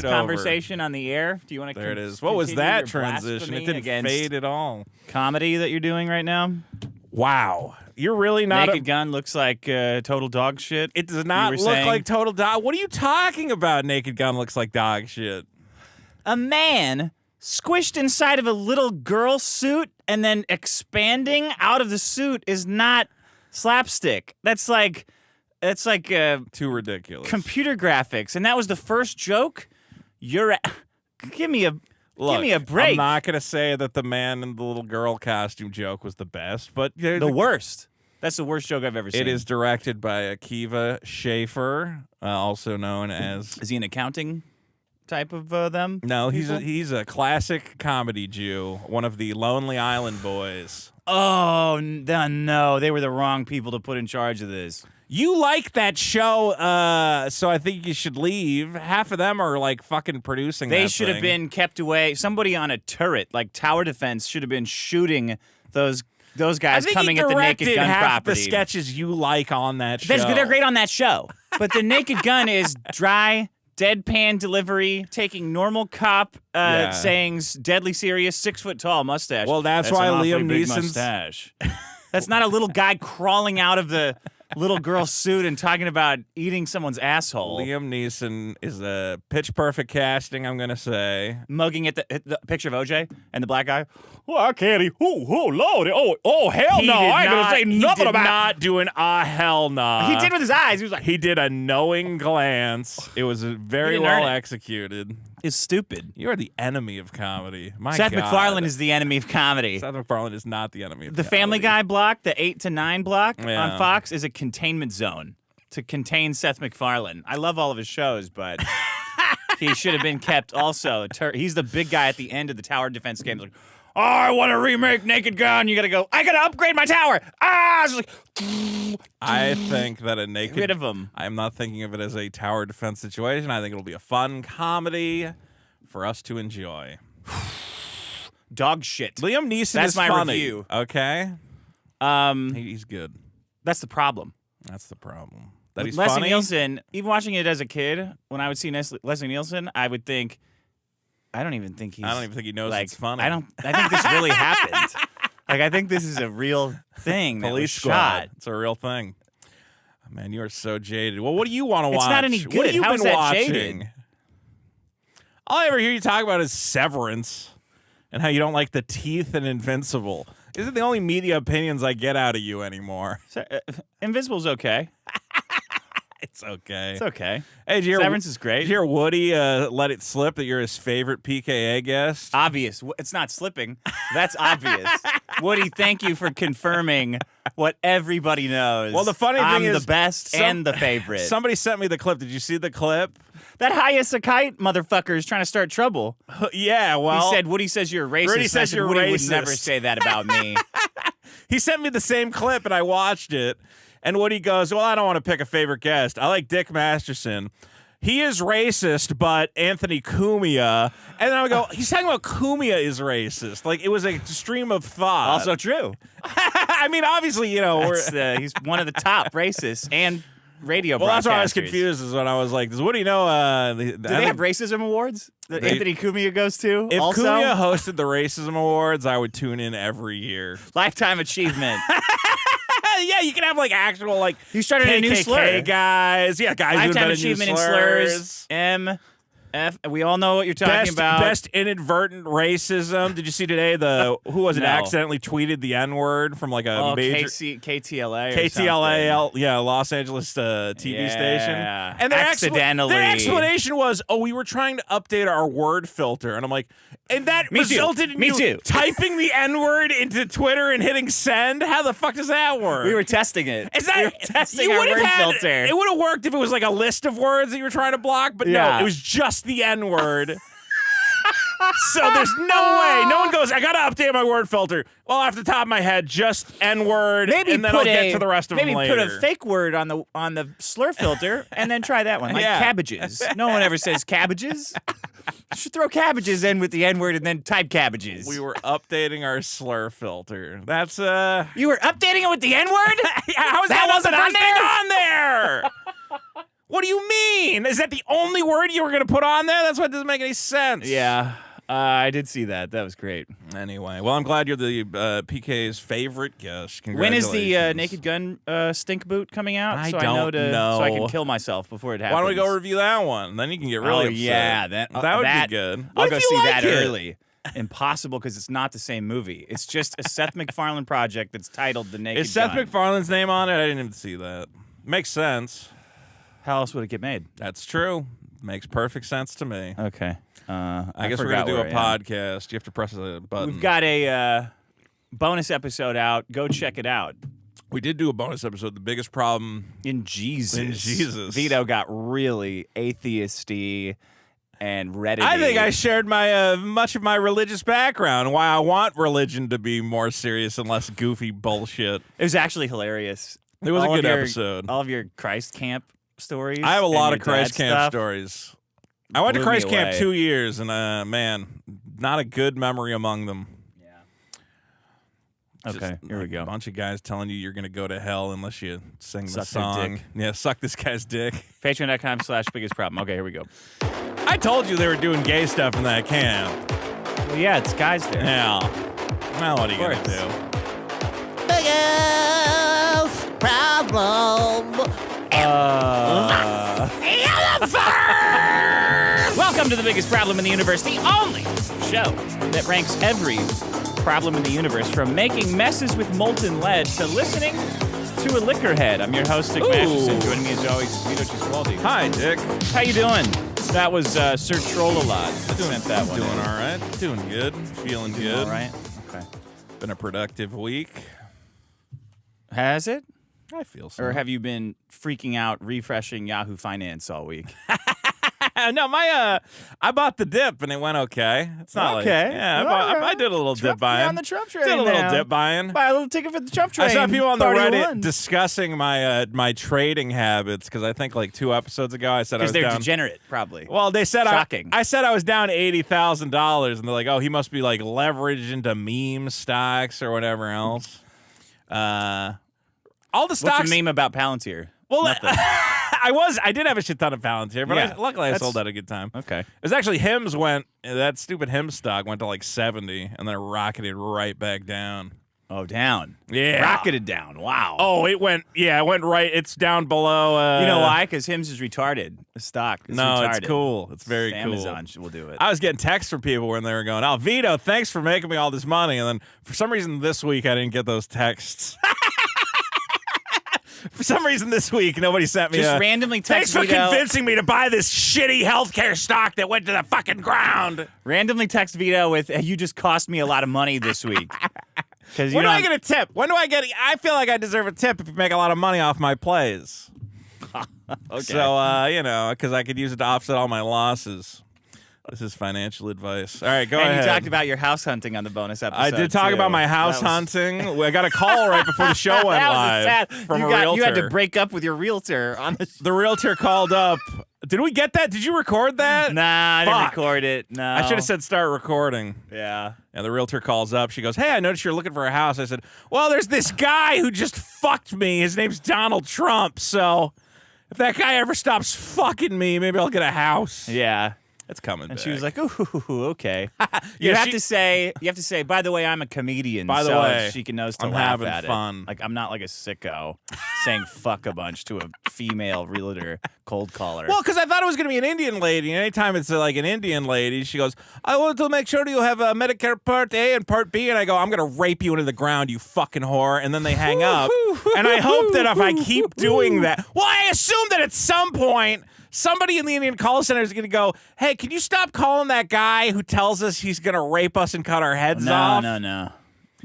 this conversation on the air? Do you want to? There it is. What was that transition? It didn't fade at all. Comedy that you're doing right now. Wow. You're really not. Naked Gun looks like total dog shit. It does not look like total dog. What are you talking about? Naked Gun looks like dog shit. A man squished inside of a little girl suit and then expanding out of the suit is not slapstick. That's like too ridiculous. Computer graphics, and that was the first joke. Give me a break. I'm not gonna say that the man in the little girl costume joke was the best, but the worst. That's the worst joke I've ever seen. It is directed by Akiva Schaffer, also known as. Is he an accounting type of them? No, he's a classic comedy Jew, one of the Lonely Island boys. Oh no, they were the wrong people to put in charge of this. You like that show, so I think you should leave. Half of them are like fucking producing that They should have been kept away. Somebody on a turret, like tower defense, should have been shooting those guys coming at the Naked Gun half property. The sketches you like on that show. They're great on that show. But the Naked Gun is dry, deadpan delivery, taking normal cop sayings, deadly serious, 6 foot tall mustache. Well, that's why Liam Neeson's mustache. That's not a little guy crawling out of the little girl suit and talking about eating someone's asshole. Liam Neeson is a pitch perfect casting, I'm gonna say. Mugging at the picture of OJ and the black guy. Well, can't he? Oh, Lord. Oh, hell no. I ain't gonna say nothing about it. He did not do an hell no. He did with his eyes. He was like. He did a knowing glance. It was very well executed. It's stupid. You are the enemy of comedy. My Seth God. MacFarlane is the enemy of comedy. Seth MacFarlane is not the enemy of the comedy. Family Guy block, the 8 to 9 block on Fox, is a containment zone to contain Seth MacFarlane. I love all of his shows, but he should have been kept also. He's the big guy at the end of the tower defense game. Like, oh, I want to remake Naked Gun. You got to go, I got to upgrade my tower. It's like, I think that a naked... Get rid of him. I'm not thinking of it as a tower defense situation. I think it'll be a fun comedy for us to enjoy. Dog shit. Liam Neeson That's is my funny. review. Okay? He's good. That's the problem. That's the problem. That he's Leslie funny? Nielsen, even watching it as a kid, when I would see Leslie Nielsen, I would think, I don't even think he knows it's funny. I think this really happened. Like, I think this is a real thing. Police Squad. It's a real thing. Oh, man, you are so jaded. Well, what do you want to watch? It's not any good. What have you How been is that watching? jaded? All I ever hear you talk about is Severance and how you don't like The Teeth and Invincible. These are the only media opinions I get out of you anymore. Invincible's okay. It's okay. It's okay. Hey, Severance is great. Did you hear Woody let it slip that you're his favorite PKA guest? Obvious. It's not slipping. That's obvious. Woody, thank you for confirming what everybody knows. Well, the funny thing is... I'm the best and the favorite. Somebody sent me the clip. Did you see the clip? That highest a kite motherfucker is trying to start trouble. Yeah, well... He said, Woody says you're racist. Woody says you're Woody racist. would never say that about me. He sent me the same clip, and I watched it. And Woody goes, well, I don't want to pick a favorite guest. I like Dick Masterson. He is racist, but Anthony Cumia. And then I would go, he's talking about Cumia is racist. Like, it was a stream of thought. Also true. I mean, obviously, you know, he's one of the top racists and radio broadcasters. Well, that's why I was confused, is when I was like, does Woody know... Do they have racism awards that Anthony Cumia goes to? If also? Cumia hosted the Racism Awards, I would tune in every year. Lifetime achievement. Yeah, you can have like actual like he started KKK a new slur. Guys. Yeah, guys who Lifetime invented achievement new in slurs. M. F. We all know what you're talking about. Best inadvertent racism. Did you see today who was it No. accidentally tweeted the N-word from like a major KTLA or KTLA, yeah, Los Angeles TV station. And their accidentally. Their explanation was, we were trying to update our word filter. And I'm like, and that resulted in you typing the N-word into Twitter and hitting send? How the fuck does that work? We were testing it. We were testing our word filter. It would have worked if it was like a list of words that you were trying to block, but no, it was just the N-word. So there's no way. No one goes, I got to update my word filter. Well, off the top of my head, just N-word, and then I'll get to the rest of them later. Maybe put a fake word on the slur filter, and then try that one, like cabbages. No one ever says cabbages. You should throw cabbages in with the N-word and then type cabbages. We were updating our slur filter. That's You were updating it with the N-word? How is that wasn't on there? What do you mean? Is that the only word you were going to put on there? That's what doesn't make any sense. Yeah, I did see that. That was great. Anyway, well, I'm glad you're the PK's favorite guest. When is Congratulations. the Naked Gun stink boot coming out? I so don't I know know. So I can kill myself before it happens. Why don't we go review that one? Then you can get really upset. Yeah, that would be good. I'll What go if you see like that it? early. Impossible because it's not the same movie. It's just a Seth MacFarlane project that's titled The Naked Is Seth Gun. MacFarlane's name on it? I didn't even see that. Makes sense. How else would it get made? That's true. Makes perfect sense to me. Okay. I guess we're going to do a podcast. You have to press a button. We've got a bonus episode out. Go check it out. We did do a bonus episode. The biggest problem In Jesus. in Jesus. Vito got really atheisty and Reddit. I think I shared my much of my religious background, why I want religion to be more serious and less goofy bullshit. It was actually hilarious. It was All a of good your- episode. All of your Christ camp stories. I have a and lot your of Christ dad camp stuff. stories. I went to Blew me Christ camp away. 2 years, and man, not a good memory among them. Okay, here we A go. bunch of guys telling you you're going to go to hell unless you sing the Suck their song. dick. Yeah, suck this guy's dick. Patreon.com/biggest problem. Okay, here we go. I told you they were doing gay stuff in that camp. Well, yeah, it's guys there. Yeah. Well, what are you going to course. do? Biggest problem. Welcome to the biggest problem in the universe, the only show that ranks every problem in the universe, from making messes with molten lead to listening to a liquor head. I'm your host, Dick Masterson. Joining me as always is Vito Ciswaldi. Hi, Dick. How you doing? That was Sir Troll-a-Lot. Sent that one Doing in. all right. Doing good. Feeling good. All right. Okay. Been a productive week. Has it? I feel so. Or have you been freaking out, refreshing Yahoo Finance all week? No, I bought the dip and it went okay. It's not Okay. like I All right. did a little Trump, dip buying. you're on the Trump train Did a little now. dip buying. Buy a little ticket for the Trump train. I saw people on the Party Reddit one. discussing my trading habits because I think like 2 episodes ago I said I was Because they're down. degenerate, probably. Well, they said Shocking. I said I was down $80,000, and they're like, "Oh, he must be like leveraged into meme stocks or whatever else." All the stocks. What's the meme about Palantir? Well, Nothing. I did have a shit ton of Palantir, but Yeah, luckily I that's- sold at a good time. Okay. It was actually Hims that stupid Hims stock went to like 70 and then it rocketed right back down. Oh, down. Yeah. Rocketed down. Wow. Oh, it went right. It's down below. You know why? Because Hims is retarded. The stock is No, retarded. it's cool. It's very cool. Amazon will do it. I was getting texts from people when they were going, "Oh, Vito, thanks for making me all this money." And then for some reason this week I didn't get those texts. For some reason this week nobody sent me Just a, randomly thanks text for Vito. convincing me to buy this shitty healthcare stock that went to the fucking ground. Randomly text Vito with, hey, you just cost me a lot of money this week. Because When do I get a tip? When do I get? I feel like I deserve a tip if you make a lot of money off my plays. Okay. So because I could use it to offset all my losses. This is financial advice. All right, go and ahead. you talked about your house hunting on the bonus episode. I did talk too. about my house That was- hunting. I got a call right before the show went that was live sad. from you a got- realtor. You had to break up with your realtor on the. The realtor called up. Did we get that? Did you record that? Nah, I didn't Fuck. record it. No. I should have said start recording. Yeah. And the realtor calls up. She goes, "Hey, I noticed you're looking for a house." I said, "Well, there's this guy who just fucked me. His name's Donald Trump. So if that guy ever stops fucking me, maybe I'll get a house." Yeah. It's coming And back. she was like, "Ooh, okay." Yeah, you have to say, by the way, I'm a comedian. By the so way, she knows to I'm laugh having at fun. it. Like I'm not like a sicko saying "fuck" a bunch to a female realtor cold caller. Well, because I thought it was going to be an Indian lady. And anytime it's like an Indian lady, she goes, "I want to make sure you have a Medicare Part A and Part B." And I go, "I'm going to rape you into the ground, you fucking whore." And then they hang up. And I hope that if I keep doing that, well, I assume that at some point, somebody in the Indian call center is going to go, "Hey, can you stop calling that guy who tells us he's going to rape us and cut our heads off?" No.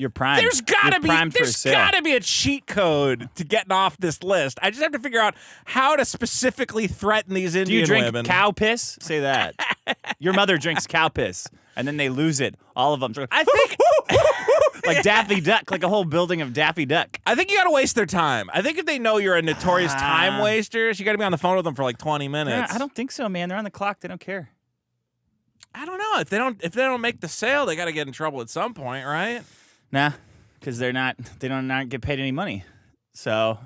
You're primed. There's gotta You're primed be a cheat code to getting off this list. I just have to figure out how to specifically threaten these Do Indian you drink women. cow piss? Say that. Your mother drinks cow piss, and then they lose it. All of them. I think Like Daffy Duck, like a whole building of Daffy Duck. I think you got to waste their time. I think if they know you're a notorious time wasters, you got to be on the phone with them for like 20 minutes. Yeah, I don't think so, man. They're on the clock. They don't care. I don't know. If they don't make the sale, they got to get in trouble at some point, right? Nah, because they don't get paid any money. So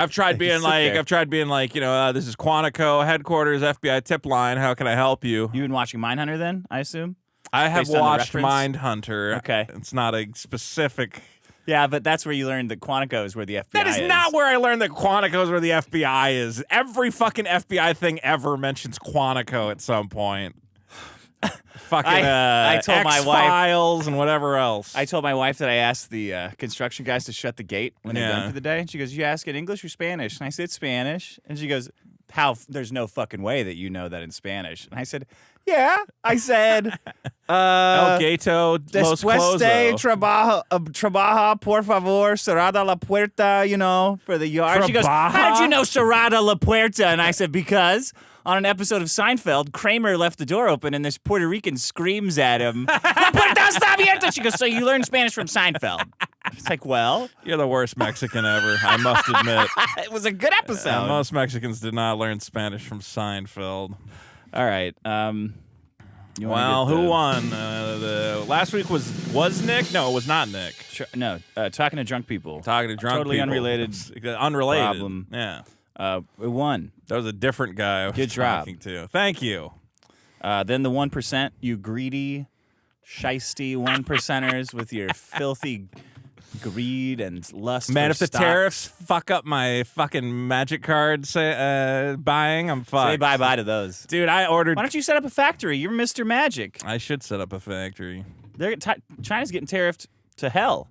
I've tried being like, this is Quantico headquarters, FBI tip line. How can I help you? You've been watching Mindhunter then, I assume? I have Based on the watched reference? Mindhunter. Okay. It's not a specific. Yeah, but that's where you learned that Quantico is where the FBI That is not where I learned that Quantico is where the FBI is. Every fucking FBI thing ever mentions Quantico at some point. Fucking I told my wife- X-Files and whatever else. I told my wife that I asked the construction guys to shut the gate when they're Yeah. done for the day. And she goes, "You ask in English or Spanish?" And I said, "Spanish." And she goes, there's no fucking way that you know that in Spanish. And I said, "Yeah." I said, El Gato Los Después de Clozo. trabaja, por favor, cerrada la puerta, for the yard. She goes, Trabaja? "How did you know cerrada la puerta?" And I said, "Because on an episode of Seinfeld, Kramer left the door open and this Puerto Rican screams at him, "La puerta está abierta!" She goes, "So you learned Spanish from Seinfeld?" It's like, well, You're the worst Mexican ever, I must admit. it was a good episode. Most Mexicans did not learn Spanish from Seinfeld. All right. You wanna Well, get who the- won? The last week was Nick? No, it was not Nick. No, talking to drunk people. Talking to drunk Totally people. unrelated Unrelated. problem. Yeah. It won. That was a different guy I was Good job. talking to. Thank you. Then the 1%, you greedy, shisty 1%ers with your filthy greed and lust. Man, for if the stock. tariffs fuck up my fucking magic card buying, I'm fucked. Say bye-bye to those. Dude, I ordered. Why don't you set up a factory? You're Mr. Magic. I should set up a factory. China's getting tariffed to hell.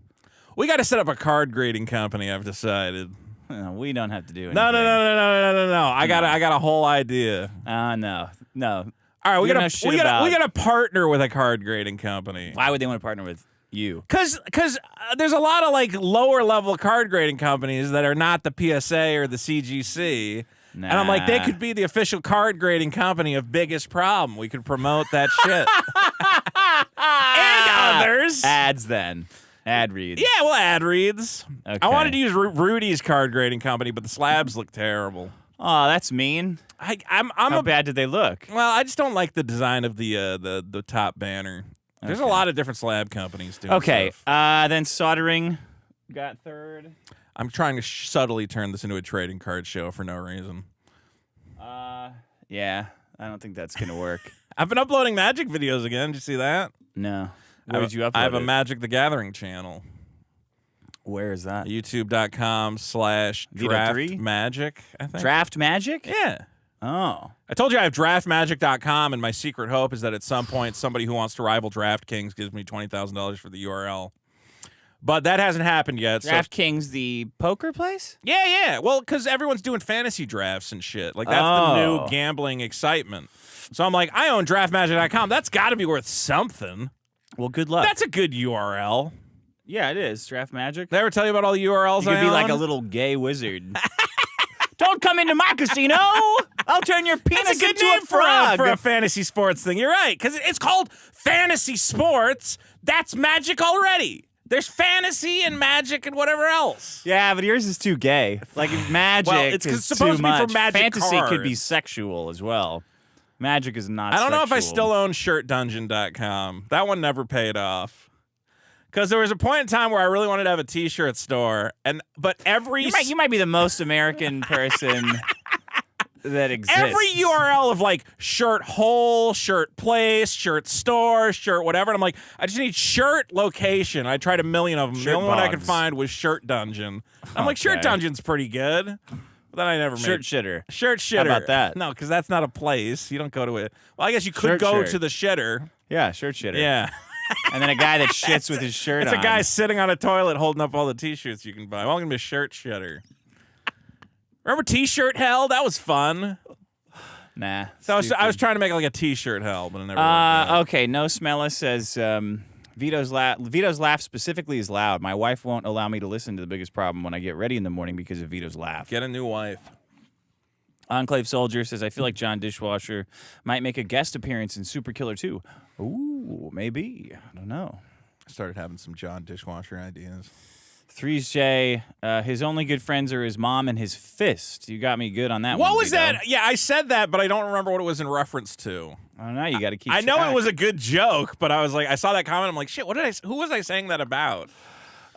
We got to set up a card grading company, I've decided. We don't have to do anything. No. I got a whole idea. No. All right, we You know got shit we about- got to partner with a card grading company. Why would they want to partner with you? Cause there's a lot of like lower level card grading companies that are not the PSA or the CGC. And I'm like, they Nah. could be the official card grading company of Biggest Problem. We could promote that shit. And others. Ads then. Ad reads. Yeah, well, ad reads. Okay. I wanted to use Rudy's card grading company, but the slabs look terrible. Oh, that's mean. I'm How a bad did they look? well. I just don't like the design of the top banner. There's a Okay. lot of different slab companies doing Okay. stuff. Then soldering got third. I'm trying to subtly turn this into a trading card show for no reason. Yeah. I don't think that's gonna work. I've been uploading Magic videos again. Did you see that? No. Where did you upload I have a it? Magic the Gathering channel. Where is that? YouTube.com/draftmagic, I think. Draft Magic? Yeah. Oh. I told you I have draftmagic.com, and my secret hope is that at some point somebody who wants to rival DraftKings gives me $20,000 for the URL. But that hasn't happened yet. DraftKings, the poker place? Yeah. Well, because everyone's doing fantasy drafts and shit. Like, that's the new gambling excitement. So I'm like, I own draftmagic.com. That's got to be worth something. Well, good luck. That's a good URL. Yeah, it is. Draft Magic. Did I ever tell you about all the URLs You I could be like own? a little gay wizard. Don't come into my casino. I'll turn your penis That's a good into name a frog. for a fantasy sports thing. You're right, because it's called fantasy sports. That's magic already. There's fantasy and magic and whatever else. Yeah, but yours is too gay. Like magic Well, it's is supposed too to be for much. magic Fantasy could be cards. sexual as well. Magic is not. I don't know if I sexual. still own shirtdungeon.com. That one never paid off. Because there was a point in time where I really wanted to have a T-shirt store, but every You might be the most American person that exists. every URL of like shirt hole, shirt place, shirt store, shirt whatever. And I'm like, I just need shirt location. I tried a million of them. Shirt The only one I could bogs. find was Shirt Dungeon. I'm like, Shirt Okay. Dungeon's pretty good. But then I never shirt made shitter. Shirt shitter. How about that? No, because that's not a place. You don't go to it. Well, I guess you could Shirt go shirt. to the shitter. Yeah, shirt shitter. Yeah. And then a guy that shits with his shirt It's on. a guy sitting on a toilet holding up all the T-shirts you can buy. Welcome to Shirt Shitter. Remember T-shirt hell? That was fun. Nah. So I was stupid. trying to make like a T-shirt hell, but it never worked out. Okay, No Smella says Vito's laugh specifically is loud. My wife won't allow me to listen to The Biggest Problem when I get ready in the morning because of Vito's laugh. Get a new wife. Enclave Soldier says, I feel like John Dishwasher might make a guest appearance in Super Killer 2. Ooh, maybe. I don't know. I started having some John Dishwasher ideas. 3J, his only good friends are his mom and his fist. You got me good on that one. What was Vito. that? Yeah, I said that, but I don't remember what it was in reference to. I don't know. You got to keep I know track. it was a good joke, but I was like, I saw that comment. I'm like, shit, who was I saying that about?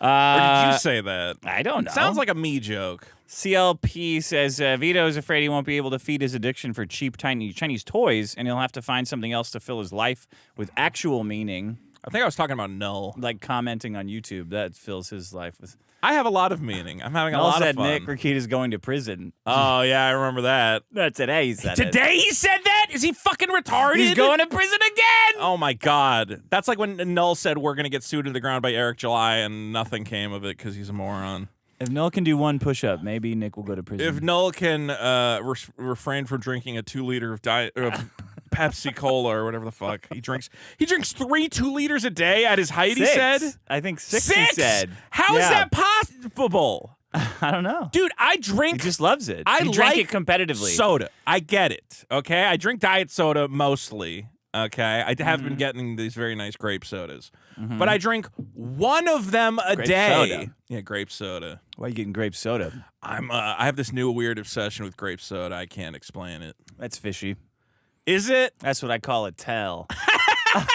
Or did you say that? I don't know. Sounds like a me joke. CLP says Vito is afraid he won't be able to feed his addiction for cheap Chinese toys, and he'll have to find something else to fill his life with actual meaning. I think I was talking about Null. Like commenting on YouTube. That fills his life with... I have a lot of meaning. I'm having a Null lot said of fun. Nick Rakita's going to prison. Oh, yeah, I remember that. No, today he said Today he said that? Is he fucking retarded? He's going to prison again! Oh, my God. That's like when Null said we're going to get sued to the ground by Eric July, and nothing came of it because he's a moron. If Null can do one push-up, maybe Nick will go to prison. If Null can refrain from drinking a 2-liter of Pepsi Cola or whatever the fuck he drinks 3 2-liters a day at his height. 6. He said, I think 6. He said. How is that possible, I don't know, dude? I drink. He just loves it. I he drank like it competitively. Soda. I get it. Okay, I drink diet soda mostly. Okay, I have been getting these very nice grape sodas, but I drink one of them a Grape day. soda. Yeah, grape soda. Why are you getting grape soda? I have this new weird obsession with grape soda. I can't explain it. That's fishy. Is it? That's what I call a tell. I'm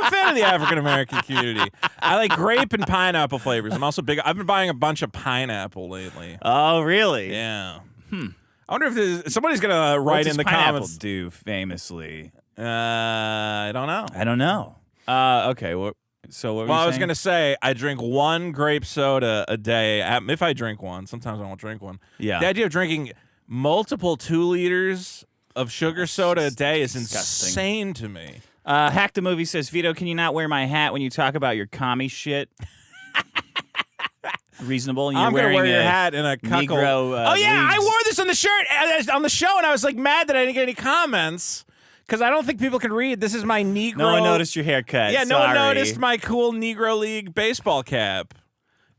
a fan of the African American community. I like grape and pineapple flavors. I'm also big. I've been buying a bunch of pineapple lately. Oh, really? Yeah. I wonder if somebody's gonna write What in the does pineapple comments. do famously? I don't know. I don't know. Okay. So what? Well, I was saying? gonna say I drink one grape soda a day. If I drink one, sometimes I won't drink one. Yeah. The idea of drinking multiple 2 liters of sugar soda a day is disgusting. insane to me. Hack the Movie says, Vito, can you not wear my hat when you talk about your commie shit? Reasonable. And you're I'm gonna wearing wear your a hat in a cuckold. Negro, oh yeah, I leagues. wore this on the shirt on the show, and I was like mad that I didn't get any comments because I don't think people can read. This is my Negro. No one noticed your haircut. Yeah, no one Sorry. noticed my cool Negro League baseball cap.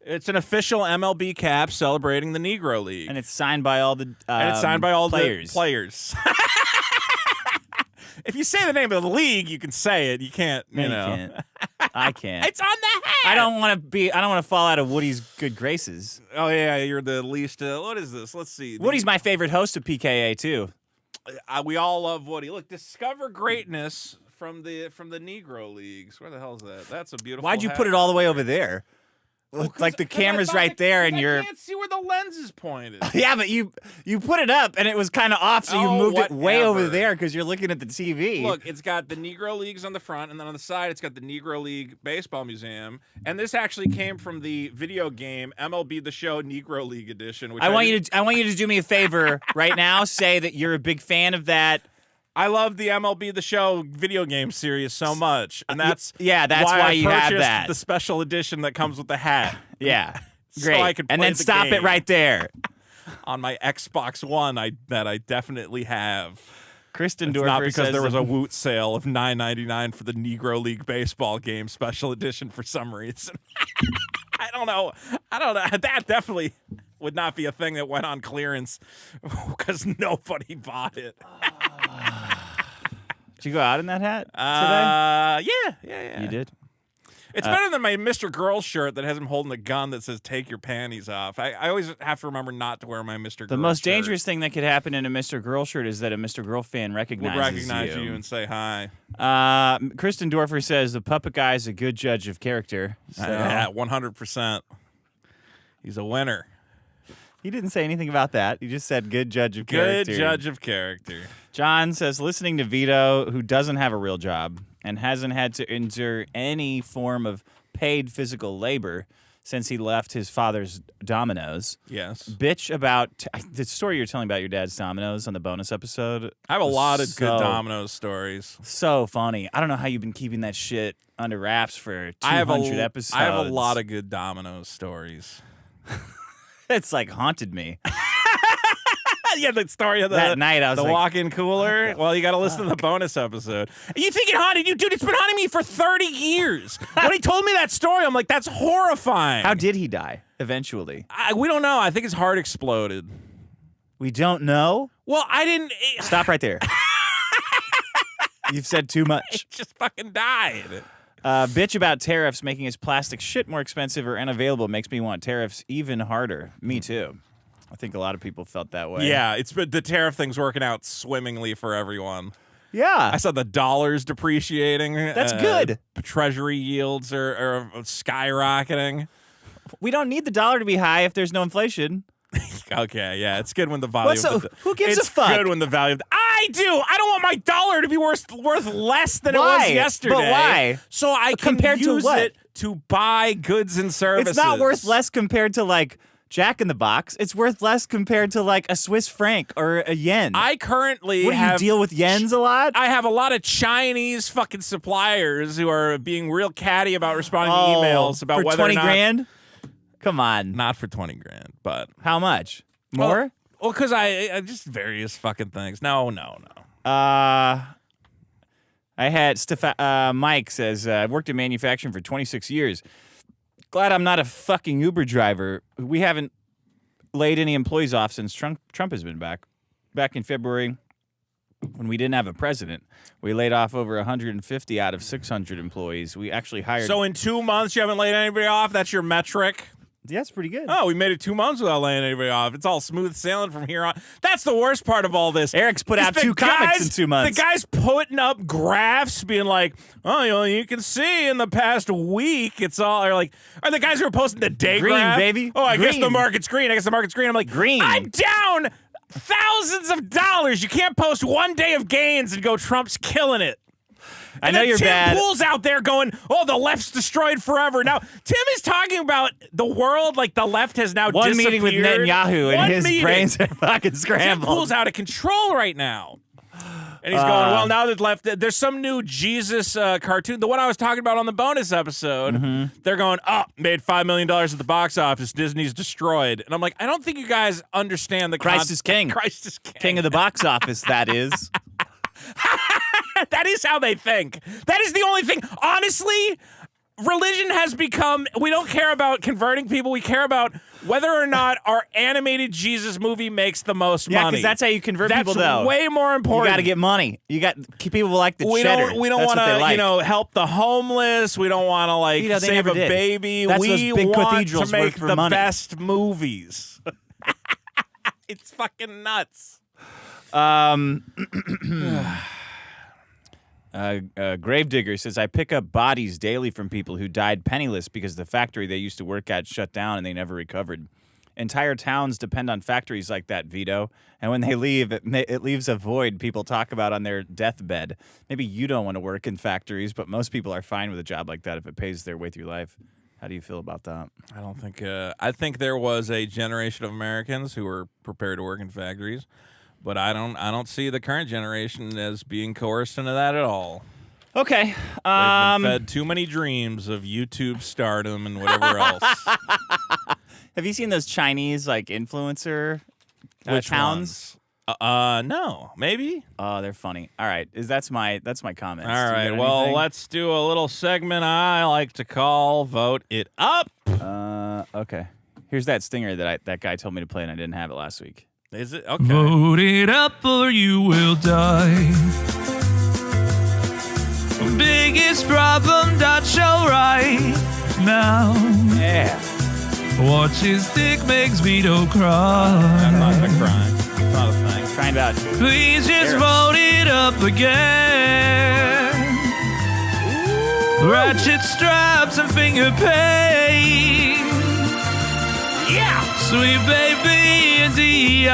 It's an official MLB cap celebrating the Negro League, And it's signed by all the and it's signed by all players. the players. If you say the name of the league, you can say it. You can't. No, You you know. can't. I can't. It's on the hat. I don't want to fall out of Woody's good graces. Oh yeah, you're the least. What is this? Let's see. Woody's my favorite host of PKA too. We all love Woody. Look, discover greatness from the Negro Leagues. Where the hell is that? That's a beautiful. Why'd you hat. put it all the way over there? Like the 'Cause I camera's thought right there, and I you're. can't see where the lens is pointed. Yeah, but you put it up, and it was kind of off, so you Oh, moved it way over whatever. there because you're looking at the TV. Look, it's got the Negro Leagues on the front, and then on the side, it's got the Negro League Baseball Museum. And this actually came from the video game MLB The Show Negro League Edition. Which I want you to do me a favor right now. Say that you're a big fan of that. I love the MLB The Show video game series so much, and that's that's why I you have purchased that. the special edition that comes with the hat. Yeah, So great. I could and play then the stop it game. right there. On my Xbox One, that I definitely have. Kristen It's Dorfer not because says there was a Woot sale of $9.99 for the Negro League Baseball game special edition for some reason. I don't know. That definitely would not be a thing that went on clearance because nobody bought it. Did you go out in that hat today? Yeah. You did. It's better than my Mr. Girl shirt that has him holding a gun that says "Take your panties off." I always have to remember not to wear my Mr. Girl. The most shirt. dangerous thing that could happen in a Mr. Girl shirt is that a Mr. Girl fan would recognizes recognize you and say hi. Kristen Dorfer says the puppet guy is a good judge of character. So Yeah, 100%. He's a winner. he didn't say anything about that. He just said good judge of character. Good judge of character. John says listening to Vito, who doesn't have a real job and hasn't had to endure any form of paid physical labor since he left his father's Domino's. Yes. Bitch about the story you're telling about your dad's Domino's on the bonus episode. I have a lot of good So- Domino's stories. So funny. I don't know how you've been keeping that shit under wraps for 200 I have episodes. I have a lot of good Domino's stories. It's like haunted me. Yeah, the story of That night I was the like, walk-in cooler. Well, you got to listen to the bonus episode. You think it haunted you, dude? It's been haunting me for 30 years. When he told me that story, I'm like, that's horrifying. how did he die eventually? We don't know. I think his heart exploded. We don't know. Well, I didn't. Stop right there. You've said too much. It just fucking died. Bitch about tariffs making his plastic shit more expensive or unavailable makes me want tariffs even harder. Me too. I think a lot of people felt that way. Yeah, the tariff thing's working out swimmingly for everyone. Yeah. I saw the dollar's depreciating. That's good. Treasury yields are skyrocketing. We don't need the dollar to be high if there's no inflation. Okay, yeah, it's good when the value. Who gives a fuck? It's good when the value. I do. I don't want my dollar to be worth less than Why? it was yesterday. But why? So I can Compared to use what? it to buy goods and services. It's not worth less compared to like Jack in the Box. It's worth less compared to like a Swiss franc or a yen. I currently what do you deal with yens a lot? I have a lot of Chinese fucking suppliers who are being real catty about responding to emails about for whether 20 or not. grand? Come on. Not for 20 grand, but How much? More? Well, because I just various fucking things. No. I had Mike says, I've worked in manufacturing for 26 years. Glad I'm not a fucking Uber driver. We haven't laid any employees off since Trump has been back. Back in February, when we didn't have a president, we laid off over 150 out of 600 employees. We actually hired. So in 2 months, you haven't laid anybody off? That's your metric? Yeah, that's pretty good. Oh, we made it 2 months without laying anybody off. It's all smooth sailing from here on. That's the worst part of all this. Eric's put out 2 comics in 2 months. The guy's putting up graphs being like, oh, you can see in the past week, it's all, or the guys who are posting the day green, graph. baby. Oh, I guess Green. the market's green. I'm like, green. I'm down thousands of dollars. You can't post 1 day of gains and go, Trump's killing it. I know you're Tim bad. Pool's out there going, oh, the left's destroyed forever. Now, Tim is talking about the world like the left has now One disappeared. meeting with Netanyahu and his brains are fucking Tim scrambled. Pool's out of control right now. And he's going, well, now that left, there's some new Jesus cartoon. The one I was talking about on the bonus episode, they're going, made $5 million at the box office. Disney's destroyed. And I'm like, I don't think you guys understand the Christ is king. Christ is king. King of the box office, that is. That is how they think. That is the only thing. Honestly, religion has become, we don't care about converting people. We care about whether or not our animated Jesus movie makes the most Yeah, money. because that's how you convert people, though. That's way more important. You got to get money. People like the cheddar. We don't want to, like. Help the homeless. We don't want to, they save never a did. baby. That's We those big want cathedrals to make work for the money. best movies. It's fucking nuts. Gravedigger says, I pick up bodies daily from people who died penniless because the factory they used to work at shut down and they never recovered. Entire towns depend on factories like that, Vito. And when they leave, it leaves a void people talk about on their deathbed. Maybe you don't want to work in factories, but most people are fine with a job like that if it pays their way through life. How do you feel about that? I don't think. I think there was a generation of Americans who were prepared to work in factories. But I don't see the current generation as being coerced into that at all. Okay. They've been fed too many dreams of YouTube stardom and whatever else. Have you seen those Chinese influencer Which towns? Ones? No, maybe. Oh, they're funny. All right, that's my comments. All Do you right. got Well, anything? let's do a little segment I like to call "Vote It Up." Okay. Here's that stinger that guy told me to play, and I didn't have it last week. Is it okay? Vote it up or you will die. Biggest problem that show right now. Yeah. Watch his dick makes Vito That's cry. not a crime. It's not a thing. Trying about. Please just Eric. vote it up again. Ratchet straps and finger pain. Yeah. Sweet baby and DI.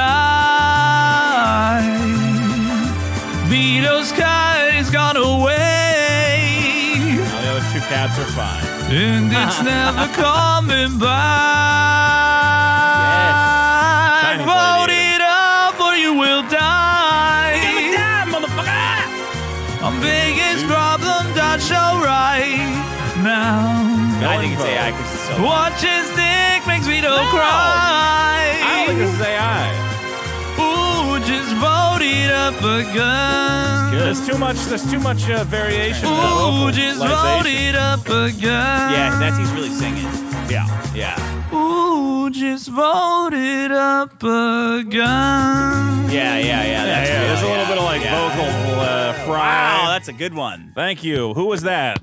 Vito's cat is gone away. Now the other 2 cats are fine. And it's never coming back. Chinese Vote lady. it up or you will die. Give it down, motherfucker! Our biggest problem that show right now. I think it's AI because it's so. Watch his dick makes Vito cry. I don't think this is AI. Ooh, just vote it up again. There's too much variation. in the Ooh, just vote vocalization. it up again. Yeah, he's really singing. Yeah. Yeah. Ooh, just vote it up again. Yeah. That's real, There's a little bit of vocal fry. Wow, that's a good one. Thank you. Who was that?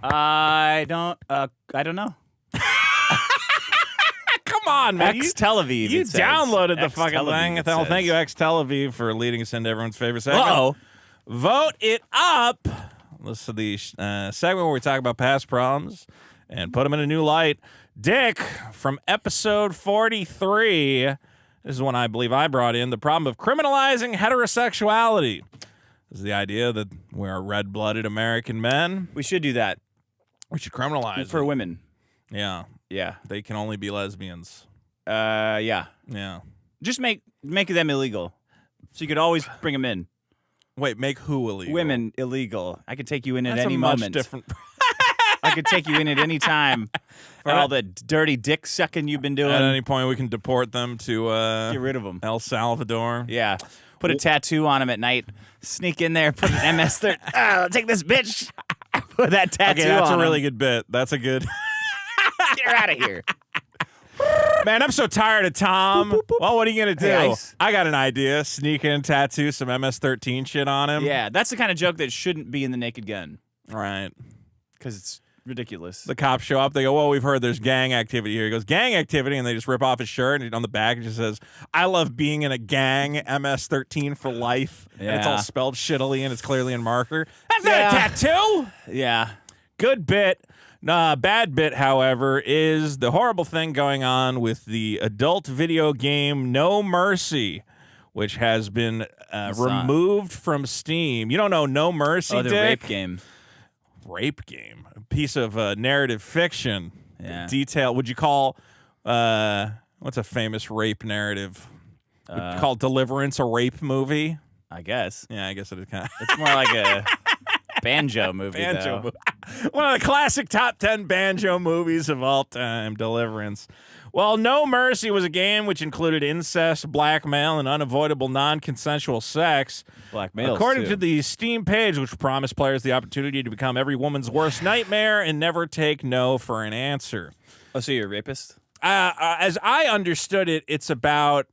I don't know. Come on, man. X Tel Aviv. You it says. downloaded the X fucking Tel Aviv, thing. it Well, says. thank you, X Tel Aviv, for leading us into everyone's favorite segment. Uh-oh. Vote it up. This is the segment where we talk about past problems and put them in a new light. Dick, from episode 43, this is one I believe I brought in, the problem of criminalizing heterosexuality. This is the idea that we're red-blooded American men. We should do that. We should criminalize for it. women. Yeah. Yeah. They can only be lesbians. Yeah. Yeah. Just make them illegal. So you could always bring them in. Wait, make who illegal? Women illegal. I could take you in at That's any a much moment. different. I could take you in at any time for all the dirty dick sucking you've been doing. At any point, we can deport them to Get rid of them. El Salvador. Yeah. Put a tattoo on him at night. Sneak in there. Put an MS-13. I'll take this bitch. Put that tattoo on Okay, that's a him. really good bit. That's a good. Get out of here. Man, I'm so tired of Tom. Well, what are you going to do? Hey, I got an idea. Sneak in, tattoo some MS-13 shit on him. Yeah, that's the kind of joke that shouldn't be in The Naked Gun. Right. Because it's ridiculous. The cops show up. They go, well, we've heard there's gang activity here. He goes, gang activity? And they just rip off his shirt. And on the back, it just says, I love being in a gang, MS-13 for life. And it's all Yeah. spelled shittily, and it's clearly in marker. That's Yeah. not a tattoo. Yeah. Good bit. Bad bit, however, is the horrible thing going on with the adult video game No Mercy, which has been removed from Steam. You don't know No Mercy, Oh, the Dick? rape game. Rape game. A piece of narrative fiction. Yeah. Detail. Would you call, what's a famous rape narrative? Would you call Deliverance a rape movie? I guess. Yeah, I guess it is kind of. It's more like a banjo movie, Banjo though. movie. One of the classic top 10 banjo movies of all time, Deliverance. Well, No Mercy was a game which included incest, blackmail, and unavoidable non-consensual sex. Blackmail. According to the Steam page, which promised players the opportunity to become every woman's worst nightmare and never take no for an answer. Oh, so you're a rapist? As I understood it, it's about,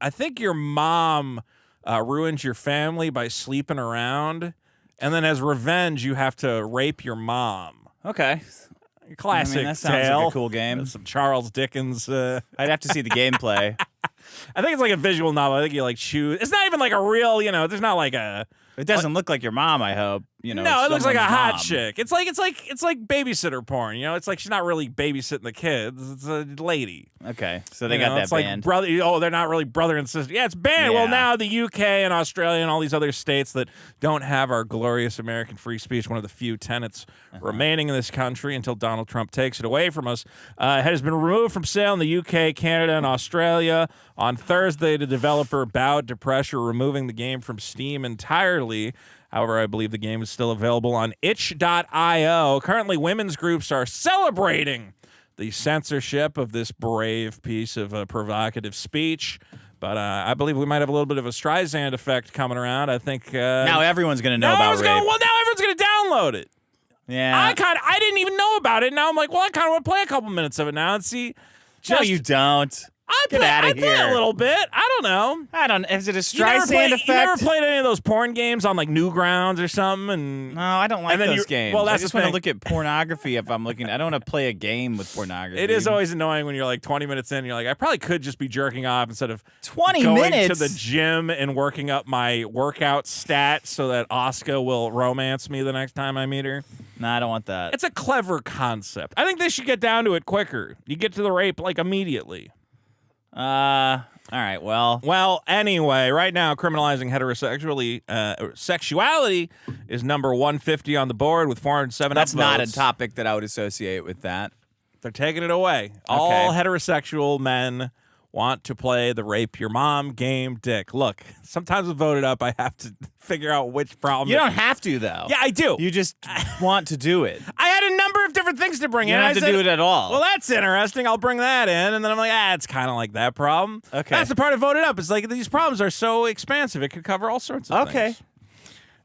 I think your mom ruins your family by sleeping around. And then as revenge, you have to rape your mom. Okay. Classic that sounds tale. like a cool game. Some Charles Dickens. I'd have to see the gameplay. I think it's like a visual novel. I think you like choose. It's not even like a real, there's not like a. It doesn't look like your mom, I hope. No, it looks like a someone's hot mom. chick. It's like babysitter porn. It's like she's not really babysitting the kids. It's a lady. Okay, so they got that it's like banned. brother. Oh, they're not really brother and sister. Yeah, it's banned. Well, Yeah. now the UK and Australia and all these other states that don't have our glorious American free speech, one of the few tenets remaining in this country until Donald Trump takes it away from us, has been removed from sale in the UK, Canada, and Australia. On Thursday, the developer bowed to pressure, removing the game from Steam entirely. However, I believe the game is still available on itch.io. Currently, women's groups are celebrating the censorship of this brave piece of provocative speech. But I believe we might have a little bit of a Streisand effect coming around. I think Now everyone's going to know about rape. now everyone's going to download it. Yeah. I didn't even know about it. Now I'm like, well, I kind of want to play a couple minutes of it now and see. No, you don't. Get outta I play here. a little bit. I don't know. Is it a You never, Streisand effect? you never played any of those porn games on like Newgrounds or something? And No, I don't like And then those you- games. well, that's I just the want to thing. look at pornography if I'm looking. I don't want to play a game with pornography. it is always annoying when you're like 20 minutes in and you're like, I probably could just be jerking off instead of 20 going minutes. to the gym and working up my workout stat so that Oscar will romance me the next time I meet her. No, I don't want that. It's a clever concept. I think they should get down to it quicker. You get to the rape like immediately. All right. Well, Well, anyway, right now, criminalizing sexuality is number 150 on the board with 407 that's not a upvotes. topic that I would associate with that. They're taking it away. All heterosexual men want to play the rape your mom game, Dick. Look, sometimes with Voted Up, I have to figure out which problem. You don't have to, though. Yeah, I do. You just want to do it. I had a number of different things to bring You in. don't I have to said, do it at all. Well, that's interesting. I'll bring that in. And then I'm like, it's kind of like that problem. Okay. That's the part of Voted Up. It's like these problems are so expansive. It could cover all sorts of Okay. things.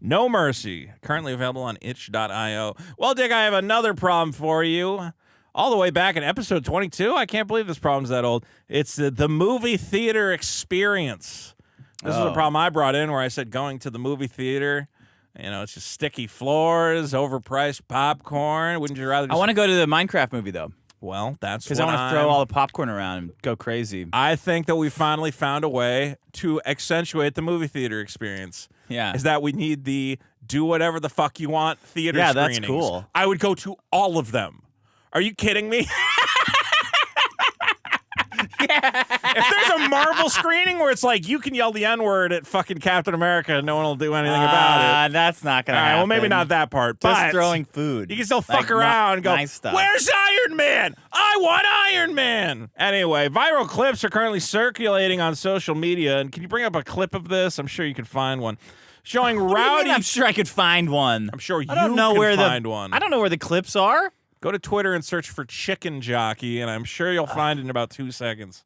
No Mercy, currently available on itch.io. Well, Dick, I have another problem for you. All the way back in episode 22. I can't believe this problem's that old. It's the movie theater experience. This is a problem I brought in where I said going to the movie theater, it's just sticky floors, overpriced popcorn. Wouldn't you rather just... I want to go to the Minecraft movie, though, Well, that's because I want to throw all the popcorn around and go crazy. I think that we finally found a way to accentuate the movie theater experience. Yeah. is that we need the do whatever the fuck you want theater Yeah, screenings. that's cool. I would go to all of them. Are you kidding me? Yeah. If there's a Marvel screening where it's like you can yell the N-word at fucking Captain America and no one will do anything about it. That's not going to All right, happen. well, maybe not that part, Just but throwing food. you can still Like, fuck around and go, nice stuff. where's Iron Man? I want Iron Man. Anyway, viral clips are currently circulating on social media. And can you bring up a clip of this? I'm sure you could find one. Showing What do you mean rowdy. I'm sure I could find one. I'm sure I don't you know can where find one. I don't know where the clips are. Go to Twitter and search for Chicken Jockey, and I'm sure you'll find it in about 2 seconds.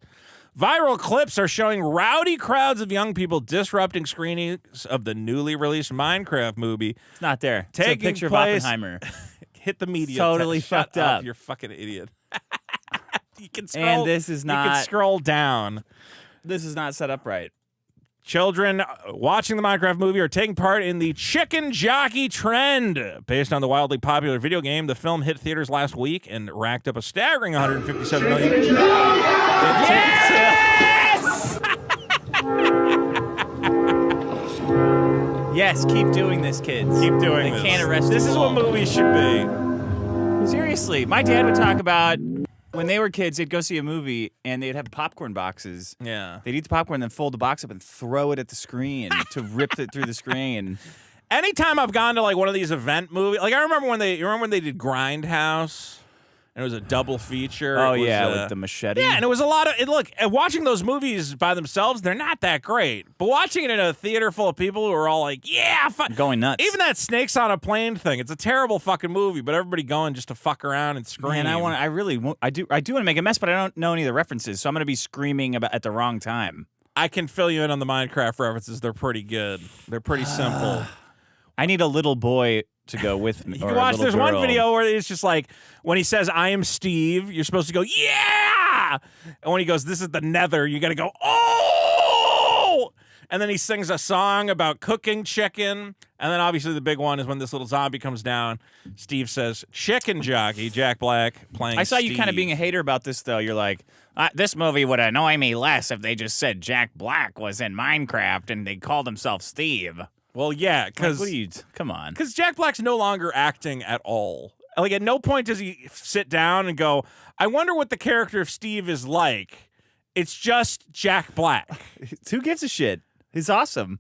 Viral clips are showing rowdy crowds of young people disrupting screenings of the newly released Minecraft movie. It's not there. It's a Taking picture place- of Oppenheimer. Hit the media. Totally Shut fucked up. You're a fucking idiot. You can scroll, And this is You can not- scroll down. This is not set up right. Children watching the Minecraft movie are taking part in the chicken jockey trend. Based on the wildly popular video game, the film hit theaters last week and racked up a staggering 157 million. Yes, keep doing this, kids. Keep doing They this. can't arrest This you is all. what movies should be. Seriously, my dad would talk about when they were kids, they'd go see a movie and they'd have popcorn boxes. Yeah. They'd eat the popcorn, then fold the box up and throw it at the screen to rip it through the screen. Anytime I've gone to like one of these event movies, like I remember when they did Grindhouse, and it was a double feature. Oh It was, yeah, with the machete. yeah, and it was a lot of look. Watching those movies by themselves, they're not that great. But watching it in a theater full of people who are all like, "Yeah, going nuts." Even that Snakes on a Plane thing, it's a terrible fucking movie, but everybody going just to fuck around and scream. Man, I do want to make a mess, but I don't know any of the references, so I'm gonna be screaming about at the wrong time. I can fill you in on the Minecraft references. They're pretty good. They're pretty simple. I need a little boy to go with me. You or can a watch. little There's one girl. video where it's just like when he says, "I am Steve," you're supposed to go, "Yeah," and when he goes, "This is the Nether," you got to go, "Oh!" And then he sings a song about cooking chicken, and then obviously the big one is when this little zombie comes down. Steve says, "Chicken jockey." Jack Black playing. I saw you kind of Steve. being a hater about this, though. You're like, this movie would annoy me less if they just said Jack Black was in Minecraft and they called himself Steve. Well, yeah, Like, because what are you? Come on. Jack Black's no longer acting at all. Like at no point does he sit down and go, "I wonder what the character of Steve is like." It's just Jack Black. Who gives a shit? He's awesome.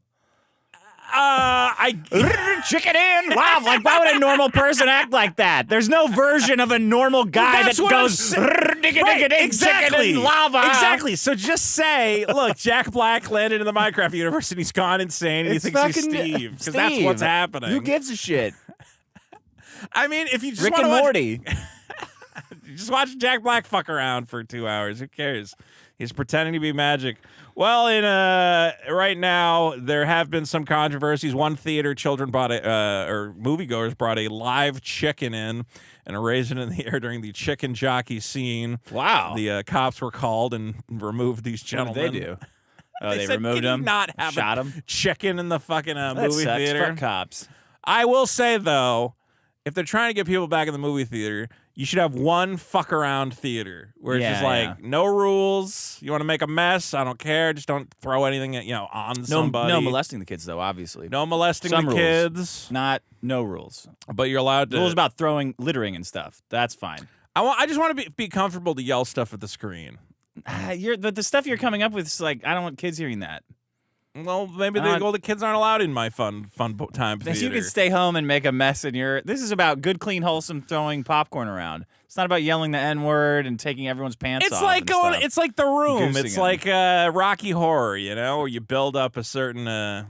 Chicken in, wow! Like, why would a normal person act like that? There's no version of a normal guy That's that what I'm goes saying. right, Exactly. chicken in lava. Exactly. So just say, look, Jack Black landed in the Minecraft universe and he's gone insane and he It's thinks he's fucking Steve. Because that's what's happening. Who gives a shit? I mean, if you just Rick want and to watch, Morty. just watch Jack Black fuck around for 2 hours. Who cares? He's pretending to be magic. Well, right now there have been some controversies. One theater, children brought or moviegoers brought a live chicken in and raised it in the air during the chicken jockey scene. Wow. The cops were called and removed these What gentlemen. did they do? Oh, they said, removed "Can you him. not have shot a him. chicken in the fucking That movie sucks. theater." Fuck cops. I will say though, if they're trying to get people back in the movie theater, you should have one fuck around theater where it's just like no rules. You want to make a mess? I don't care. Just don't throw anything on somebody. No molesting the kids though. Obviously, No molesting Some the rules. kids. no rules. But you're allowed to. Rules about littering and stuff. That's fine. I just want to be comfortable to yell stuff at the screen. The stuff you're coming up with is like I don't want kids hearing that. Well, maybe the kids aren't allowed in my fun time theater. You can stay home and make a mess in your. This is about good, clean, wholesome throwing popcorn around. It's not about yelling the N-word and taking everyone's pants off. It's like and going. stuff. It's like The Room. Goosing It's them. like Rocky Horror. Where you build up a certain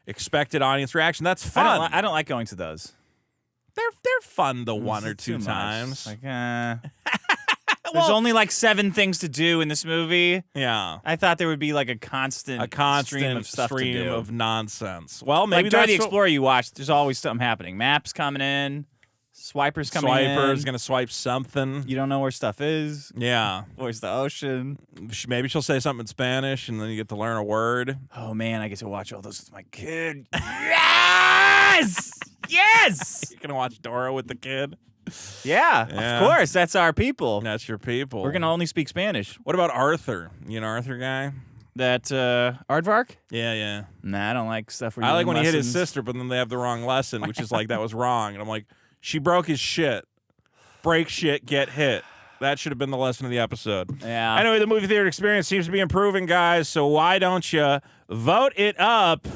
expected audience reaction. That's fun. I don't like going to those. They're fun the one or It's two too much. times. Like, there's only like 7 things to do in this movie. Yeah. I thought there would be like a constant stream of stuff to do. of nonsense. Well, maybe Like Dora the that's Explorer you watch, there's always something happening. Maps coming in, swipers coming in. Swiper's gonna swipe something. You don't know where stuff is. Yeah. Where's the ocean? Maybe she'll say something in Spanish, and then you get to learn a word. Oh man, I get to watch all those with my kid. Yes! Yes! You're gonna watch Dora with the kid. Yeah, Yeah. of course. That's our people. That's your people. We're gonna only speak Spanish. What about Arthur? You an Arthur guy? Aardvark? Yeah. Nah, I don't like stuff where I you like learn when he hit his lessons. sister, but then they have the wrong lesson, which is like, that was wrong. And I'm like, she broke his shit. Break shit, get hit. That should have been the lesson of the episode. Yeah. Anyway, the movie theater experience seems to be improving, guys, so why don't you vote it up?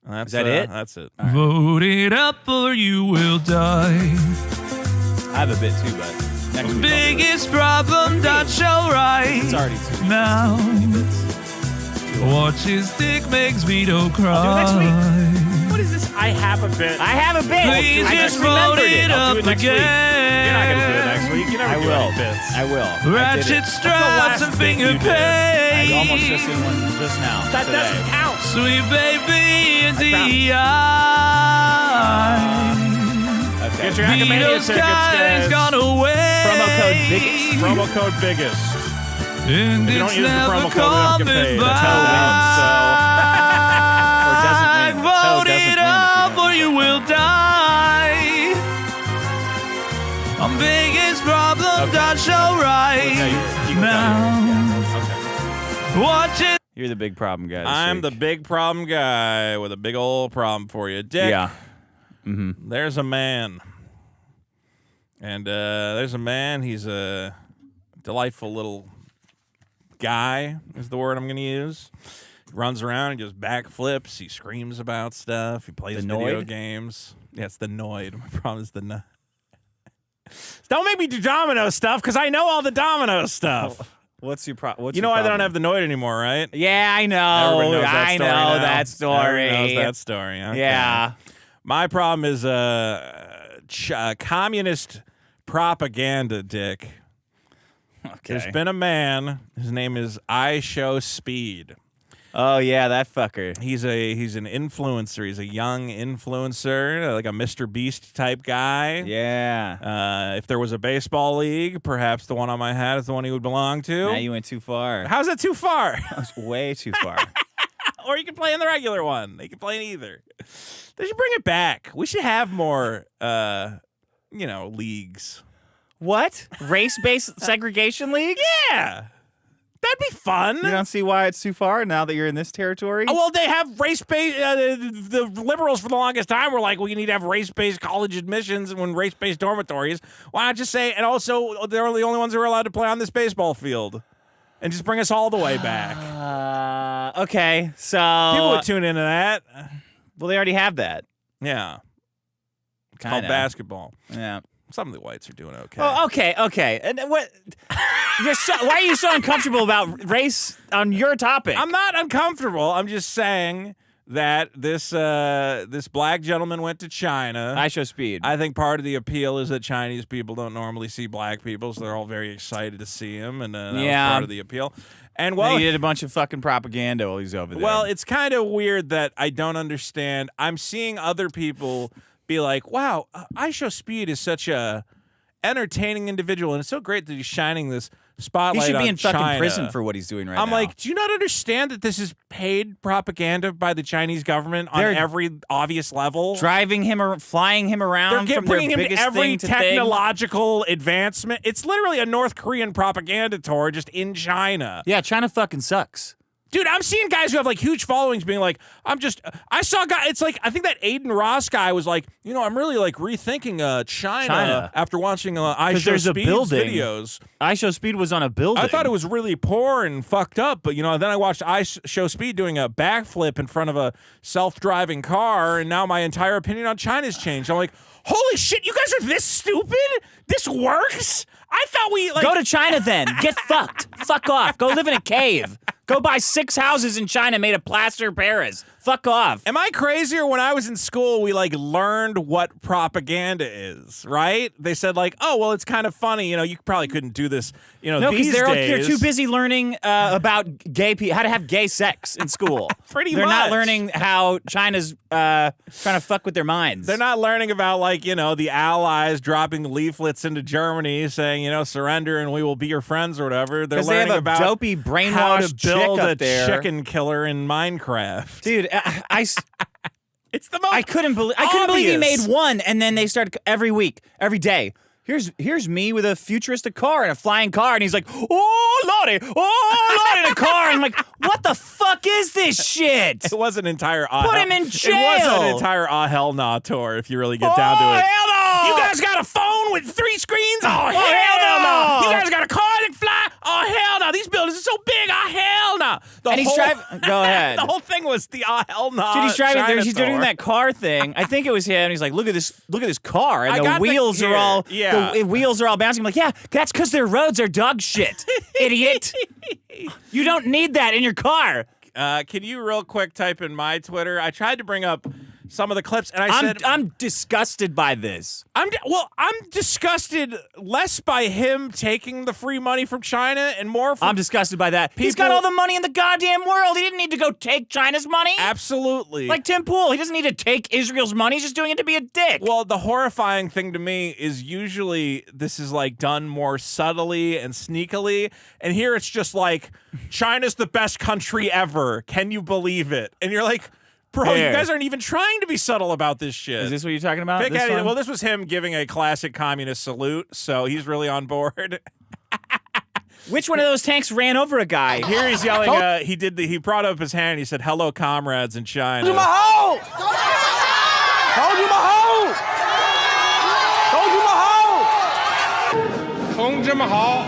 That's, Is that it? That's it. Vote it up or you will die. I have a bit too, but next week. Biggest problem, not show right. It's already too Now, watch his dick makes Vito cry. What is this? I have a bit. I have a bit. Please I just just remembered vote it I'll up do it next week. again. You're not going to do it next week. You never I do will. any bits. I will. I did Ratchet it. straps and thing you finger did? I pain. almost just did one just now. That today. doesn't count. Sweet baby and DI. Okay. Get your Academia Vito's tickets, guy's guys. gone away. Promo code biggest. Promo code biggest. And If you don't it's use the never promo code, we don't get coming paid. back. That's how it wins, so. Or doesn't win. The toe Vote doesn't it win if up you don't or you use will die. Biggest problem, Okay. don't show right. You can Now, okay. watch it. You're the big problem guy. This I'm week. the big problem guy with a big old problem for you. Dick, Yeah. there's a man. And there's a man. He's a delightful little guy is the word I'm going to use. He runs around. He does backflips. He screams about stuff. He plays The video Noid? games. Yeah, it's the Noid. My problem is the Noid. Don't make me do domino stuff because I know all the domino stuff. What's your problem? You know why they don't have the Noid anymore, right? Yeah, I know. Everybody knows that I story know now. that story. Everyone knows that story. Okay. Yeah. My problem is communist propaganda, Dick. Okay. There's been a man. His name is I Show Speed. Oh yeah, that fucker. He's an influencer. He's a young influencer, like a Mr. Beast type guy. Yeah. If there was a baseball league, perhaps the one on my hat is the one he would belong to. Now you went too far. How's that too far? That was way too far. Or you can play in the regular one. You can play in either. They should bring it back. We should have more, leagues. What? Race-based segregation league? Yeah. That'd be fun. You don't see why it's too far now that you're in this territory? Oh, well, they have race-based. The liberals for the longest time were like, we need to have race-based college admissions and race-based dormitories. Why not just say, and also they're the only ones who are allowed to play on this baseball field, and just bring us all the way back. Okay, so People would tune into that. well, they already have that. Yeah, it's called Kinda. basketball. Yeah. Some of the whites are doing okay. Oh, okay. And what? Why are you so uncomfortable about race on your topic? I'm not uncomfortable. I'm just saying that this black gentleman went to China. I Show Speed. I think part of the appeal is that Chinese people don't normally see black people, so they're all very excited to see him, and that was part of the appeal. And well, he did a bunch of fucking propaganda while he's over there. well, it's kind of weird that I don't understand. I'm seeing other people be like, "Wow, I Show Speed is such a entertaining individual, and it's so great that he's shining this spotlight he should be on in fucking China." prison for what he's doing right now. I'm like, do you not understand that this is paid propaganda by the Chinese government on They're every obvious level? driving him or flying him around They're from bringing their him to biggest every thing to thing. technological advancement. It's literally a North Korean propaganda tour just in China. Yeah, China fucking sucks. Dude, I'm seeing guys who have like huge followings being like, I saw a guy, it's like, I think that Aiden Ross guy was like, I'm really like rethinking China after watching I Show there's a Speed's building. videos. I Show Speed was on a building. I thought it was really poor and fucked up, but then I watched I Show Speed doing a backflip in front of a self-driving car, and now my entire opinion on China's changed. I'm like, holy shit, you guys are this stupid? This works? I thought we like Go to China then. Get fucked. Fuck off. Go live in a cave. Go buy 6 houses in China made of plaster Paris. Fuck off. Am I crazy, or when I was in school, we like learned what propaganda is, right? They said like, oh, well, it's kind of funny. You probably couldn't do this, No, because these they're days. too busy learning about gay people, how to have gay sex in school. They're not much. learning how China's trying to fuck with their minds. They're not learning about like, the Allies dropping leaflets into Germany saying, surrender and we will be your friends or whatever. They're learning they have a about dopey how brainwashed to chick build up a there. chicken killer in Minecraft. Dude, It's the most I couldn't believe he made obvious. one, and then they started every week, every day. Here's me with a futuristic car and a flying car, and he's like, oh lordy, in a car, and I'm like, what the fuck is this shit? It was an entire Put him in jail. It was an entire hell nah tour if you really get down to it. Hell no! You guys got a phone with 3 screens? Oh, hell hell no! You guys got a car that fly? Oh, hell no! These buildings are so big. Oh, hell no! And he's driving. Go ahead. The whole thing was the hell no. Dude, he's driving there. He's China doing tour. that car thing. I think it was him. He's like, look at this car, and I the got wheels here. are all Yeah. the wheels are all bouncing. I'm like, yeah, that's because their roads are dog shit, idiot. You don't need that in your car. Can you real quick type in my Twitter? I tried to bring up some of the clips, and I said I'm disgusted by this. I'm disgusted less by him taking the free money from China and more from I'm disgusted by that. He's got all the money in the goddamn world. He didn't need to go take China's money. Absolutely. Like Tim Pool, he doesn't need to take Israel's money. He's just doing it to be a dick. Well, the horrifying thing to me is usually this is like done more subtly and sneakily, and here it's just like China's the best country ever. Can you believe it? And you're like, bro, you guys aren't even trying to be subtle about this shit. Is this what you're talking about? Pick This any- one? well, this was him giving a classic communist salute, so he's really on board. Which one of those tanks ran over a guy? Here he's yelling. He brought up his hand. He said, "Hello, comrades in China." Told you my hoe! Told you my hoe! Told you my hoe!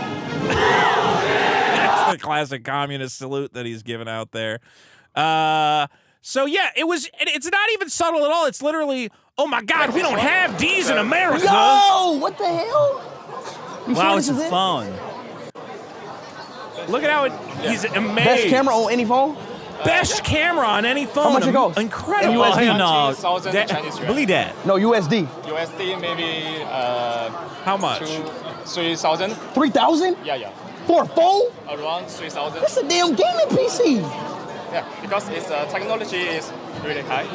That's the classic communist salute that he's giving out there. So yeah, it's not even subtle at all. It's literally, oh my God, we don't have D's in America. Yo! What the hell? Wow, it's a phone. Look at how he's amazed. Best camera on any phone? Best camera on any phone. How much it goes? Incredible. In USD? No, 20,000 Chinese yuan. believe that. No, USD. USD maybe How much? 3,000. 3,000? Yeah. For a phone? Around 3,000. That's a damn gaming PC. Yeah, because its technology is really high.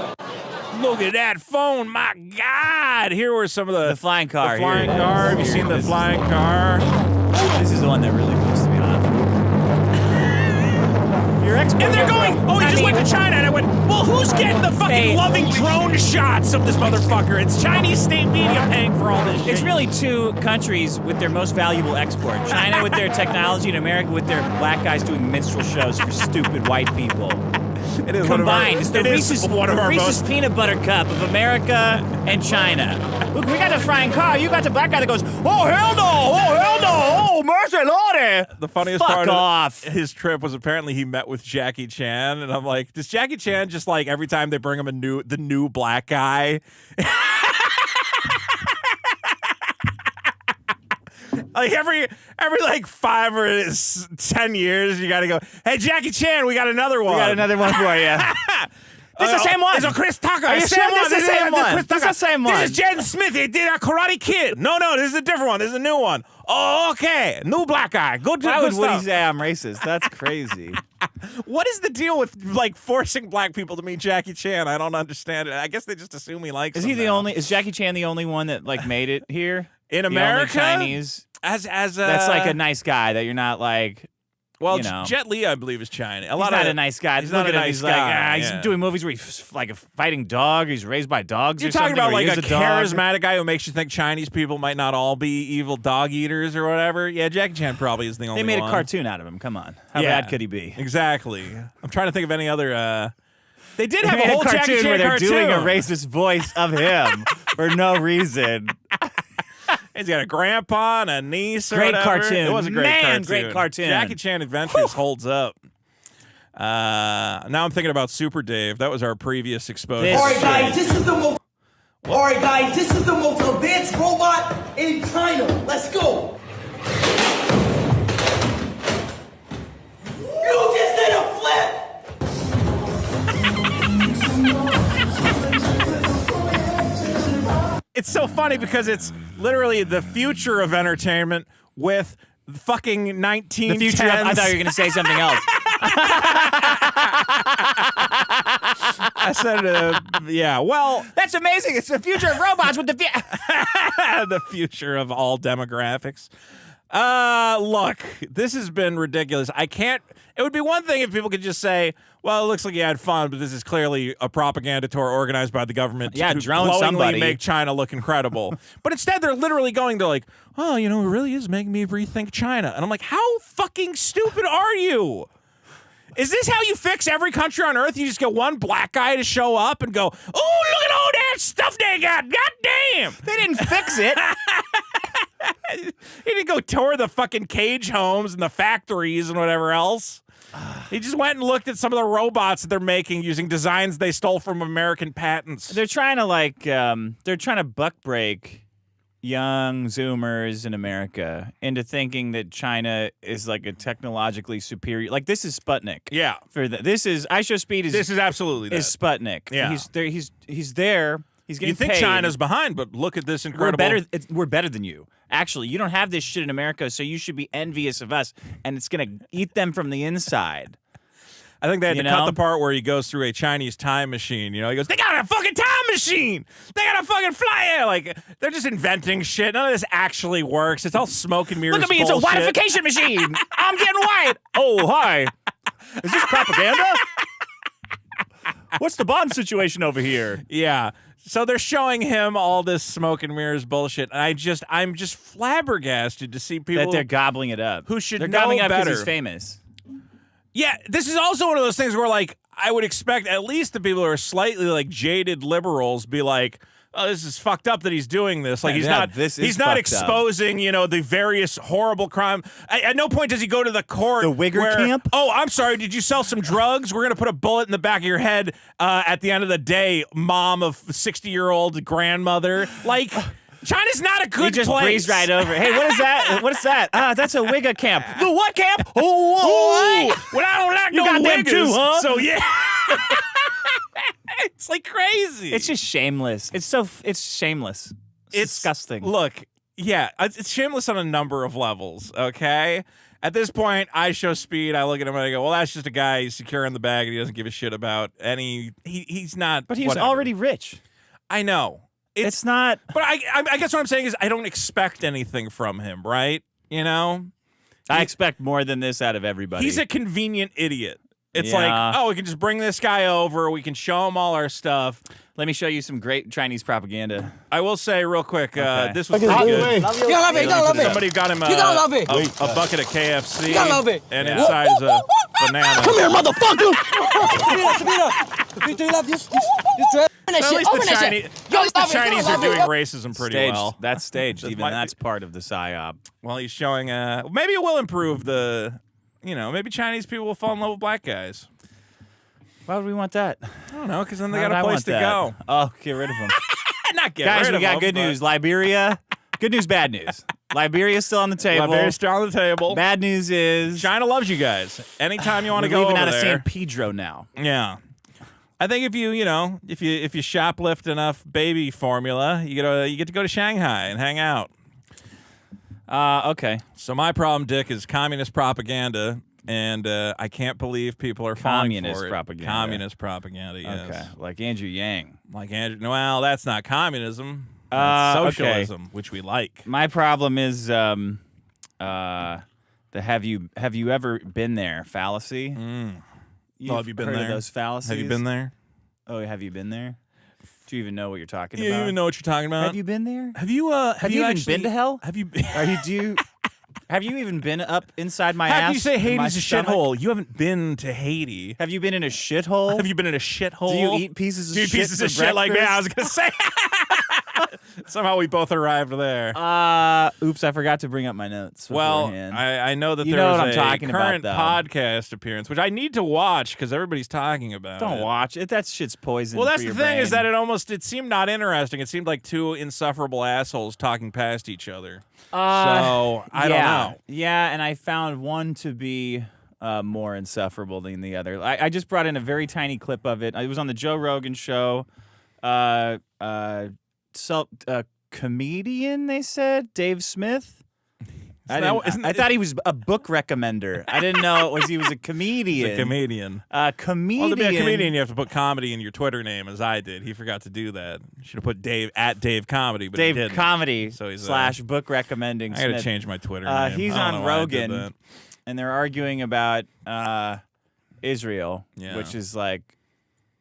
Look at that phone. My God. Here were some of the flying car. The flying Here. car. Have you seen the flying car? This is the one that really pissed me off. Your expert. And they're going, he just went to China. And I went, well, who's getting the fucking loving drone shots of this motherfucker? It's Chinese state media paying for all this shit. It's really two countries with their most valuable export. China with their technology and America with their black guys doing minstrel shows for stupid white people. It is Combined, it's the Reese's most peanut butter cup of America and China. Look, we got the flying car. You got the black guy that goes, oh, hell no! Oh, hell no! Oh, mercy lordy! The funniest Fuck part off. of his trip was apparently he met with Jackie Chan, and I'm like, does Jackie Chan just like every time they bring him the new black guy? Like every like 5 or 10 years, you got to go, hey, Jackie Chan, we got another one. We got another one for you. This is the same one. It's a Chris Tucker. Are you It's the sure same this is the same one? Chris This is Tucker. the same one. This is Jaden Smith. He did a Karate Kid. No, this is a different one. This is a new one. Oh, okay. New black guy. Good Why would Woody stuff. say I'm racist? That's crazy. What is the deal with like forcing black people to meet Jackie Chan? I don't understand it. I guess they just assume he likes. Is him he the now. only? Is Jackie Chan the only one that like made it here in the America? Only Chinese. As That's like a nice guy that you're not like. well, you know. Jet Li, I believe, is China. He's not a nice guy. He's Look not at a him. nice He's guy. like, he's doing movies where he's like a fighting dog. He's raised by dogs. You're or talking something, about or he like is a dog. charismatic guy who makes you think Chinese people might not all be evil dog eaters or whatever. Yeah, Jackie Chan probably is the only They made one. a cartoon out of him. Come on, how Yeah. bad could he be? Exactly. I'm trying to think of any other. They did have They a made whole Jackie cartoon Chan where they're cartoon. doing a racist voice of him for no reason. He's got a grandpa and a niece. Or Great whatever. cartoon. It was a great Man, cartoon. great cartoon. Jackie Chan Adventures holds up. Now I'm thinking about Super Dave. That was our previous exposure. This- Alright guys, this is the most advanced robot in China. Let's go. You just did a flip. It's so funny because it's literally the future of entertainment with fucking 1910s. The future. I thought you were going to say something else. I said, yeah. Well, That's amazing. It's the future of robots with the. the future of all demographics. Look, this has been ridiculous. I can't. It would be one thing if people could just say, "Well, it looks like you had fun, but this is clearly a propaganda tour organized by the government Yeah, to drone glowingly somebody. make China look incredible." But instead, they're literally going to like, "Oh, it really is making me rethink China," and I'm like, "How fucking stupid are you?" Is this how you fix every country on Earth? You just get one black guy to show up and go, oh, look at all that stuff they got. God damn. They didn't fix it. He didn't go tour the fucking cage homes and the factories and whatever else. He just went and looked at some of the robots that they're making using designs they stole from American patents. They're trying to they're trying to buck break young Zoomers in America into thinking that China is like a technologically superior. Like this is Sputnik. Yeah. This is IShowSpeed is This is absolutely that. is Sputnik. Yeah. He's there. He's there. He's getting You think paid. China's behind, but look at this incredible. We're better than you. Actually, you don't have this shit in America, so you should be envious of us, and it's gonna eat them from the inside. I think they had You to cut know? the part where he goes through a Chinese time machine. You know, he goes, they got a fucking time machine. They got a fucking flyer. Like, they're just inventing shit. None of this actually works. It's all smoke and mirrors. Look at me, it's a bullshit. whitification machine. I'm getting white. Oh, hi. Is this propaganda? What's the Bond situation over here? Yeah. So they're showing him all this smoke and mirrors bullshit, and I'm just flabbergasted to see people That they're gobbling it up. who should they're know gobbling it up better. he's famous. Yeah, this is also one of those things where, like, I would expect at least the people who are slightly, like, jaded liberals be like, oh, this is fucked up that he's doing this. Like, he's Yeah, not this is he's not fucked up. exposing, you know, the various horrible crime. At no point does he go to the court. The Wigger where, camp? Oh, I'm sorry, did you sell some drugs? We're going to put a bullet in the back of your head at the end of the day, mom of 60-year-old grandmother. Like, China's not a good He just place. breezed right over. Hey, what is that? What is that? That's a Wigger camp. The what camp? Oh, what? Well, I don't like You no got them Wiggers, too, huh? So, yeah. It's like crazy. It's just shameless. It's shameless. It's disgusting. Look, yeah, it's shameless on a number of levels, okay? At this point, I show speed. I look at him and I go, well, that's just a guy. He's secure in the bag and he doesn't give a shit about any. He's not. But he was whatever. already rich. I know. It's not. But I guess what I'm saying is I don't expect anything from him, right? You know? I expect more than this out of everybody. He's a convenient idiot. It's Yeah. like, oh, we can just bring this guy over. We can show him all our stuff. Let me show you some great Chinese propaganda. I will say real quick, Okay. this was pretty good. You gotta love it. You gotta love it. Somebody got him You gotta love it. a bucket of KFC. You gotta love it. And inside is a banana. Come here, motherfucker. Do you love this dress? At least the Chinese are doing racism pretty Staged. well. That's staged. Even might that's part of the psyop. Well, he's showing, maybe it will improve maybe Chinese people will fall in love with black guys. Why would we want that? I don't know, because then they Why got would I a place want to that? go. Oh, get rid of them. Not get Guys, rid we of got them, good but- news. Liberia. Good news, bad news. Liberia's still on the table. Liberia's still on the table. Bad news is China loves you guys. Anytime you want to we're go leaving over out of there. San Pedro now. Yeah. I think if you shoplift enough baby formula, you get to go to Shanghai and hang out. Okay. So my problem, Dick, is communist propaganda, and I can't believe people are falling Communist for it. propaganda. Communist propaganda, yes. Okay. Like Andrew Yang. Like Andrew. Well, that's not communism. That's Okay. socialism, which we like. My problem is the have you ever been there fallacy? You've have you been heard there? of those fallacies? Have you been there? Oh, have you been there? Do you even know what you're talking You about? even know what you're talking about? Have you been there? Have you Have you even actually been to hell? Have you? Have you even been up inside my How ass? can you say in my Haiti's a stomach? shithole? You haven't been to Haiti. Have you been in a shithole? Have you been in a shithole? Do you eat pieces of Do you eat shit pieces for of shit like me? I was breakfast? gonna say. Somehow we both arrived there. Oops, I forgot to bring up my notes. Well, beforehand. I know that You there know was what I'm a talking about, current though. podcast appearance, which I need to watch because everybody's talking about Don't it. watch it. That shit's poison. Well, that's for the your thing is brain. that it seemed not interesting. It seemed like two insufferable assholes talking past each other. So I don't know. Yeah, and I found one to be more insufferable than the other. I just brought in a very tiny clip of it. It was on the Joe Rogan show. Comedian, they said, Dave Smith. I thought he was a book recommender. I didn't know he was a comedian. He's a comedian. Comedian. Well, to be a comedian, you have to put comedy in your Twitter name, as I did. He forgot to do that. You should have put Dave Comedy, but he Dave didn't. Comedy So he's, / book recommending. I got to Smith. change my Twitter name. He's I don't on know why I did Rogan, that. and they're arguing about Israel, Yeah. which is like,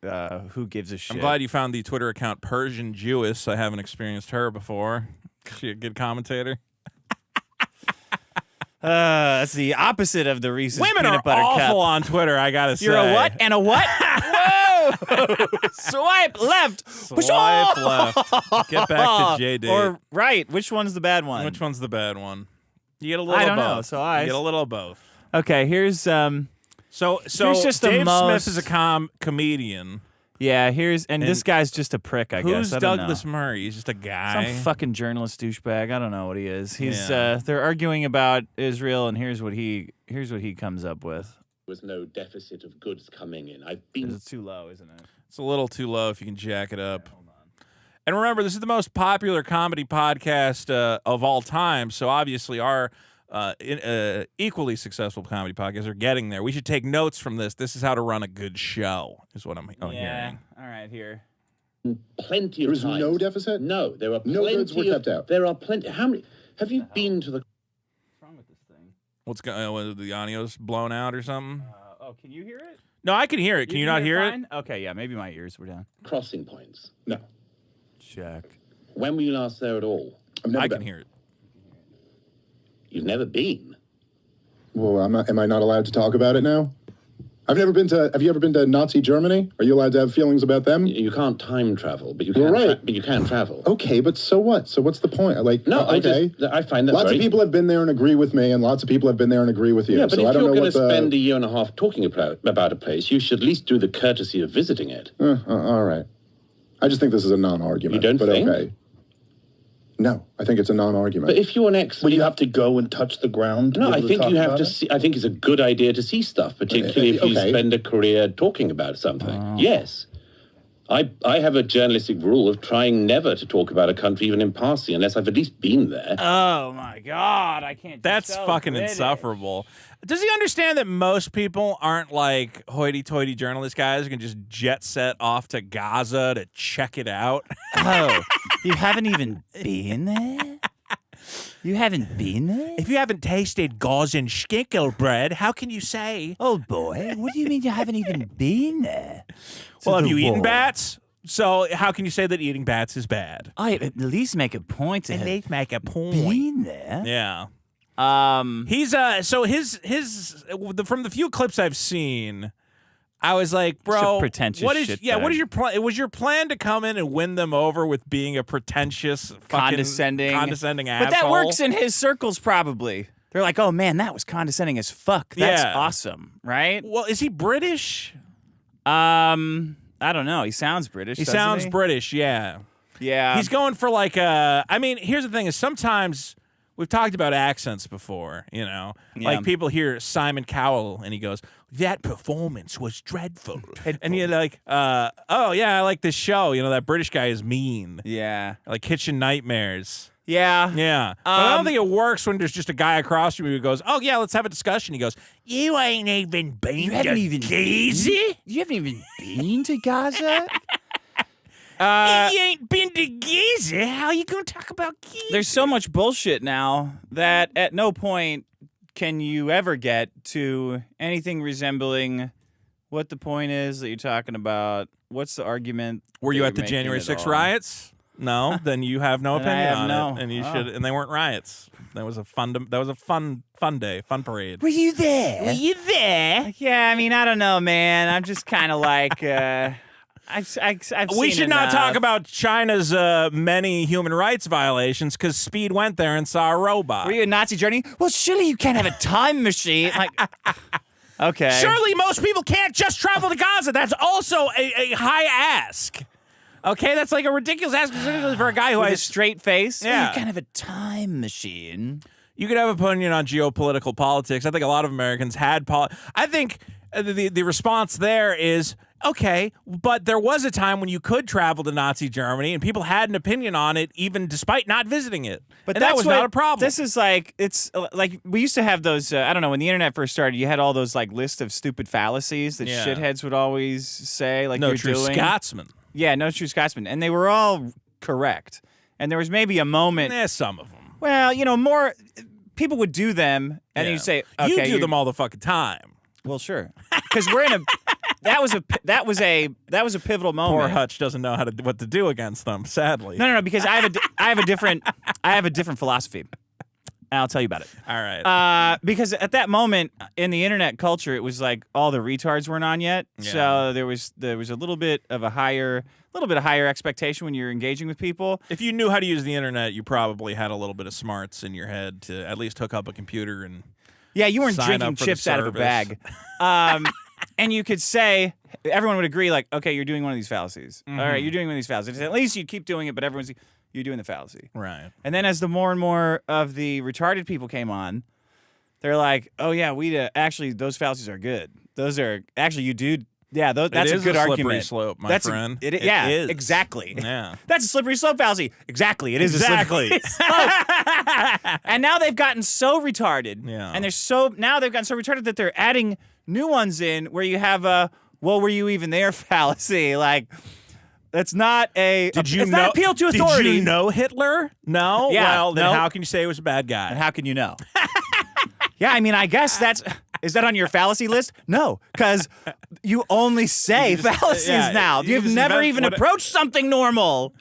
who gives a shit? I'm glad you found the Twitter account Persian Jewess. I haven't experienced her before. She a good commentator. That's the opposite of the Reese's Women peanut are butter awful cup. on Twitter, I gotta say. You're a what and a what? Whoa! Swipe left. Swipe left. Get back to JD. Or right. Which one's the bad one? Which one's the bad one? You get a little I of don't both. know, so I- You get a little of both. Okay, here's So Here's just the Dave most- Smith is a comedian. yeah, and this guy's just a prick, I guess. Who's I don't Douglas know. Murray? He's just a guy. Some fucking journalist douchebag. I don't know what he is. He's Yeah. they're arguing about Israel, and here's what he comes up with. Was no deficit of goods coming in. I've been It's too low, isn't it? It's a little too low if you can jack it up. And remember, this is the most popular comedy podcast of all time, so obviously our equally successful comedy podcasts are getting there. We should take notes from this. This is how to run a good show, is what I'm hearing. All right, here. plenty of There was times. no deficit? No, there are No plenty goods were kept out. There are plenty. How many? Have you been to the? What's wrong with this thing? What's going on? The audio's blown out or something? Can you hear it? No, I can hear it. Can you not hear it? fine? Okay, yeah, maybe my ears were down. Crossing points? No. Check. When were you last there at all? I've never I been. can hear it. You've never been. Well, am I not allowed to talk about it now? I've never been to. Have you ever been to Nazi Germany? Are you allowed to have feelings about them? You can't time travel, but you You're can. right. But you can travel. Okay, but so what? So what's the point? Like, No, okay. I find that Lots very... of people have been there and agree with me, and lots of people have been there and agree with you. Yeah, but so I if don't you're know going to what spend a year and a half talking about a place, you should at least do the courtesy of visiting it. all right. I just think this is a non-argument. You don't but think? Okay. No, I think it's a non-argument. But if you're an ex, Well, you have to go and touch the ground. To no, be I able think talk you have about to it? see. I think it's a good idea to see stuff, particularly if you Okay. spend a career talking about something. Yes. I have a journalistic rule of trying never to talk about a country even in passing unless I've at least been there. Oh my God, I can't. That's fucking insufferable. Does he understand that most people aren't like hoity-toity journalist guys who can just jet set off to Gaza to check it out? Oh, you haven't even been there? You haven't been there? If you haven't tasted Gazan skinkel bread, how can you say? Old boy, what do you mean you haven't even been there? Well, have the you eaten war. bats? So how can you say that eating bats is bad? I at least make a point to have make a point. been there. Yeah. He's So his from the few clips I've seen, I was like, bro, pretentious what is shitbag. what is your plan? Was your plan to come in and win them over with being a pretentious, fucking condescending asshole? But that works in his circles probably. They're like, oh man, that was condescending as fuck. That's Yeah. awesome, right? Well, is he British? I don't know. He sounds British. He doesn't sounds he? British, yeah. Yeah. He's going for like a. I mean, here's the thing: is sometimes we've talked about accents before. You know, Yeah. like people hear Simon Cowell and he goes, "That performance was dreadful," and you're like, "Oh yeah, I like this show." You know, that British guy is mean. Yeah. Like Kitchen Nightmares. Yeah. Yeah. But I don't think it works when there's just a guy across from you who goes, "Oh yeah, let's have a discussion." He goes, "You ain't even been You to haven't even Gaza? You haven't even been to Gaza? You ain't been to Gaza? How you gonna talk about Gaza?" There's so much bullshit now that at no point can you ever get to anything resembling what the point is that you're talking about. What's the argument? Were that you you're at the making January at 6th all? riots? No, then you have no Then I opinion have on no. it, and you Oh. should. And they weren't riots. That was a fun day, fun parade. Were you there? Were you there? Yeah, I mean, I don't know, man. I'm just kind of like, I've We seen should not enough. talk about China's many human rights violations because Speed went there and saw a robot. Were you a Nazi journey? Well, surely you can't have a time machine. Like, okay. Surely most people can't just travel to Gaza. That's also a high ask. Okay, that's like a ridiculous ask particularly for a guy who With a has straight face? Yeah. You can't have a time machine. You could have an opinion on geopolitical politics. I think a lot of Americans had. I think the response there is okay, but there was a time when you could travel to Nazi Germany, and people had an opinion on it, even despite not visiting it. But and that was not a problem. This is like, it's like we used to have those, I don't know, when the internet first started, you had all those like list of stupid fallacies that Yeah. shitheads would always say, like no you're true doing. Scotsman. Yeah, no true Scotsman. And they were all correct. And there was maybe a moment. There's some of them. Well, you know, more people would do them, and then you say, okay, you do you're- them all the fucking time. Well, sure, because we're in a. That was a pivotal moment. Poor Hutch doesn't know what to do against them. Sadly, No, because I have a different philosophy. I'll tell you about it. All right. Because at that moment in the internet culture, it was like all the retards weren't on yet, so there was a little bit of a higher expectation when you're engaging with people. If you knew how to use the internet, you probably had a little bit of smarts in your head to at least hook up a computer and you weren't sign drinking up for chips the out of a service. bag. And you could say, everyone would agree, like, okay, you're doing one of these fallacies. All right, you're doing one of these fallacies. At least you keep doing it, but you're doing the fallacy. Right. And then as the more and more of the retarded people came on, they're like, oh, yeah, actually, those fallacies are good. Those are, actually, you do, yeah, that's a good slippery argument. Slope, my friend. It is. Exactly. Yeah. That's a slippery slope fallacy. Exactly. It is a slippery slope. And now they've gotten so retarded. Yeah. And now they've gotten so retarded that they're adding new ones in where you have a, well, were you even there fallacy? Like, that's not a, it's not appeal to authority. Did you know Hitler? No? Yeah, Well, then no. how can you say he was a bad guy? And how can you know? Yeah, I mean, I guess is that on your fallacy list? No, because you only say fallacies now. You've never even approached something normal.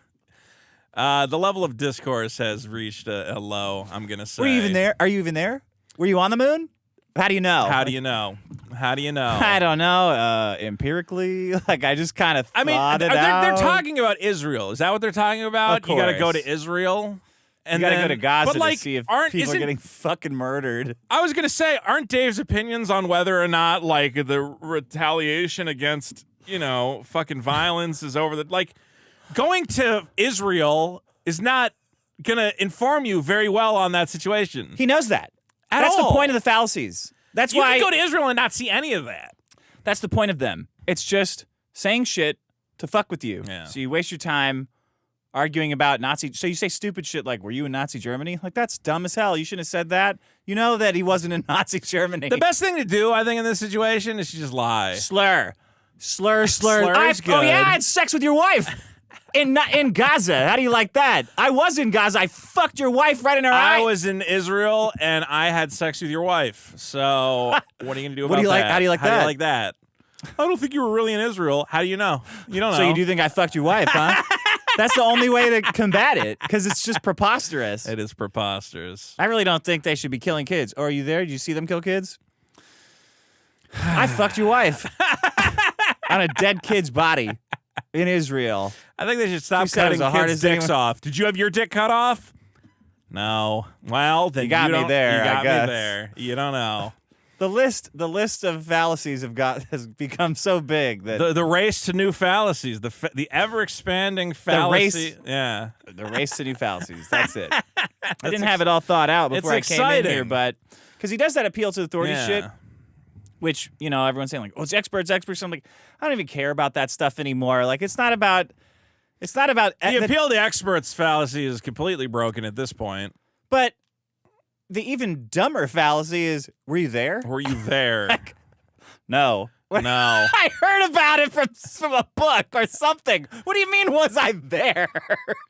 The level of discourse has reached a low, I'm going to say. Were you even there? Are you even there? Were you on the moon? How do you know? How do you know? How do you know? I don't know. Empirically, like I just kind of thought they're talking about Israel. Is that what they're talking about? Of You got to go course. to Israel. And you got to go to Gaza but, like, to see if people isn't- are getting fucking murdered. I was going to say, aren't Dave's opinions on whether or not, like, the retaliation against, fucking violence is over like, going to Israel is not going to inform you very well on that situation. He knows that. That's the point of the fallacies. That's You why can go to Israel and not see any of that. That's the point of them. It's just saying shit to fuck with you. Yeah. So you waste your time arguing about Nazi. So you say stupid shit like, were you in Nazi Germany? Like, that's dumb as hell. You shouldn't have said that. You know that he wasn't in Nazi Germany. The best thing to do, I think, in this situation is to just lie. Slur. Slur's good. Oh, yeah, I had sex with your wife. In Gaza. How do you like that? I was in Gaza. I fucked your wife right in her eye. I was in Israel and I had sex with your wife. So what are you gonna do about that? How do you like that? How do you like that? I don't think you were really in Israel. How do you know? You don't know. So you do think I fucked your wife, huh? That's the only way to combat it, because it's just preposterous. It is preposterous. I really don't think they should be killing kids. Or are you there? Did you see them kill kids? I fucked your wife on a dead kid's body in Israel. I think they should stop said it was cutting the kids' hardest dicks thing- off. Did you have your dick cut off? No. Well, then You got me don't- there, You got I guess. me there. You don't know. The list of fallacies has become so big that The race to new fallacies, the ever expanding fallacy. Yeah. the race to new fallacies. That's it. I didn't have it all thought out before I It's came in here, exciting. but because he does that appeal to authority Yeah. shit, which everyone's saying like, oh, it's experts. I'm like, I don't even care about that stuff anymore. Like, it's not about. The appeal to experts fallacy is completely broken at this point. But the even dumber fallacy is, were you there? Were you there? No. No. I heard about it from a book or something. What do you mean, was I there?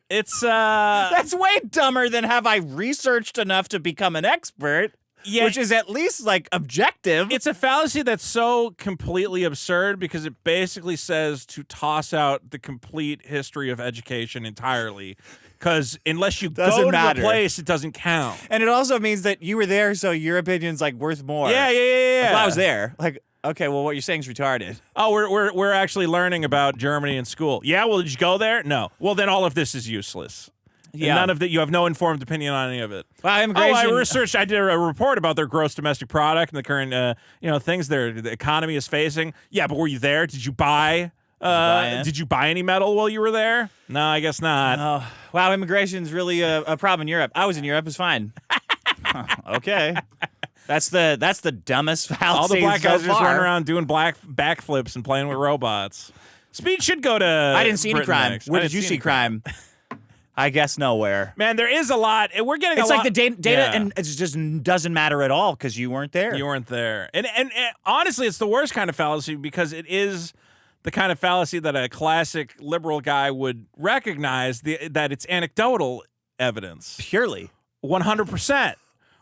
It's That's way dumber than have I researched enough to become an expert, which is at least like objective. It's a fallacy that's so completely absurd because it basically says to toss out the complete history of education entirely. Because unless you Doesn't go matter. to the place, it doesn't count. And it also means that you were there, so your opinion's like worth more. Yeah. If I was there, like, okay, well, what you're saying is retarded. Oh, we're actually learning about Germany in school. Yeah, well, did you go there? No. Well, then all of this is useless. Yeah. And none of that. You have no informed opinion on any of it. Well, immigration. I did a report about their gross domestic product and the current, things the economy is facing. Yeah, but were you there? Did you buy? Did you buy any metal while you were there? No, I guess not. Oh, wow, immigration's really a problem in Europe. I was in Europe. It's fine. Okay. That's the dumbest fallacy All the black guys so are just far. running around doing backflips and playing with robots. Speed should go to. I didn't see any Britain crime. next. Where I did didn't you see crime? I guess nowhere. Man, there is a lot. We're getting It's a like lot. the data Yeah. and it just doesn't matter at all because you weren't there. You weren't there. And honestly, it's the worst kind of fallacy because it is the kind of fallacy that a classic liberal guy would recognize that it's anecdotal evidence. Purely. 100%.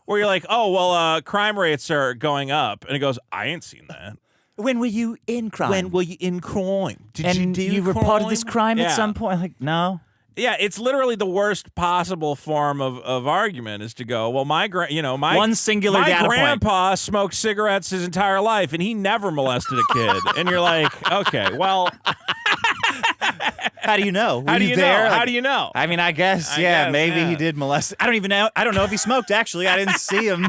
Where you're like, oh, well, crime rates are going up. And it goes, I ain't seen that. When were you in crime? When were you in crime? Did and you do reported crime? this crime Yeah. at some point? Like, no. Yeah, it's literally the worst possible form of argument is to go, well, my one singular my data point. grandpa smoked cigarettes his entire life and he never molested a kid. And you're like, okay, well, how do you know? How do you know? Like, how do you know? I mean, I guess, maybe he did molest. I don't even know. I don't know if he smoked, actually. I didn't see him.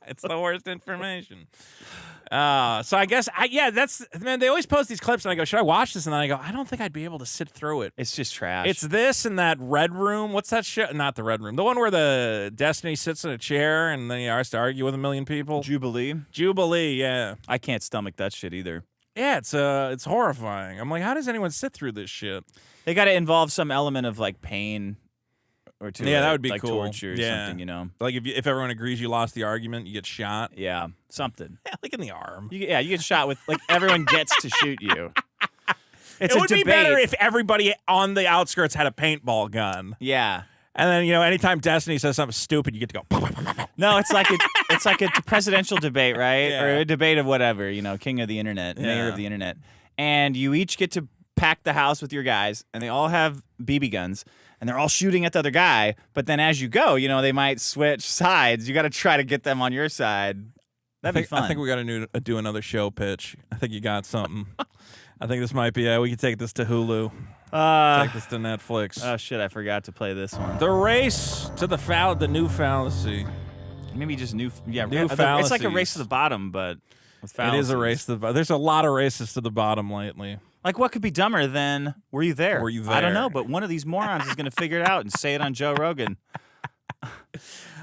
It's the worst information. So I guess, man, they always post these clips and I go, should I watch this? And then I go, I don't think I'd be able to sit through it. It's just trash. It's this and that Red Room. What's that shit? Not the Red Room. The one where the Destiny sits in a chair and then he has to argue with a million people. Jubilee, yeah. I can't stomach that shit either. Yeah, it's horrifying. I'm like, how does anyone sit through this shit? They got to involve some element of like pain or two. Yeah, that would be like cool. Torture or something, you know. Like if everyone agrees you lost the argument, you get shot. Yeah, something. Yeah, like in the arm. You get shot with like everyone gets to shoot you. It would be better if everybody on the outskirts had a paintball gun. Yeah. And then, anytime Destiny says something stupid, you get to go. No, it's like a presidential debate, right? Yeah. Or a debate of whatever, king of the internet, mayor of the internet. And you each get to pack the house with your guys, and they all have BB guns, and they're all shooting at the other guy. But then as you go, they might switch sides. You got to try to get them on your side. That'd be fun. I think we got to do another show pitch. I think you got something. I think this might be we could take this to Hulu. Take this to Netflix. Oh shit! I forgot to play this one. The race to the new fallacy. Maybe just new fallacies. It's like a race to the bottom, but with fallacies. It is a race to the bottom. There's a lot of races to the bottom lately. Like, what could be dumber than "Were you there"? Were you there? I don't know, but one of these morons is going to figure it out and say it on Joe Rogan.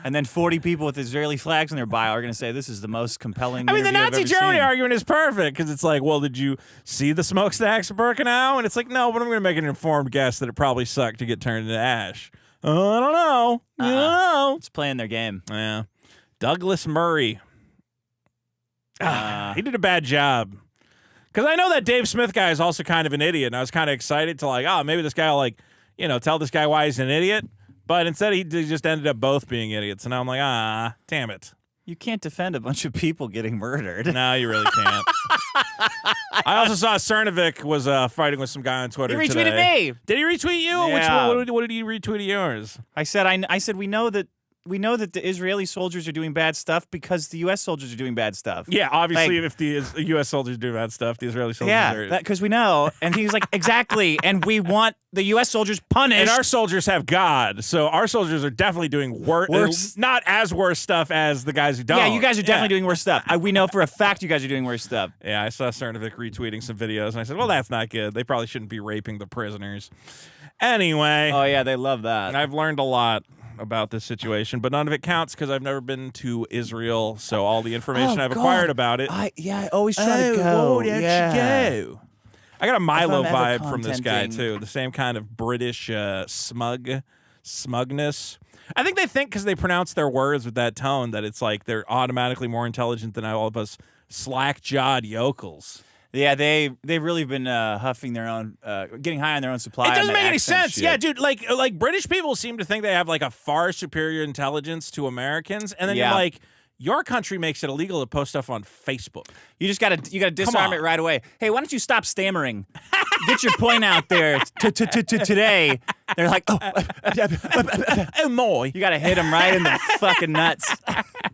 And then 40 people with Israeli flags in their bio are going to say this is the most compelling. I mean, the interview I've Nazi ever Germany seen. argument is perfect because it's like, well, did you see the smokestacks of Birkenau? And it's like, no, but I'm going to make an informed guess that it probably sucked to get turned into ash. I don't know. I don't know. It's playing their game. Yeah. Douglas Murray. He did a bad job. Because I know that Dave Smith guy is also kind of an idiot, and I was kind of excited to maybe this guy will tell this guy why he's an idiot. But instead, he just ended up both being idiots. And now I'm like, damn it. You can't defend a bunch of people getting murdered. No, you really can't. I also saw Cernovic was fighting with some guy on Twitter He retweeted today. me. Did he retweet you? Yeah. What did he retweet of yours? I said we know that the Israeli soldiers are doing bad stuff because the U.S. soldiers are doing bad stuff. Yeah, obviously, if the U.S. soldiers do bad stuff, the Israeli soldiers are. Yeah, because we know. And he was like, exactly. And we want the U.S. soldiers punished. And our soldiers have God, so our soldiers are definitely doing worse. Not as worse stuff as the guys who don't. Yeah, you guys are definitely doing worse stuff. We know for a fact you guys are doing worse stuff. Yeah, I saw Cernovic retweeting some videos, and I said, well, that's not good. They probably shouldn't be raping the prisoners. Anyway. Oh, yeah, they love that. I've learned a lot about this situation, but none of it counts because I've never been to Israel, so all the information I've acquired about it. I always try to go. You go. I got a Milo vibe from this guy too. The same kind of British smugness. I think they think because they pronounce their words with that tone that it's like they're automatically more intelligent than all of us slack-jawed yokels. Yeah, they've really been huffing their own, getting high on their own supply. It doesn't make any sense. Shit. Yeah, dude, like British people seem to think they have like a far superior intelligence to Americans, and then you're like, your country makes it illegal to post stuff on Facebook. You just gotta disarm it right away. Hey, why don't you stop stammering? Get your point out there today. They're like, oh, more. You gotta hit them right in the fucking nuts.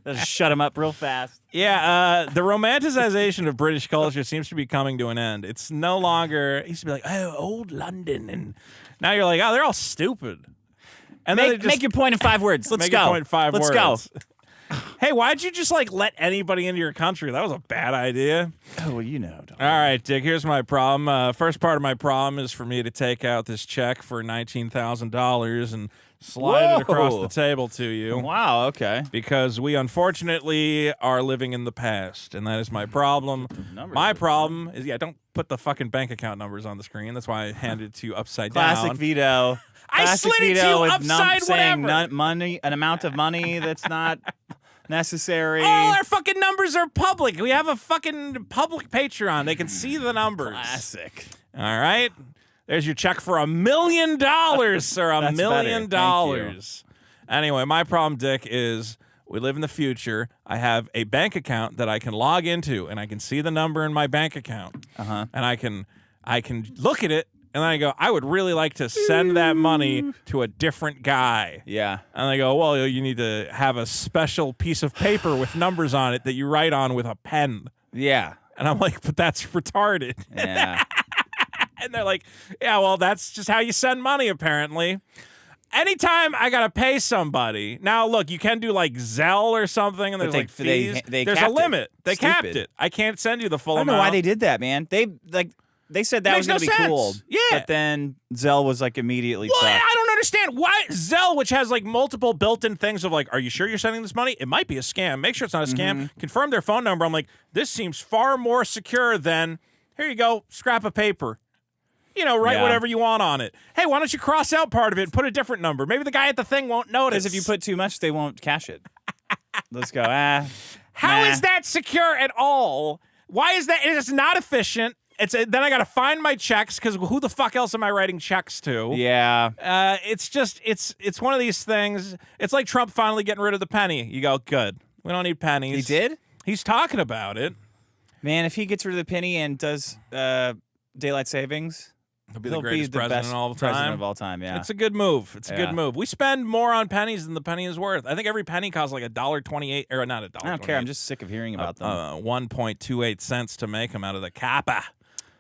Just shut them up real fast. Yeah, the romanticization of British culture seems to be coming to an end. It's no longer, it used to be like, oh, old London. And now you're like, oh, they're all stupid. And make your point in 5 words. Let's make go. Your point in 5 Let's words. go. Hey, why'd you just let anybody into your country? That was a bad idea. Oh, well, you know. All right, Dick, here's my problem. First part of my problem is for me to take out this check for $19,000 and slide it across the table to you. Wow, okay. Because we unfortunately are living in the past, and that is my problem. My problem is, don't put the fucking bank account numbers on the screen. That's why I handed it to you upside down. Classic Vito. I slid it to you upside saying whatever. An amount of money that's not necessary. All our fucking numbers are public. We have a fucking public Patreon. They can see the numbers. Classic. All right. There's your check for $1 million, sir. $1 million. Anyway, my problem, Dick, is we live in the future. I have a bank account that I can log into, and I can see the number in my bank account. And I can look at it And then I go, I would really like to send that money to a different guy. Yeah. And they go, well, you need to have a special piece of paper with numbers on it that you write on with a pen. Yeah. And I'm like, but that's retarded. Yeah. And they're like, yeah, well, that's just how you send money, apparently. Anytime I got to pay somebody. Now, look, you can do like Zelle or something, and there's like fees. There's a limit. They capped it. I can't send you the full amount. I don't know why they did that, man. They said that was going to be cool. Yeah. But then Zelle was like immediately Well, sucked. I don't understand why Zelle, which has like multiple built-in things of like, are you sure you're sending this money? It might be a scam. Make sure it's not a scam. Confirm their phone number. I'm like, this seems far more secure than, here you go, scrap of paper. Write whatever you want on it. Hey, why don't you cross out part of it and put a different number? Maybe the guy at the thing won't notice. Because if you put too much, they won't cash it. Let's go. How is that secure at all? Why is that? It's not efficient. Then I got to find my checks because who the fuck else am I writing checks to? Yeah. It's one of these things. It's like Trump finally getting rid of the penny. You go, good. We don't need pennies. He did? He's talking about it. Man, if he gets rid of the penny and does daylight savings, he'll be the greatest president best of all time. President of all time, yeah. It's a good move. It's a good move. We spend more on pennies than the penny is worth. I think every penny costs like $1.28, or not $1. I don't care. I'm just sick of hearing about them. 1.28 cents to make them out of the kappa.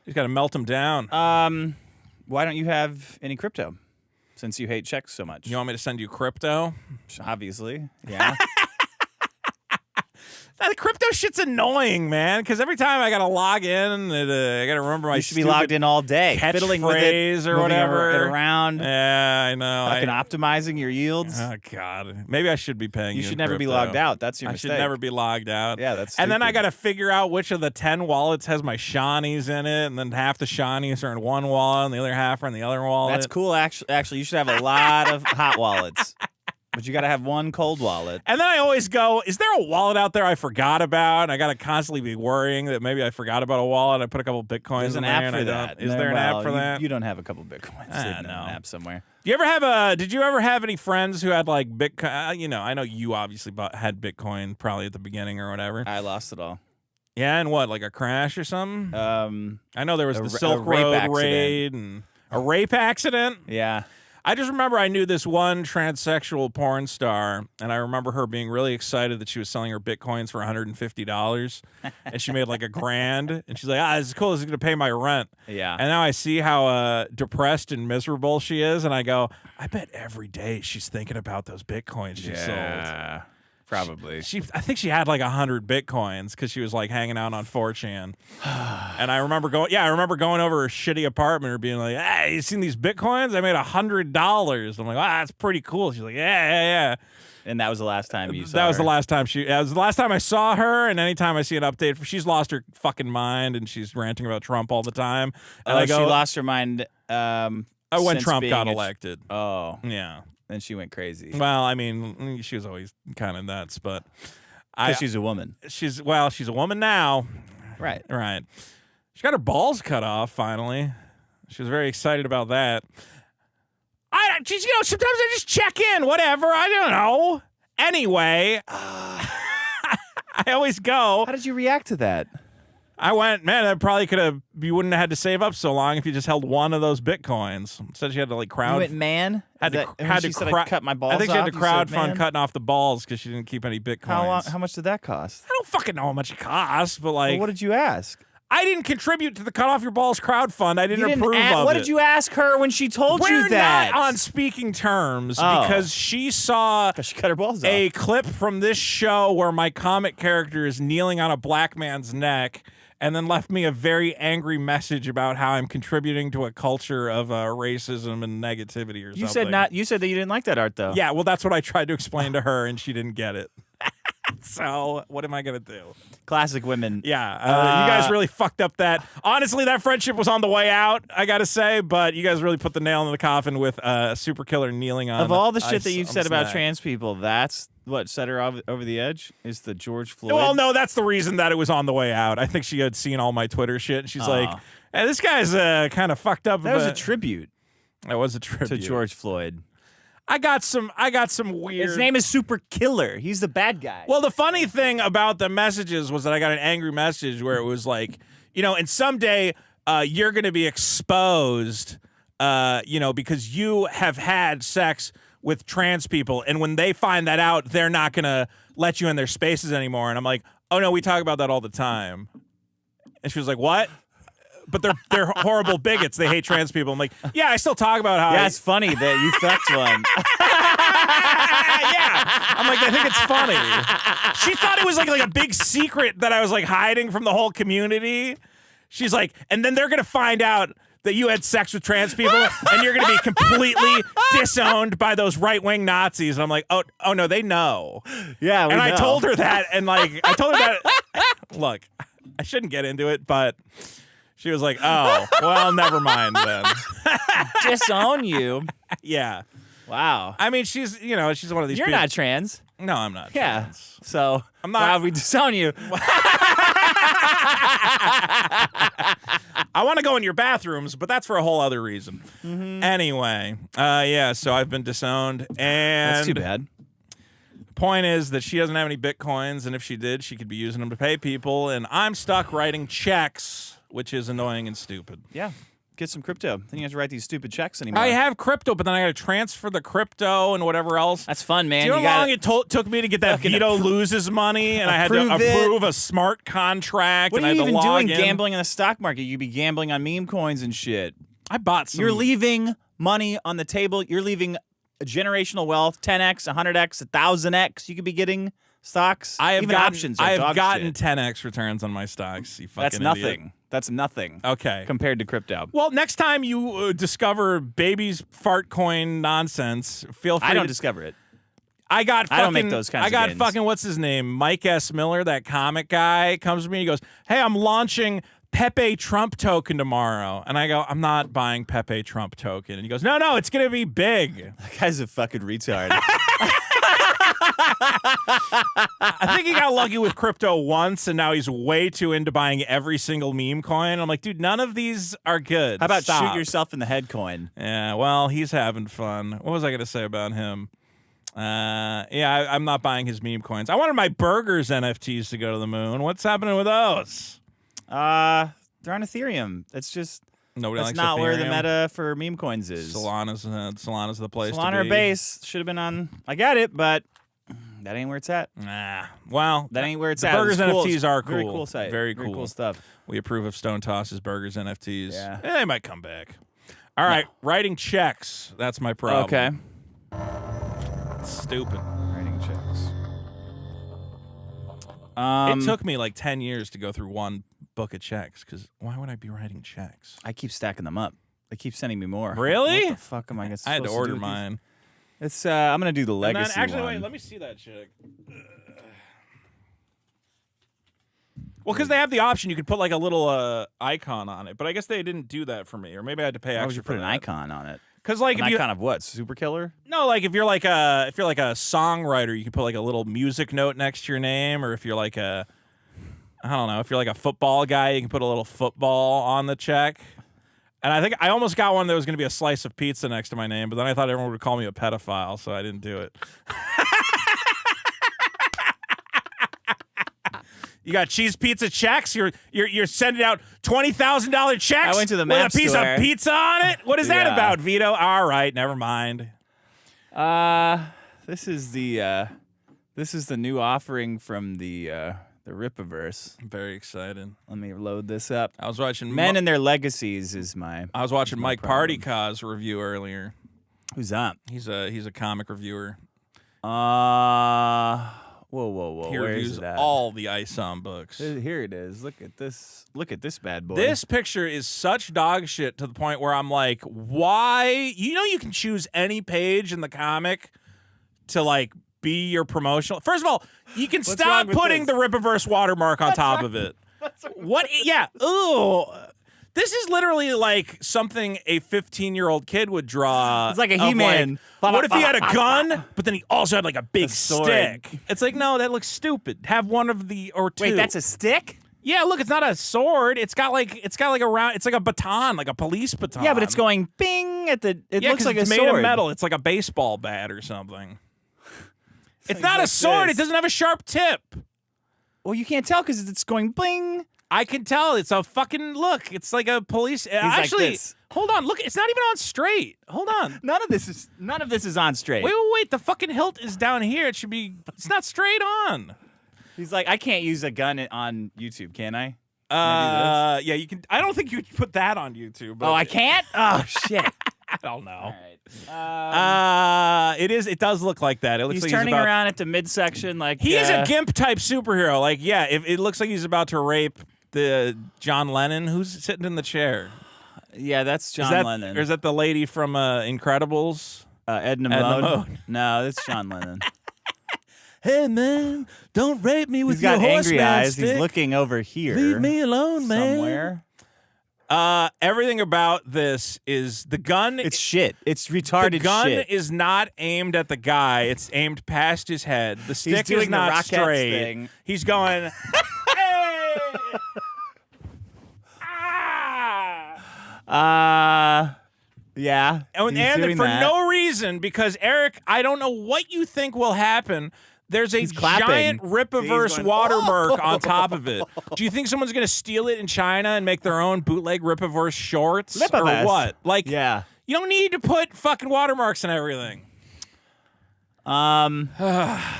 You got to melt them down. Why don't you have any crypto? Since you hate checks so much. You want me to send you crypto? Obviously, yeah. The crypto shit's annoying, man, because every time I got to log in, I got to remember my You should be logged in all day. Fiddling with it, or whatever. It around. Yeah, I know. Fucking optimizing your yields. Oh, God. Maybe I should be paying you should never be logged out. That's your mistake. I should never be logged out. Yeah, that's And then I stupid. got to figure out which of the 10 wallets has my shawnies in it, and then half the shawnies are in one wallet, and the other half are in the other wallet. That's cool. Actually, you should have a lot of hot wallets. But you got to have one cold wallet. And then I always go, is there a wallet out there I forgot about? And I got to constantly be worrying that maybe I forgot about a wallet. I put a couple Bitcoins There's in an there. app for that. Is there an app for that? You don't have a couple Bitcoins. I know. An app somewhere. Did you ever have any friends who had like Bitcoin? I know you obviously had Bitcoin probably at the beginning or whatever. I lost it all. Yeah, and what, like a crash or something? I know there was the Silk rape Road accident. raid and a rape accident. Yeah. I just remember I knew this one transsexual porn star, and I remember her being really excited that she was selling her Bitcoins for $150, and she made like $1,000, and she's like, this is cool, this is going to pay my rent. Yeah. And now I see how depressed and miserable she is, and I go, I bet every day she's thinking about those Bitcoins she sold. Probably. I think she had like 100 Bitcoins because she was like hanging out on 4chan. And I remember going over her shitty apartment, or being like, hey, you seen these Bitcoins? I made $100. I'm like, wow, that's pretty cool. She's like, yeah. And that was the last time you saw That was her. the last time that was the last time I saw her, and anytime I see an update, she's lost her fucking mind, and she's ranting about Trump all the time. And she lost her mind when since Trump being got elected. Oh. Yeah. Then she went crazy. Well, I mean, she was always kind of nuts, but Because she's a woman. She's a woman now. Right. She got her balls cut off finally. She was very excited about that. Sometimes I just check in, whatever. I don't know. Anyway, I always go. How did you react to that? I went, man, you wouldn't have had to save up so long if you just held one of those Bitcoins. Instead, you had to like crowd. You went, man? Had to I cut my balls off? I think she had to you said, crowdfund man? cutting off the balls because she didn't keep any Bitcoins. How much did that cost? I don't fucking know how much it costs, but like. Well, what did you ask? I didn't contribute to the Cut Off Your Balls crowdfund. I didn't approve of it. What did you ask her when she told you that? We're not on speaking terms because she saw she cut her balls a off. clip from this show where my comic character is kneeling on a black man's neck, and then left me a very angry message about how I'm contributing to a culture of racism and negativity or something. You said that you didn't like that art, though. Yeah, well, that's what I tried to explain to her, and she didn't get it. So what am I going to do? Classic women. Yeah, you guys really fucked up that. Honestly, that friendship was on the way out, I got to say, but you guys really put the nail in the coffin with a super killer kneeling on. Of all the shit that you've said about trans people, that's what set her over the edge? Is the George Floyd? Well, no, that's the reason that it was on the way out. I think she had seen all my Twitter shit, and she's like, hey, this guy's kind of fucked up. That was a tribute. That was a tribute. To George Floyd. I got some weird. His name is Super Killer. He's the bad guy. Well, the funny thing about the messages was that I got an angry message where it was like, and someday you're going to be exposed, because you have had sex with trans people. And when they find that out, they're not going to let you in their spaces anymore. And I'm like, oh, no, we talk about that all the time. And she was like, what? But they're horrible bigots. They hate trans people. I'm like, yeah, I still talk about how. Yeah, it's funny that you fucked one. Yeah. I'm like, I think it's funny. She thought it was like a big secret that I was like hiding from the whole community. She's like, and then they're going to find out that you had sex with trans people and you're going to be completely disowned by those right-wing Nazis. And I'm like, oh no, they know. Yeah, we and know. I told her that, and I told her that, look, I shouldn't get into it, but she was like, oh, well, never mind then. Disown you? Yeah. Wow. I mean, she's one of these You're people. not trans. No, I'm not Yeah. trans. So I'm not. Why would we disown you? I want to go in your bathrooms, but that's for a whole other reason. Anyway, so I've been disowned, and That's too bad. Point is that she doesn't have any Bitcoins, and if she did, she could be using them to pay people, and I'm stuck writing checks, which is annoying and stupid. Yeah. Get some crypto. Then you have to write these stupid checks anymore. I have crypto, but then I got to transfer the crypto and whatever else. That's fun, man. Do you know how long it took me to get that Vito loses money, and I had to approve a smart contract, What and are you I had even to log doing in. gambling in the stock market? You'd be gambling on meme coins and shit. I bought some. You're leaving money on the table. You're leaving generational wealth, 10x, 100x, 1,000x. You could be getting stocks. Even options. I have dog gotten shit. 10x returns on my stocks. You fucking That's nothing. idiot. That's nothing. Okay. Compared to crypto. Well, next time you discover baby's fart coin nonsense, feel free. I don't to discover it. I don't make those kinds of gains. fucking, what's his name? Mike S. Miller, that comic guy, comes to me and he goes, hey, I'm launching Pepe Trump token tomorrow. And I go, I'm not buying Pepe Trump token. And he goes, no, it's going to be big. That guy's a fucking retard. I think he got lucky with crypto once, and now he's way too into buying every single meme coin. I'm like, dude, none of these are good. How about Stop. shoot yourself in the head coin? Yeah, well, he's having fun. What was I going to say about him? I'm not buying his meme coins. I wanted my burgers NFTs to go to the moon. What's happening with those? They're on Ethereum. It's just Nobody that's likes not where the Ethereum. meta for meme coins is. Solana's the place Solana to or be. base should have been on. I get it, but that ain't where it's at. Nah. Well, That ain't where it's the at. burgers It's cool. NFTs are cool. Very cool site. Very Very cool. cool stuff. We approve of Stone Toss's burgers NFTs. Yeah. They might come back. All right, writing checks. That's my problem. Okay. It's stupid. Writing checks. It took me like 10 years to go through one book of checks, because why would I be writing checks? I keep stacking them up. They keep sending me more. Really? What the fuck am I supposed I had to do order with these? mine. It's I'm gonna do the And then, legacy actually, one. wait, let me see that check. Well, because they have the option, you could put like a little icon on it, but I guess they didn't do that for me, or maybe I had to pay Why would extra you put for an that. icon on it? Because like An if you icon of what? Super killer? no, like if you're like a songwriter, you can put like a little music note next to your name, or if you're like I don't know, if you're like a football guy, you can put a little football on the check. And I think I almost got one that was going to be a slice of pizza next to my name, but then I thought everyone would call me a pedophile, so I didn't do it. You got cheese pizza checks. You're sending out $20,000 checks. I went to the with Map a piece store. of pizza on it. What is that Yeah. about, Vito? All right, never mind. This is the new offering from the Rippaverse. I'm very excited. Let me load this up. I was watching Men and Their Legacies is my. I was watching Mike problem. Partycaw's review earlier. Who's that? He's a comic reviewer. Whoa. He Where reviews is that? all the ISOM books. Here it is. Look at this. Look at this bad boy. This picture is such dog shit to the point where I'm like, why? You know, you can choose any page in the comic to like be your promotional. First of all, you can stop wrong with putting this? the Rippaverse watermark on top of it. What? Yeah. Ooh. This is literally like something a 15-year-old kid would draw. It's like a of, He-Man. Like, what if he had a gun, but then he also had like a big sword. stick? It's like, no, that looks stupid. Have one of the or two. Wait, that's a stick? Yeah, look, it's not a sword. It's got like a round. It's like a baton, like a police baton. Yeah, but it's going bing at the. It Yeah, looks 'cause like it's a made sword. of metal. It's like a baseball bat or something. It's like not a this. sword. It doesn't have a sharp tip. Well, you can't tell because it's going bling. I can tell. It's a fucking look. It's like a police. Actually, like this. Hold on. Look, it's not even on straight. Hold on. None of this is on straight. Wait. The fucking hilt is down here. It should be. It's not straight on. He's like, I can't use a gun on YouTube, can I? Yeah, you can. I don't think you can put that on YouTube. Oh, I can't? Oh, shit. I don't know. All right. It does look like that. It looks He's like turning he's about, around at the midsection like He is a gimp type superhero. Like, yeah, it looks like he's about to rape the John Lennon who's sitting in the chair. Yeah, that's John Lennon. Or is that the lady from Incredibles? Edna Mode? No, that's John Lennon. Hey man, don't rape me with He's got your angry horseman eyes. stick. He's looking over here. Leave me alone, man. Somewhere. Everything about this is the gun. It's shit. It's retarded The gun shit. is not aimed at the guy. It's aimed past his head. The stick doing is the not Rockettes straight. thing. He's going. Hey! Yeah. And he's doing for that. no reason, because Eric, I don't know what you think will happen. There's a He's clapping. giant Rip-A-Verse He's going, watermark on top of it. Do you think someone's going to steal it in China and make their own bootleg Rip-A-Verse shorts? Rip-A-Verse. Or what? Like, Yeah. you don't need to put fucking watermarks and everything.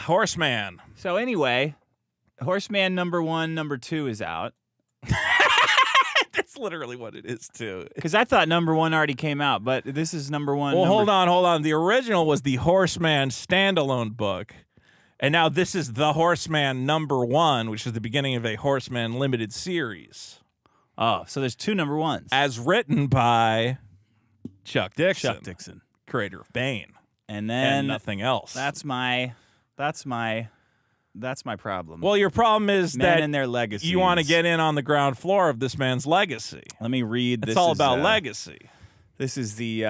Horseman. So anyway, Horseman #1, #2 is out. That's literally what it is, too. Because I thought #1 already came out, but this is #1. Well, hold on. The original was the Horseman standalone book. And now this is the Horseman #1, which is the beginning of a Horseman limited series. Oh, so there's two #1s. As written by Chuck Dixon. Chuck Dixon. Creator of Bane. And then And nothing else. That's my problem. Well, your problem is Men that and their legacies. you want to get in on the ground floor of this man's legacy. Let me read. It's This all is, about legacy. This is the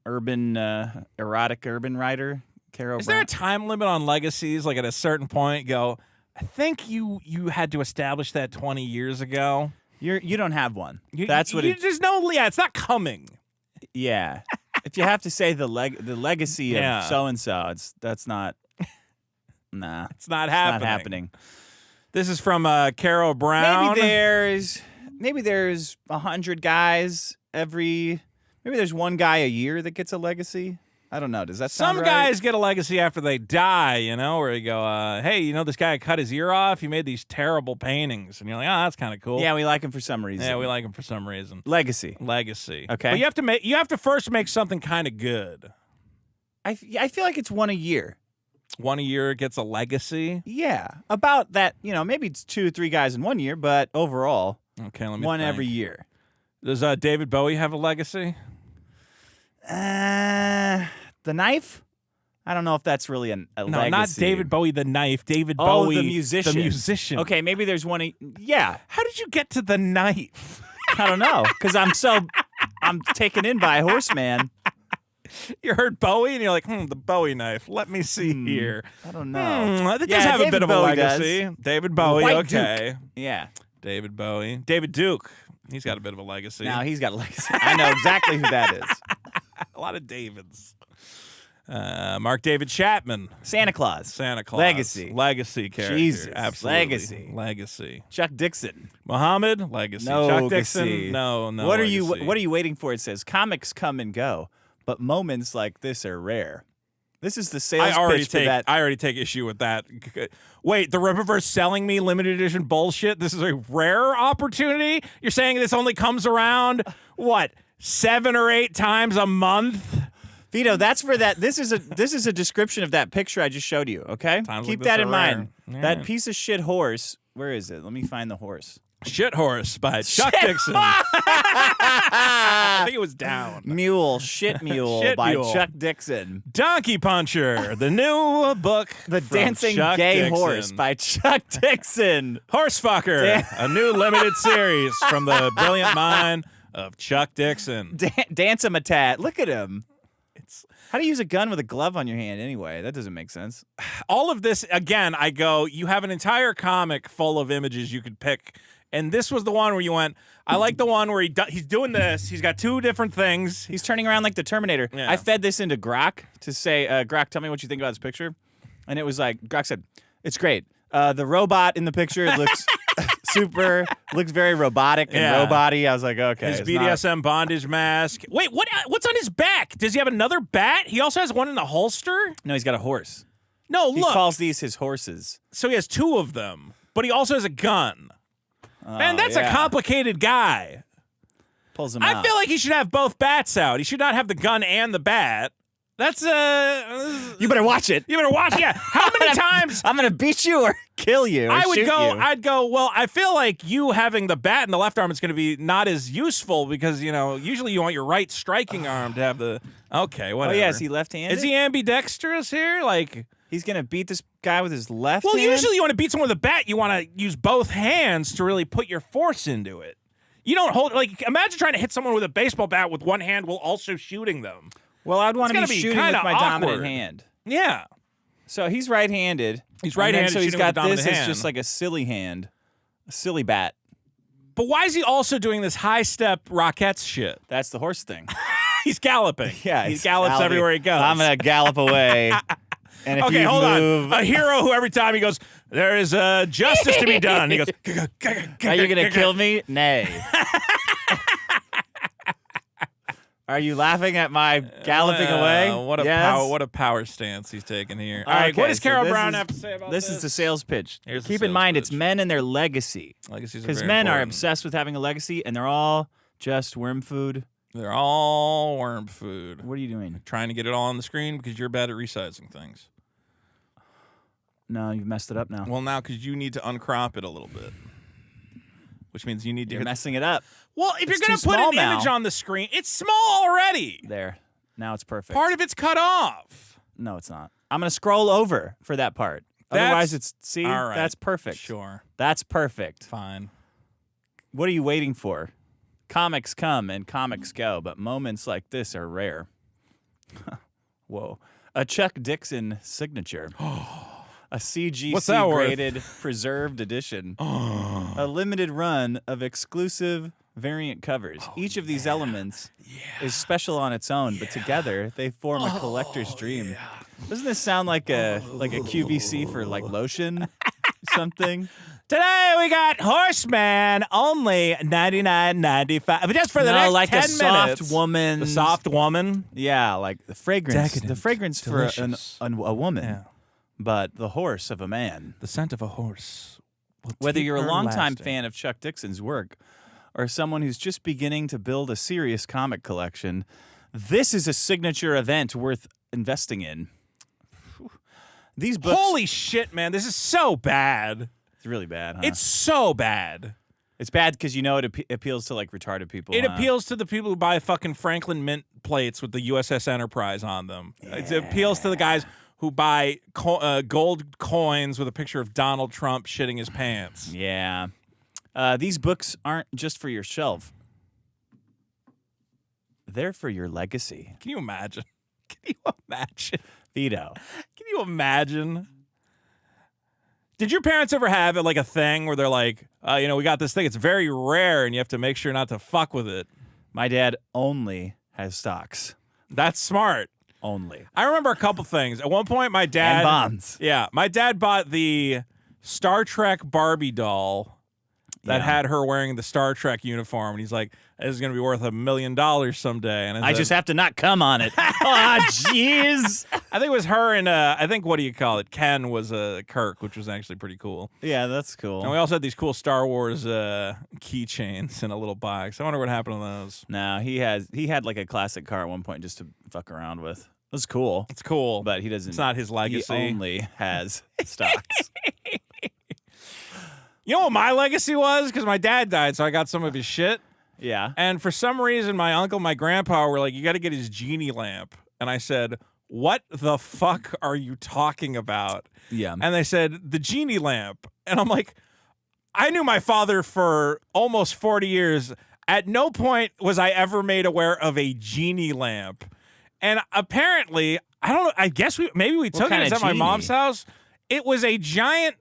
erotic urban writer, Carol Is there a time limit on legacies? Like at a certain point, go, I think you had to establish that 20 years ago. You don't have one. You, That's what you, it. There's no, yeah, it's not coming. Yeah. If you have to say the legacy Yeah. of so and so, that's not. Nah, It's not happening. not happening. This is from Carol Brown. Maybe there's 100 guys maybe there's one guy a year that gets a legacy. I don't know. Does that sound Some right? guys get a legacy after they die, where you go, hey, this guy cut his ear off. He made these terrible paintings. And you're like, oh, that's kind of cool. Yeah, we like him for some reason. Yeah, we like him for some reason. Legacy. Legacy. Okay. But you have to first make something kind of good. I feel like it's one a year. One a year gets a legacy. Yeah, about that. Maybe it's 2 or 3 guys in one year, but overall, Okay, let me one think. every year. Does David Bowie have a legacy? The knife? I don't know if that's really a No, legacy. not David Bowie the knife. David Oh, Bowie the musician. The musician. Okay, maybe there's one. Yeah, How did you get to the knife? I don't know because I'm taken in by Horseman. You heard Bowie and you're like, the Bowie knife. Let me see here. I don't know. That Yeah, does have David a bit of Bowie a legacy. does. David Bowie, White okay. Yeah. David Bowie. David Duke. He's got a bit of a legacy. Now he's got a legacy. I know exactly who that is. A lot of Davids. Mark David Chapman. Santa Claus. Santa Claus. Legacy character. Jesus. Absolutely. Legacy. Chuck Dixon. Muhammad. Legacy. No Chuck legacy. Dixon. No. What are legacy. you waiting for? It says comics come and go, but moments like this are rare. This is the sales pitch for that. I already take issue with that. Wait, the Rip-A-Verse selling me limited edition bullshit? This is a rare opportunity? You're saying this only comes around, what, 7 or 8 times a month? Vito, that's for that. This is a description of that picture I just showed you, okay? Times Keep like that this in are mind. rare. That Yeah. piece of shit horse. Where is it? Let me find the horse. Shit Horse by Chuck Dixon. I think it was down. Mule, Shit Mule Shit by Mule. Chuck Dixon. Donkey Puncher, the new book. The from Dancing Chuck Gay Dixon. Horse by Chuck Dixon. Horsefucker, a new limited series from the brilliant mind of Chuck Dixon. Dance-a-matat. Look at him. How do you use a gun with a glove on your hand anyway? That doesn't make sense. All of this, again, I go, you have an entire comic full of images you could pick. And this was the one where you went, I like the one where he's doing this. He's got 2 different things. He's turning around like the Terminator. Yeah. I fed this into Grok to say, Grok, tell me what you think about this picture. And it was like, Grok said, it's great. The robot in the picture looks looks very robotic and robot-y. I was like, okay. His BDSM bondage mask. Wait, what's on his back? Does he have another bat? He also has one in the holster? No, he's got a horse. No, He look. calls these his horses. So he has 2 of them, but he also has a gun. Man, that's a yeah. complicated guy. Pulls him out. I feel like he should have both bats out. He should not have the gun and the bat. That's You better watch it. You better watch. Yeah. How many times? I'm gonna beat you or kill you. Or shoot you. I'd go. Well, I feel like you having the bat in the left arm is going to be not as useful because usually you want your right striking arm to have the. Okay, whatever. Oh yeah, is he left-handed? Is he ambidextrous here? Like he's gonna beat this guy with his left. Well, hand? usually you want to beat someone with a bat. You want to use both hands to really put your force into it. You don't hold imagine trying to hit someone with a baseball bat with one hand while also shooting them. Well, I'd want to It's be gotta be shooting with kinda my dominant awkward. hand. Yeah. So he's right-handed. He's right-handed, So he's shooting got with a dominant this as hand. just like a silly hand, a silly bat. But why is he also doing this high-step Rockettes shit? That's the horse thing. He's galloping. Yeah, he he's gallops galloping. everywhere he goes. I'm gonna gallop away. And if Okay, you hold move, on. A hero who every time he goes, there is justice to be done. He goes, are you gonna kill me? Nay. Are you laughing at my galloping away? What a power stance he's taking here. All right, what does Carol Brown have to say about this? This is the sales pitch. Here's the Keep in sales mind, pitch. it's men and their legacy. Legacies are Because very men are important. obsessed with having a legacy, and they're all just worm food. They're all worm food. What are you doing? Trying to get it all on the screen because you're bad at resizing things. No, you've messed it up now. Well, now because you need to uncrop it a little bit. Which means you need to You're messing it up. Well, if It's you're going too to put small an now. image on the screen, it's small already. There. Now it's perfect. Part of it's cut off. No, it's not. I'm going to scroll over for that part. Otherwise, it's, see, all right. that's perfect. Sure. That's perfect. Fine. What are you waiting for? Comics come and comics go, but moments like this are rare. Whoa. A Chuck Dixon signature. A What's that worth? CGC-graded preserved edition. A limited run of exclusive variant covers. Each of these elements is special on its own, but together they form a collector's dream. Doesn't this sound like a QVC for like lotion? Something? Today we got Horseman, only $99.95. Just for the next like 10 a soft minutes. woman. The soft woman. Yeah, like the fragrance. Decadent, the fragrance delicious. for a woman. Yeah. But the horse of a man. The scent of a horse. Whether you're a longtime lasting. fan of Chuck Dixon's work or someone who's just beginning to build a serious comic collection, this is a signature event worth investing in. These books. Holy shit, man. This is so bad. It's really bad, huh? It's so bad. It's bad because you know it appeals to like retarded people. It huh? appeals to the people who buy fucking Franklin Mint plates with the USS Enterprise on them. It appeals to the guys who buy gold coins with a picture of Donald Trump shitting his pants. Yeah. These books aren't just for your shelf. They're for your legacy. Can you imagine? Can you imagine? Vito. Can you imagine? Did your parents ever have like a thing where they're like, we got this thing. It's very rare, and you have to make sure not to fuck with it. My dad only has stocks. That's smart. Only. I remember a couple things. At one point, my dad... And bonds. Yeah. My dad bought the Star Trek Barbie doll that had her wearing the Star Trek uniform. And he's like, this is going to be worth $1 million someday. And I just have to not come on it. Oh, jeez. I think it was her and, I think, what do you call it? Ken was Kirk, which was actually pretty cool. Yeah, that's cool. And we also had these cool Star Wars keychains in a little box. I wonder what happened to those. No, he had like a classic car at one point just to fuck around with. It was cool. It's cool. But he doesn't. It's not his legacy. He only has stocks. You know what my legacy was? Because my dad died, so I got some of his shit. Yeah. And for some reason, my uncle and my grandpa were like, you got to get his genie lamp. And I said, what the fuck are you talking about? Yeah. And they said, the genie lamp. And I'm like, I knew my father for almost 40 years. At no point was I ever made aware of a genie lamp. And apparently, I don't know, I guess maybe we took it. It's at my mom's house. It was a giant,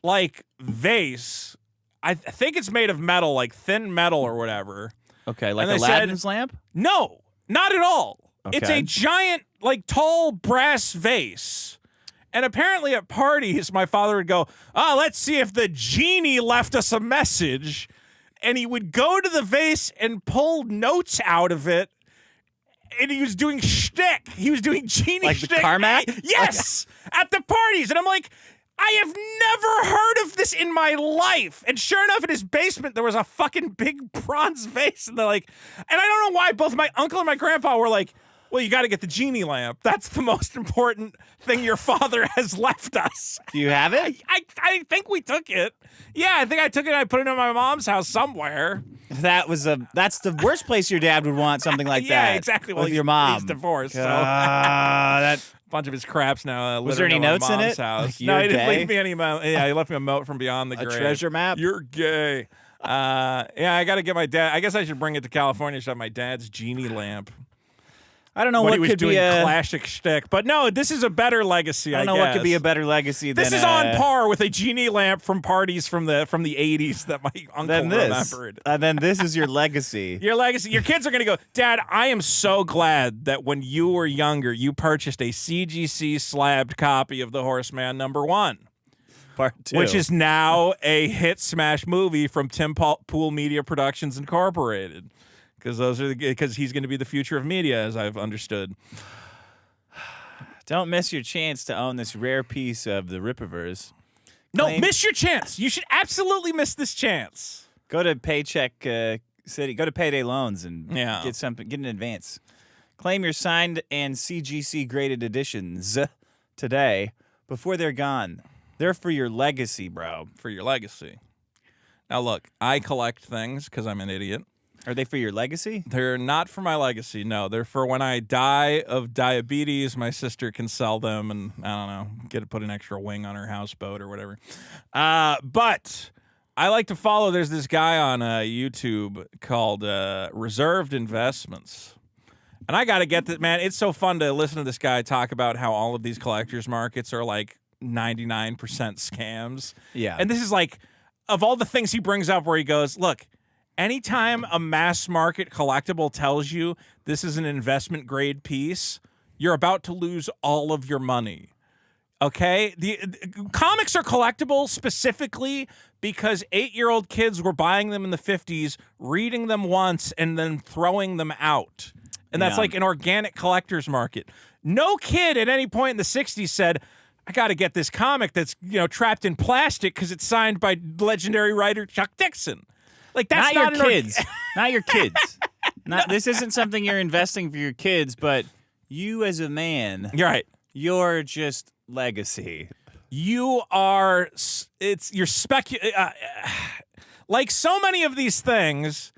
like, vase. I think it's made of metal, like thin metal or whatever. Okay, like And they Aladdin's said, lamp? No, not at all. It's Okay. a giant, like, tall brass vase. And apparently at parties, my father would go, "Oh, let's see if the genie left us a message." And he would go to the vase and pull notes out of it. And he was doing shtick. He was doing genie like shtick. the Carmack? Yes, at the parties. And I'm like, I have never heard of this in my life. And sure enough, in his basement, there was a fucking big bronze vase. And they're like, and I don't know why both my uncle and my grandpa were like, well, you got to get the genie lamp. That's the most important thing your father has left us. Do you have it? I think we took it. Yeah, I think I took it and I put it in my mom's house somewhere. That's the worst place your dad would want something like that. Yeah, exactly. Well, with your mom. He's divorced. So. That bunch of his crap's now. Was there any notes in it? House. Like, No, he you're didn't gay? leave me any. Yeah, he left me a note from beyond the grave. A treasure map? You're gay. Yeah, I got to get my dad. I guess I should bring it to California to have my dad's genie lamp. I don't know What what he was could doing be a classic shtick, but no, this is a better legacy. I don't know what could be a better legacy than This is on par with a genie lamp from parties from the 80s that my uncle remembered. Then this is your legacy. Your legacy. Your kids are going to go, Dad, I am so glad that when you were younger, you purchased a CGC slabbed copy of The Horseman #1. Part 2. Which is now a hit smash movie from Tim Pool Media Productions Incorporated. Because he's going to be the future of media, as I've understood. Don't miss your chance to own this rare piece of the Rippaverse. No, miss your chance. You should absolutely miss this chance. Go to Paycheck City. Go to Payday Loans and Yeah. get an advance. Claim your signed and CGC graded editions today before they're gone. They're for your legacy, bro. For your legacy. Now, look, I collect things because I'm an idiot. Are they for your legacy? They're not for my legacy, no. They're for when I die of diabetes, my sister can sell them and, I don't know, put an extra wing on her houseboat or whatever. But I like to follow, there's this guy on YouTube called Reserved Investments. And I got to get that, man, it's so fun to listen to this guy talk about how all of these collectors markets are like 99% scams. Yeah. And this is like, of all the things he brings up where he goes, look, anytime a mass market collectible tells you this is an investment grade piece, you're about to lose all of your money. Okay? The comics are collectible specifically because 8-year-old kids were buying them in the 50s, reading them once, and then throwing them out. And that's like an organic collector's market. No kid at any point in the 60s said, I got to get this comic that's, trapped in plastic because it's signed by legendary writer Chuck Dixon. Like, that's not your kids. Not your kids. This isn't something you're investing for your kids, but you as a man. You're right. You're just legacy. You are. You're like so many of these things.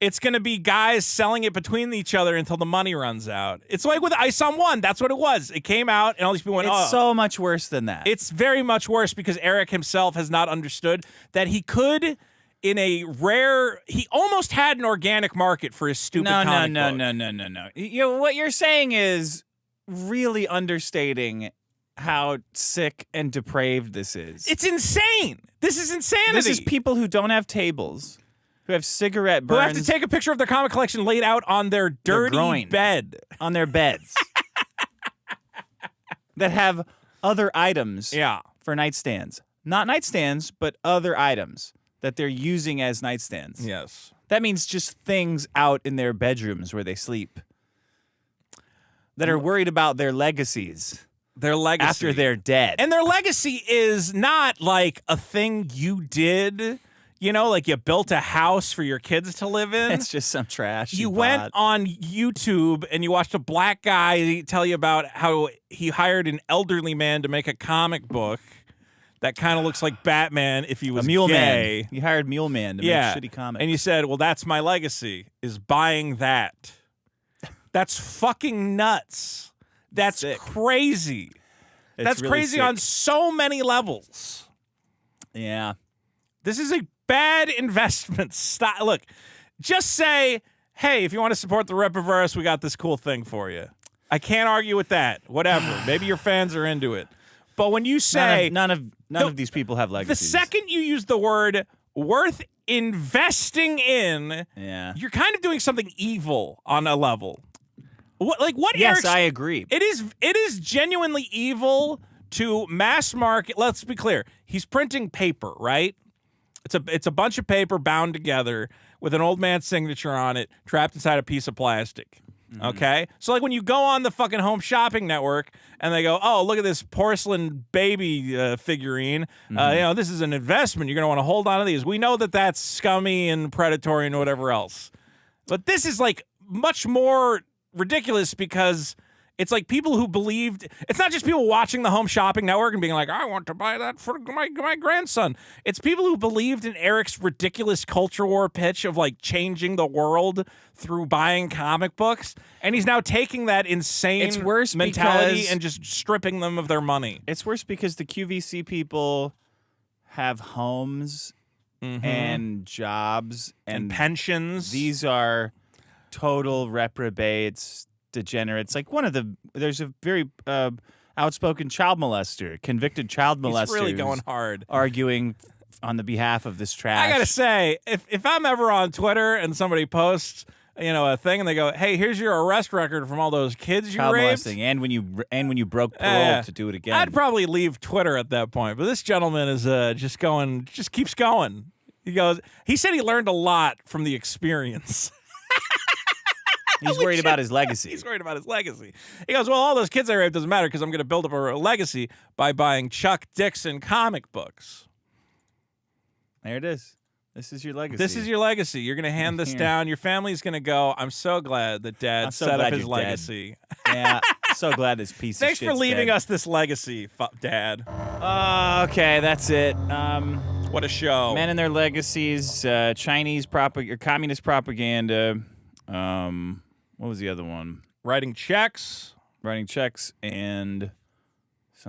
It's going to be guys selling it between each other until the money runs out. It's like with Ice on One. That's what it was. It came out, and all these people went, It's so much worse than that. It's very much worse because Eric himself has not understood that he could, in a rare, he almost had an organic market for his stupid comic book. No. What you're saying is really understating how sick and depraved this is. It's insane. This is insanity. This is people who don't have tables, who have cigarette burns. Who have to take a picture of their comic collection laid out on their dirty bed. On their beds. That have other items for nightstands. Not nightstands, but other items that they're using as nightstands. Yes. That means just things out in their bedrooms where they sleep that are worried about their legacies. Their legacy. After they're dead. And their legacy is not like a thing you did, like you built a house for your kids to live in. It's just some trash. You went on YouTube and you watched a black guy tell you about how he hired an elderly man to make a comic book that kind of looks like Batman if he was a mule gay. Man. You hired Mule Man to make shitty comics. And you said, well, that's my legacy, is buying that. That's fucking nuts. That's sick. Crazy. That's really crazy sick. on so many levels. Yeah. This is a bad investment. Stop. Look, just say, hey, if you want to support the Rippaverse, we got this cool thing for you. I can't argue with that. Whatever. Maybe your fans are into it. But when you say none of these people have legacies. The second you use the word worth investing in, you're kind of doing something evil on a level. What Yes, Eric's, I agree. It is genuinely evil to mass market. Let's be clear. He's printing paper, right? It's a bunch of paper bound together with an old man's signature on it, trapped inside a piece of plastic. Okay? So like when you go on the fucking Home Shopping Network and they go, oh, look at this porcelain baby figurine. This is an investment. You're going to want to hold on to these. We know that that's scummy and predatory and whatever else. But this is like much more ridiculous because it's like people who believed. It's not just people watching the Home Shopping Network and being like, I want to buy that for my grandson. It's people who believed in Eric's ridiculous culture war pitch of like changing the world through buying comic books. And he's now taking that insane mentality and just stripping them of their money. It's worse because the QVC people have homes and jobs and pensions. These are total reprobates, degenerates. Like there's a very outspoken child molester, convicted child molester. He's really going hard, arguing on the behalf of this trash. I gotta say, if I'm ever on Twitter and somebody posts, a thing, and they go, "Hey, here's your arrest record from all those kids you raped," molesting, and when you broke parole to do it again, I'd probably leave Twitter at that point. But this gentleman is just keeps going. He said he learned a lot from the experience. He's worried about his legacy. He's worried about his legacy. He goes, well, all those kids I raped doesn't matter because I'm going to build up a legacy by buying Chuck Dixon comic books. There it is. This is your legacy. This is your legacy. You're going to hand this down. Your family's going to go, I'm so glad that Dad set up his legacy. Yeah, so glad this piece of shit's Thanks for leaving dead. us this legacy, Dad. Okay, that's it. What a show. Men and their legacies, Chinese communist propaganda. What was the other one? Writing checks, and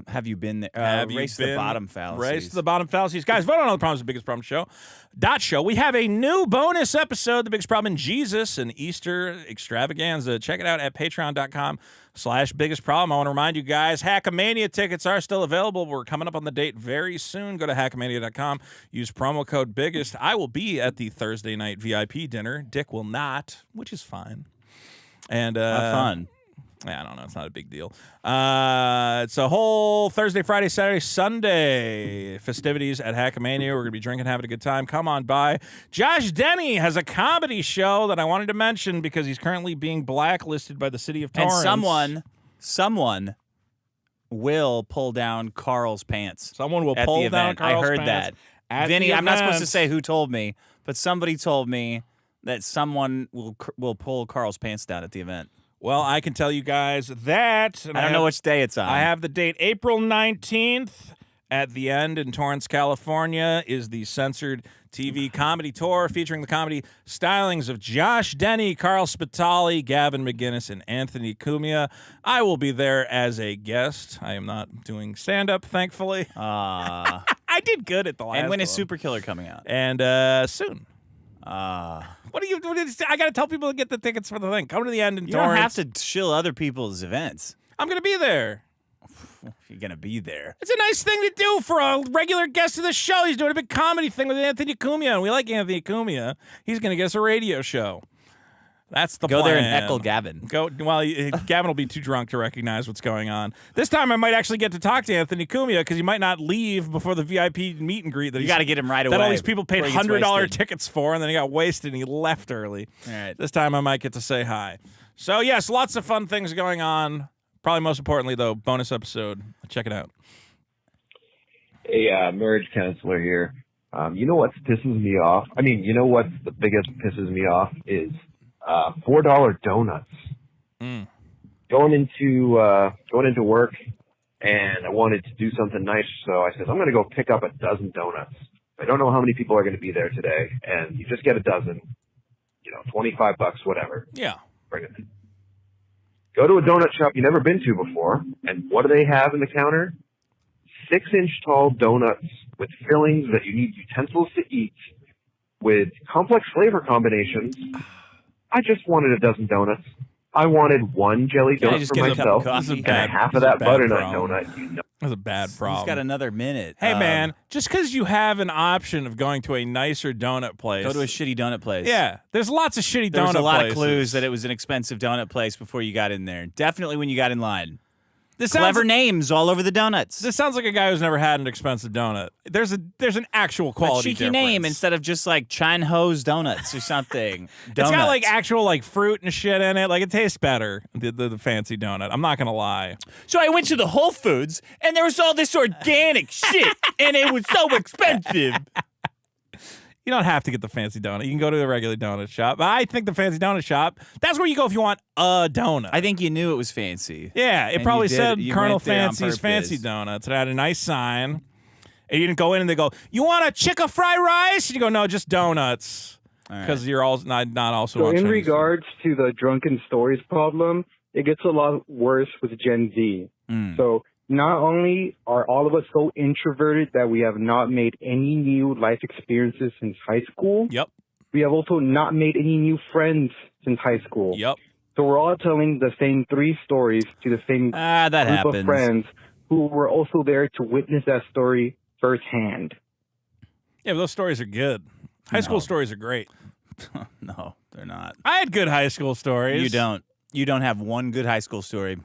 have you been there? Race to the bottom fallacies. Race to the bottom fallacies. Guys, vote on all the problems of the Biggest Problem Show. We have a new bonus episode, The Biggest Problem in Jesus, an Easter extravaganza. Check it out at patreon.com/Biggest Problem. I want to remind you guys, Hackamania tickets are still available. We're coming up on the date very soon. Go to hackamania.com. Use promo code BIGGEST. I will be at the Thursday night VIP dinner. Dick will not, which is fine. And have fun. I don't know. It's not a big deal. It's a whole Thursday, Friday, Saturday, Sunday festivities at Hackamania. We're going to be drinking, having a good time. Come on by. Josh Denny has a comedy show that I wanted to mention because he's currently being blacklisted by the city of Torrance. And someone will pull down Carl's pants. Someone will pull down Carl's pants. I heard that. Vinny, I'm not supposed to say who told me, but somebody told me that someone will pull Carl's pants down at the event. Well, I can tell you guys that. I don't know which day it's on. I have the date. April 19th at the End in Torrance, California is the Censored TV comedy tour featuring the comedy stylings of Josh Denny, Carl Spitali, Gavin McGinnis, and Anthony Cumia. I will be there as a guest. I am not doing stand-up, thankfully. I did good at the last one. And when is Super Killer coming out? And soon. What I got to tell people to get the tickets for the thing. Come to the End in Torrance. You don't have to shill other people's events. I'm going to be there. You're going to be there. It's a nice thing to do for a regular guest of the show. He's doing a big comedy thing with Anthony Cumia, and we like Anthony Cumia. He's going to get us a radio show. That's the plan. Go there and heckle Gavin. Gavin will be too drunk to recognize what's going on. This time I might actually get to talk to Anthony Cumia because he might not leave before the VIP meet and greet. You got to get him right away. That all these people paid $100 tickets for, and then he got wasted and he left early. All right. This time I might get to say hi. So, yes, lots of fun things going on. Probably most importantly, though, bonus episode. Check it out. Hey, marriage counselor here. You know what pisses me off? You know what's the biggest pisses me off is $4 donuts. Going into work, and I wanted to do something nice, so I said, I'm going to go pick up a dozen donuts. I don't know how many people are going to be there today, and you just get a dozen, $25, whatever. Yeah. Bring it in. Go to a donut shop you've never been to before, and what do they have in the counter? 6-inch tall donuts with fillings that you need utensils to eat, with complex flavor combinations. I just wanted a dozen donuts. I wanted one jelly donut for myself and half of that butternut donut. That's a bad problem. He's got another minute. Hey, man, just because you have an option of going to a nicer donut place. Go to a shitty donut place. Yeah, there's lots of shitty donut places. There was a lot of clues that it was an expensive donut place before you got in there. Definitely when you got in line. Clever names all over the donuts. This sounds like a guy who's never had an expensive donut. There's an actual quality a cheeky difference. name instead of just like Chan Ho's Donuts or something. It's got like actual like fruit and shit in it. Like it tastes better, the fancy donut. I'm not gonna lie. So I went to the Whole Foods and there was all this organic shit and it was so expensive. You don't have to get the fancy donut. You can go to a regular donut shop. But I think the fancy donut shop, that's where you go if you want a donut. I think you knew it was fancy. Yeah, it And probably you said you Colonel went there on Fancy's Fancy purpose. Donuts. It had a nice sign. And you didn't go in and they go, you want a chicka fry rice? And you go, no, just donuts. Because you're all not also So on in Chinese regards to the drunken stories problem, it gets a lot worse with Gen Z. So not only are all of us so introverted that we have not made any new life experiences since high school. Yep. We have also not made any new friends since high school. Yep. So we're all telling the same 3 stories to the same that group happens. of friends who were also there to witness that story firsthand. Yeah, but those stories are good. High school stories are great. No, they're not. I had good high school stories. You don't. You don't have one good high school story.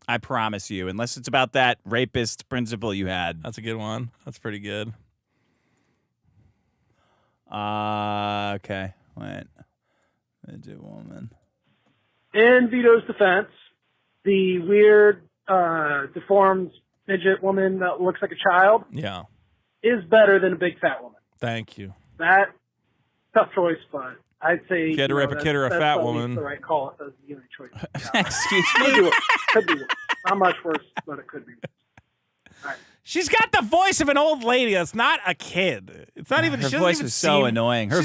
I promise you, unless it's about that rapist principal you had. That's a good one. That's pretty good. Okay. Wait. Midget woman. In Vito's defense, the weird, deformed midget woman that looks like a child Yeah. is better than a big fat woman. Thank you. That tough choice, but I'd say If you had to rip a kid or a that's fat at least woman. the right call. It does the only choice. Excuse Could be worse. Could be worse. Not much worse, but it could be worse. She's got the voice of an old lady. That's not a kid. It's not even. Her she doesn't voice even was so seem- annoying. Her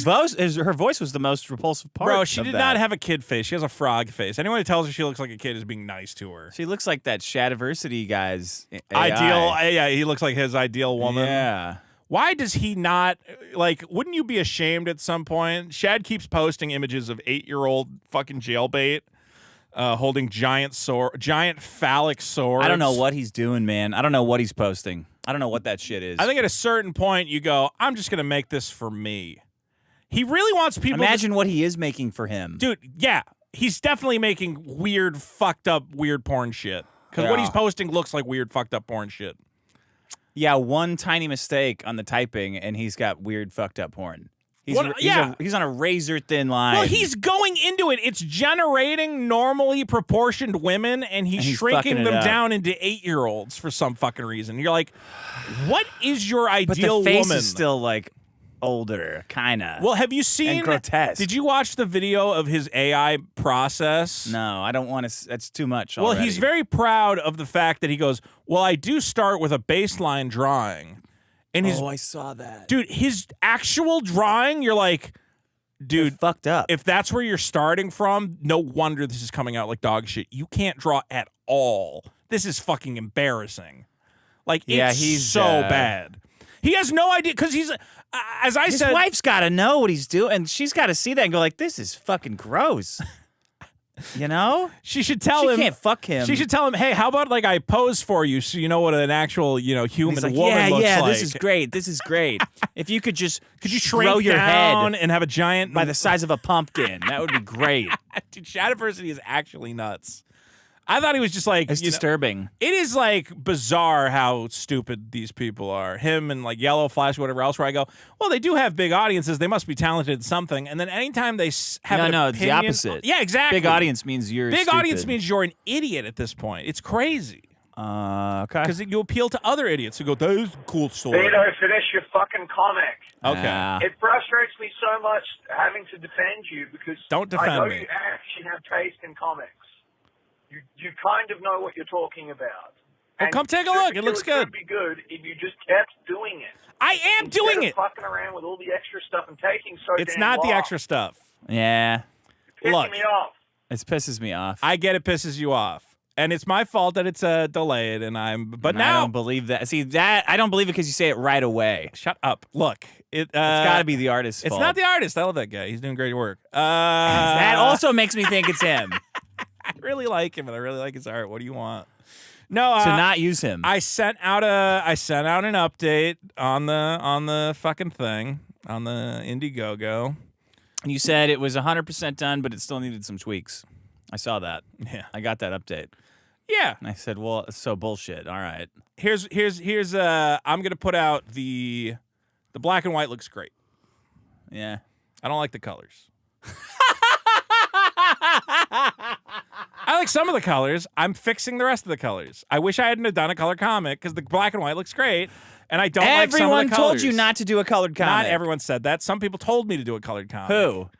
voice was the most repulsive part. Bro, she of did that. not have a kid face. She has a frog face. Anyone who tells her she looks like a kid is being nice to her. She looks like that Shadiversity guy's AI. Ideal. Yeah, he looks like his ideal woman. Yeah. Why does he not, like, wouldn't you be ashamed at some point? Shad keeps posting images of 8-year-old fucking jailbait holding giant phallic swords. I don't know what he's doing, man. I don't know what he's posting. I don't know what that shit is. I think at a certain point you go, I'm just going to make this for me. He really wants people Imagine what he is making for him. Dude, yeah. He's definitely making weird, fucked up, weird porn shit. Because what Yeah. he's posting looks like weird, fucked up porn shit. Yeah, one tiny mistake on the typing, and he's got weird, fucked up porn. He's on a razor thin line. Well, he's going into it. It's generating normally proportioned women, and he's shrinking fucking it them up. down into 8-year-olds for some fucking reason. You're like, what is your but ideal the face woman? is still like older, kind of. Well, have you seen? And grotesque. Did you watch the video of his AI process? No, I don't want to. That's too much. Well, already. he's very proud of the fact that he goes, well, I do start with a baseline drawing. And his, I saw that. Dude, his actual drawing, you're like, dude, they're fucked up. If that's where you're starting from, no wonder this is coming out like dog shit. You can't draw at all. This is fucking embarrassing. Like, it's he's so bad. He has no idea, because he's, as I His said. wife's got to know what he's doing, and she's got to see that and go like, this is fucking gross. You know? She should tell him. She can't fuck him. She should tell him, hey, how about like I pose for you so you know what an actual, human He's like, woman looks like. this is great. This is great. If you could just shrink throw your down head and have a giant by the size of a pumpkin, that would be great. Dude, Shadiversity is actually nuts. I thought he was just like, It's disturbing. It is like bizarre how stupid these people are. Him and like Yellow Flash, whatever else. Where I go, well, they do have big audiences. They must be talented at something. And then anytime they have an it's the opinion- opposite. Yeah, exactly. Big audience means you're Big stupid. audience means you're an idiot at this point. It's crazy. Okay. Because you appeal to other idiots who go, that is a cool story. Vito, finish your fucking comic. Okay. It frustrates me so much having to defend you because Don't defend I know me. you actually have taste in comics. You kind of know what you're talking about. Well, come take a look. It looks good. It would be good if you just kept doing it. I am doing Instead it. of fucking around with all the extra stuff and taking so It's damn not the long. extra stuff. Yeah. Pissing Look. me off. It pisses me off. I get it pisses you off. And it's my fault that it's delayed, but And now I don't believe that. See that I don't believe it because you say it right away. Shut up. Look, it's got to be the artist's It's fault. not the artist. I love that guy. He's doing great work. That also makes me think it's him. I really like him, and I really like his art. What do you want? No, To not use him. I sent out an update on the fucking thing on the Indiegogo. And you said it was 100% done, but it still needed some tweaks. I saw that. Yeah, I got that update. Yeah. And I said, well, it's so bullshit. All right. Here's I'm gonna put out the black and white looks great. Yeah. I don't like the colors. I like some of the colors. I'm fixing the rest of the colors. I wish I hadn't have done a color comic because the black and white looks great, and I don't like some of the colors. Everyone told you not to do a colored comic. Not everyone said that. Some people told me to do a colored comic. Who?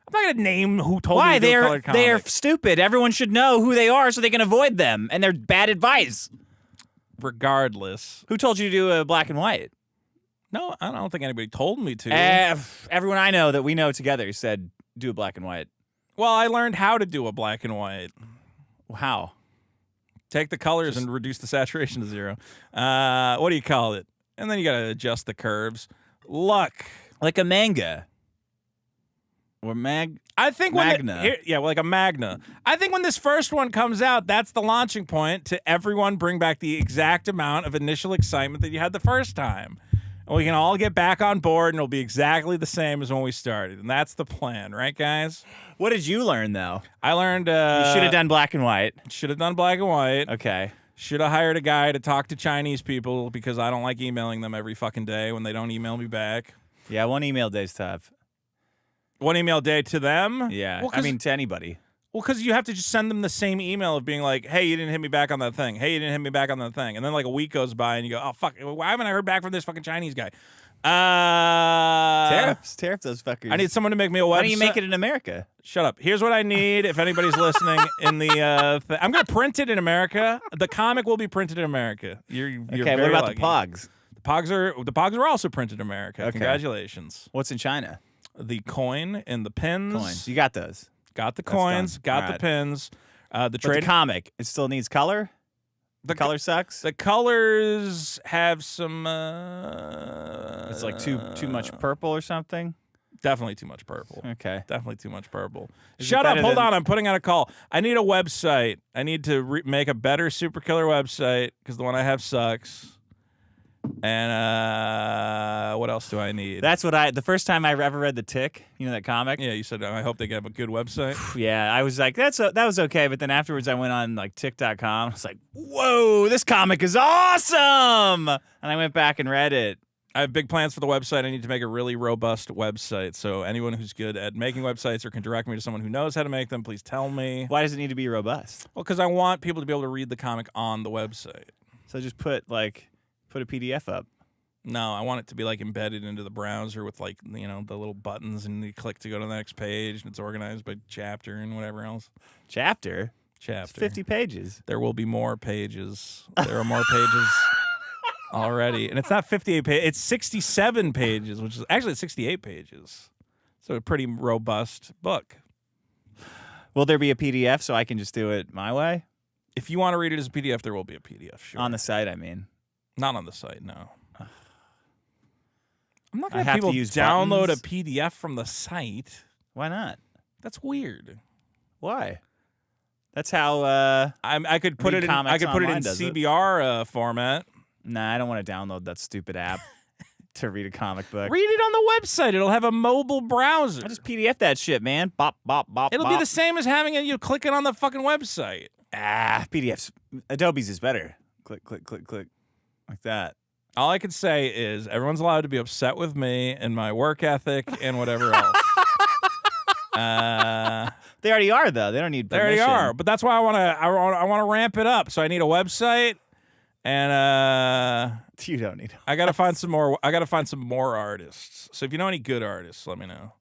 I'm not gonna name who told me to do a colored comic. They're stupid. Everyone should know who they are so they can avoid them, and they're bad advice. Regardless. Who told you to do a black and white? No, I don't think anybody told me to. Everyone I know that we know together said do a black and white. Well, I learned how to do a black and white. How? Take the colors and reduce the saturation to 0. What do you call it? And then you got to adjust the curves. Luck. Like a manga. Or I think Magna. Like a Magna. I think when this first one comes out, that's the launching point to everyone bring back the exact amount of initial excitement that you had the first time. And we can all get back on board, and it'll be exactly the same as when we started. And that's the plan, right, guys? What did you learn, though? I learned... you should have done black and white. Should have done black and white. Okay. Should have hired a guy to talk to Chinese people because I don't like emailing them every fucking day when they don't email me back. Yeah, one email day's tough. One email a day to them? Yeah, well, I mean to anybody. Well, because you have to just send them the same email of being like, hey, you didn't hit me back on that thing. Hey, you didn't hit me back on that thing. And then like a week goes by and you go, oh, fuck, why haven't I heard back from this fucking Chinese guy? Tariff those fuckers. I need someone to make me a website. Why don't you make it in America? Shut up. Here's what I need if anybody's listening in the I'm going to print it in America. The comic will be printed in America. You're okay, very what about lucky. the Pogs? The Pogs are also printed in America. Okay. Congratulations. What's in China? The coin and the pins. Coins. You got those. Got the coins. Got the pins. The trade. The comic. It still needs color. The color sucks. The colors have some. It's like too much purple or something. Definitely too much purple. Okay. Definitely too much purple. Shut up. Hold on. I'm putting out a call. I need a website. I need to make a better Super Killer website because the one I have sucks. And what else do I need? That's what the first time I ever read The Tick, you know that comic? Yeah, you said, I hope they have a good website. Yeah, I was like, that was okay. But then afterwards I went on like tick.com. I was like, whoa, this comic is awesome. And I went back and read it. I have big plans for the website. I need to make a really robust website. So anyone who's good at making websites or can direct me to someone who knows how to make them, please tell me. Why does it need to be robust? Well, because I want people to be able to read the comic on the website. So just put a PDF up. No, I want it to be like embedded into the browser with like, the little buttons and you click to go to the next page and it's organized by chapter and whatever else. Chapter? It's 50 pages. There will be more pages. There are more pages already. And it's not 58 pages. It's 67 pages, which is actually 68 pages. So a pretty robust book. Will there be a PDF so I can just do it my way? If you want to read it as a PDF, there will be a PDF, sure. On the site, I mean. Not on the site, no. I'm not I going have to to use download buttons. a PDF from the site. Why not? That's weird. Why? That's how I could put it in CBR format. Nah, I don't want to download that stupid app to read a comic book. Read it on the website. It'll have a mobile browser. I just PDF that shit, man. Bop, bop, bop, It'll bop. be the same as having it. You click it on the fucking website. PDFs. Adobe's is better. Click, click, click, click. Like that. All I can say is everyone's allowed to be upset with me and my work ethic and whatever else. They already are, though. They don't need permission. They already are, but that's why I want to ramp it up. So I need a website, and you don't need. I gotta find some more. I gotta find some more artists. So if you know any good artists, let me know.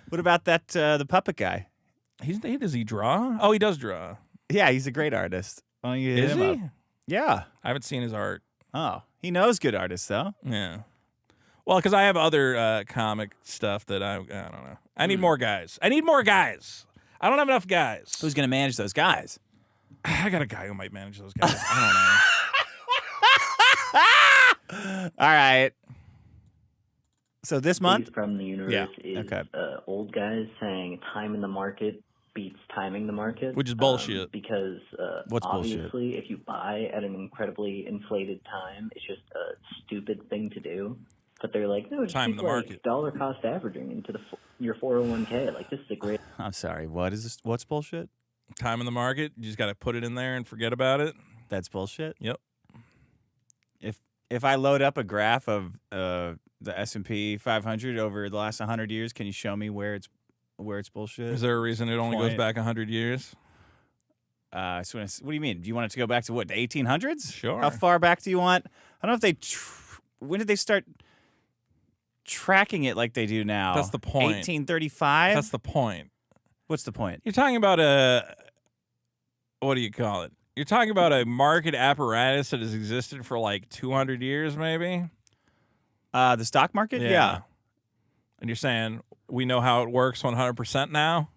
What about that the puppet guy? Does he draw? Oh, he does draw. Yeah, he's a great artist. Why don't you hit him up? Yeah, I haven't seen his art. Oh, he knows good artists, though. Yeah. Well, because I have other comic stuff that I don't know. I need more guys. I don't have enough guys. Who's going to manage those guys? I got a guy who might manage those guys. I don't know. All right. So this month? From the universe is okay. Old guys saying time in the market beats timing the market. Which is bullshit. Because What's obviously bullshit? if you buy at an incredibly inflated time, it's just a stupid thing to do. But they're like, no, just time the market. Dollar cost averaging into your 401k. Like, this is a great... I'm sorry, what is this? What's bullshit? Time in the market. You just got to put it in there and forget about it. That's bullshit. Yep. If I load up a graph of the S&P 500 over the last 100 years, can you show me where it's bullshit? Is there a reason it only goes back 100 years? So what do you mean? Do you want it to go back to what, the 1800s? Sure. How far back do you want? I don't know if they. When did they start tracking it like they do now? That's the point. 1835. That's the point. What's the point? You're talking about what do you call it? You're talking about a market apparatus that has existed for like 200 years, maybe? The stock market? Yeah. And you're saying we know how it works 100% now?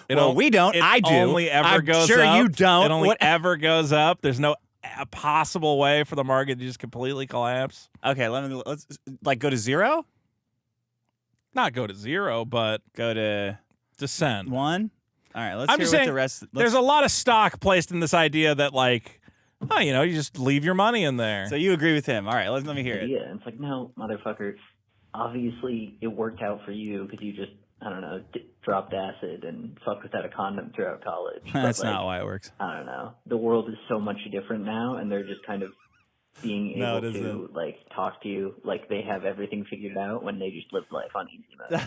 We don't. I do. Only ever I'm goes sure up. you don't. It only ever goes up. There's no possible way for the market to just completely collapse. Okay, let's like go to zero? Not go to zero, but go to descend. 1? All right, let's I'm hear just what saying, the rest. There's a lot of stock placed in this idea that, like, oh, you just leave your money in there. So you agree with him. All right, let me hear it. Yeah, it's like, no, motherfucker. Obviously, it worked out for you because you just, I don't know, dropped acid and fucked without a condom throughout college. That's not why it works. I don't know. The world is so much different now, and they're just kind of being able to, like, talk to you like they have everything figured out when they just lived life on easy mode.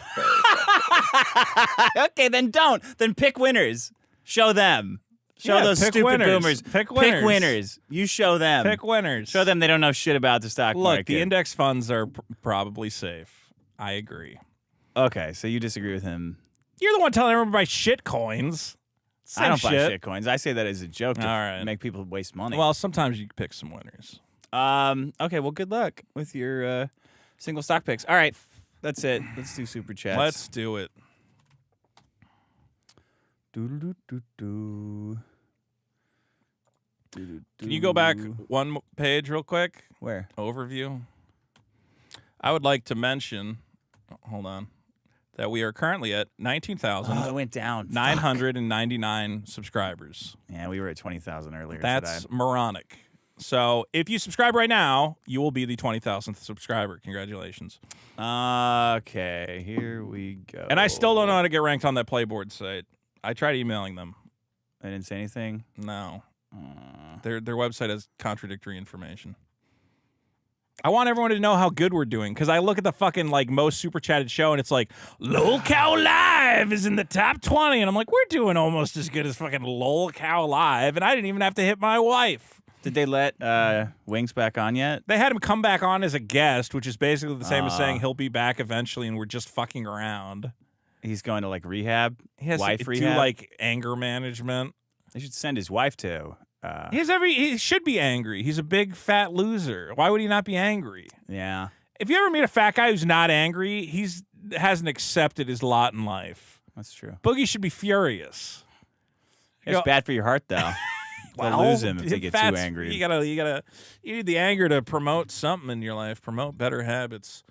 Okay, then don't. Then pick winners. Show them. Show those stupid boomers. Pick winners. Pick winners. You show them. Pick winners. Show them they don't know shit about the stock market. Look, the index funds are probably safe. I agree. Okay, so you disagree with him. You're the one telling everyone to buy shit coins. I don't buy shit coins. I say that as a joke to make people waste money. Well, sometimes you pick some winners. Okay, well, good luck with your single stock picks. All right, that's it. Let's do super chats. Let's do it. Can you go back one page real quick? Where? Overview. I would like to mention, hold on, that we are currently at 19,000. Oh, it went down. 999 subscribers. Yeah, we were at 20,000 earlier. That's moronic. So if you subscribe right now, you will be the 20,000th subscriber. Congratulations. Okay, here we go. And I still don't know how to get ranked on that Playboard site. I tried emailing them. They didn't say anything? No. Their website has contradictory information. I want everyone to know how good we're doing because I look at the fucking like most super chatted show and it's like Lol Cow Live is in the top 20 and I'm like, we're doing almost as good as fucking Lol Cow Live and I didn't even have to hit my wife. Did they let Wings back on yet? They had him come back on as a guest, which is basically the same as saying he'll be back eventually and we're just fucking around. He's going to like rehab? He has wife to rehab? do like anger management. They should send his wife to. He should be angry. He's a big fat loser. Why would he not be angry? Yeah. If you ever meet a fat guy who's not angry, hasn't accepted his lot in life. That's true. Boogie should be furious. It's bad for your heart, though. They'll lose him if they get too angry. You need the anger to promote something in your life. Promote better habits.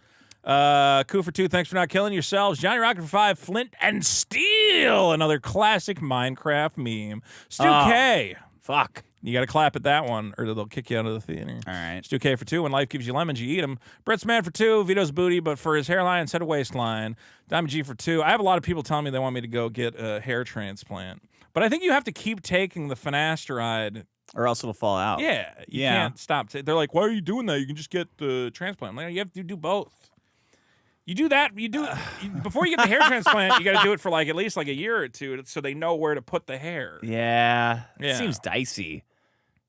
Coup for 2, thanks for not killing yourselves. Johnny Rocket for 5, Flint and Steel, another classic Minecraft meme. Stu K. Fuck. You got to clap at that one, or they'll kick you out of the theater. All right. Stu K for 2, when life gives you lemons, you eat them. Brett's Man for 2, Vito's booty, but for his hairline instead of waistline. Diamond G for 2. I have a lot of people telling me they want me to go get a hair transplant. But I think you have to keep taking the finasteride. Or else it'll fall out. Yeah. You can't stop. They're like, why are you doing that? You can just get the transplant. I'm like, you have to do both. You do that. Before you get the hair transplant, you got to do it for like at least like a year or two so they know where to put the hair. Yeah. It seems dicey.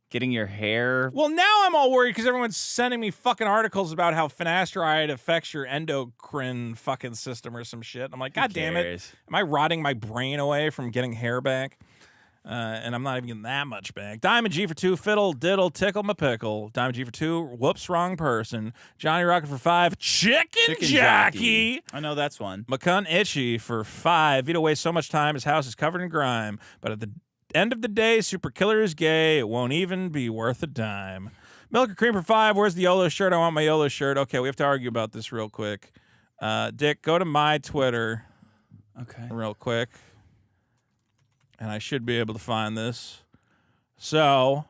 Getting your hair. Well, now I'm all worried because everyone's sending me fucking articles about how finasteride affects your endocrine fucking system or some shit. I'm like, God damn it. Am I rotting my brain away from getting hair back? And I'm not even getting that much back. Diamond G for 2, Fiddle, Diddle, Tickle My Pickle. Diamond G for 2, Whoops, Wrong Person. Johnny Rocket for 5, Chicken Jockey. I know that's one. McCunn Itchy for 5. Vito wastes so much time, his house is covered in grime. But at the end of the day, Super Killer is gay. It won't even be worth a dime. Milk and Cream for 5. Where's the YOLO shirt? I want my YOLO shirt. Okay, we have to argue about this real quick. Dick, go to my Twitter. Okay. Real quick. And I should be able to find this. So,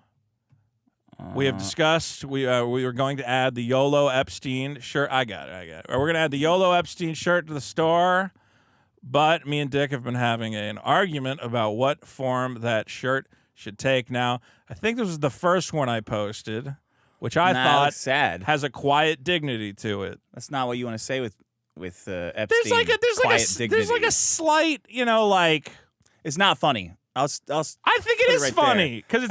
we have discussed, we were going to add the YOLO Epstein shirt. I got it. We're going to add the YOLO Epstein shirt to the store. But me and Dick have been having an argument about what form that shirt should take. Now, I think this was the first one I posted, which I thought sad. has a quiet dignity to it. That's not what you want to say with Epstein. There's like a slight, like it's not funny. I think it is funny because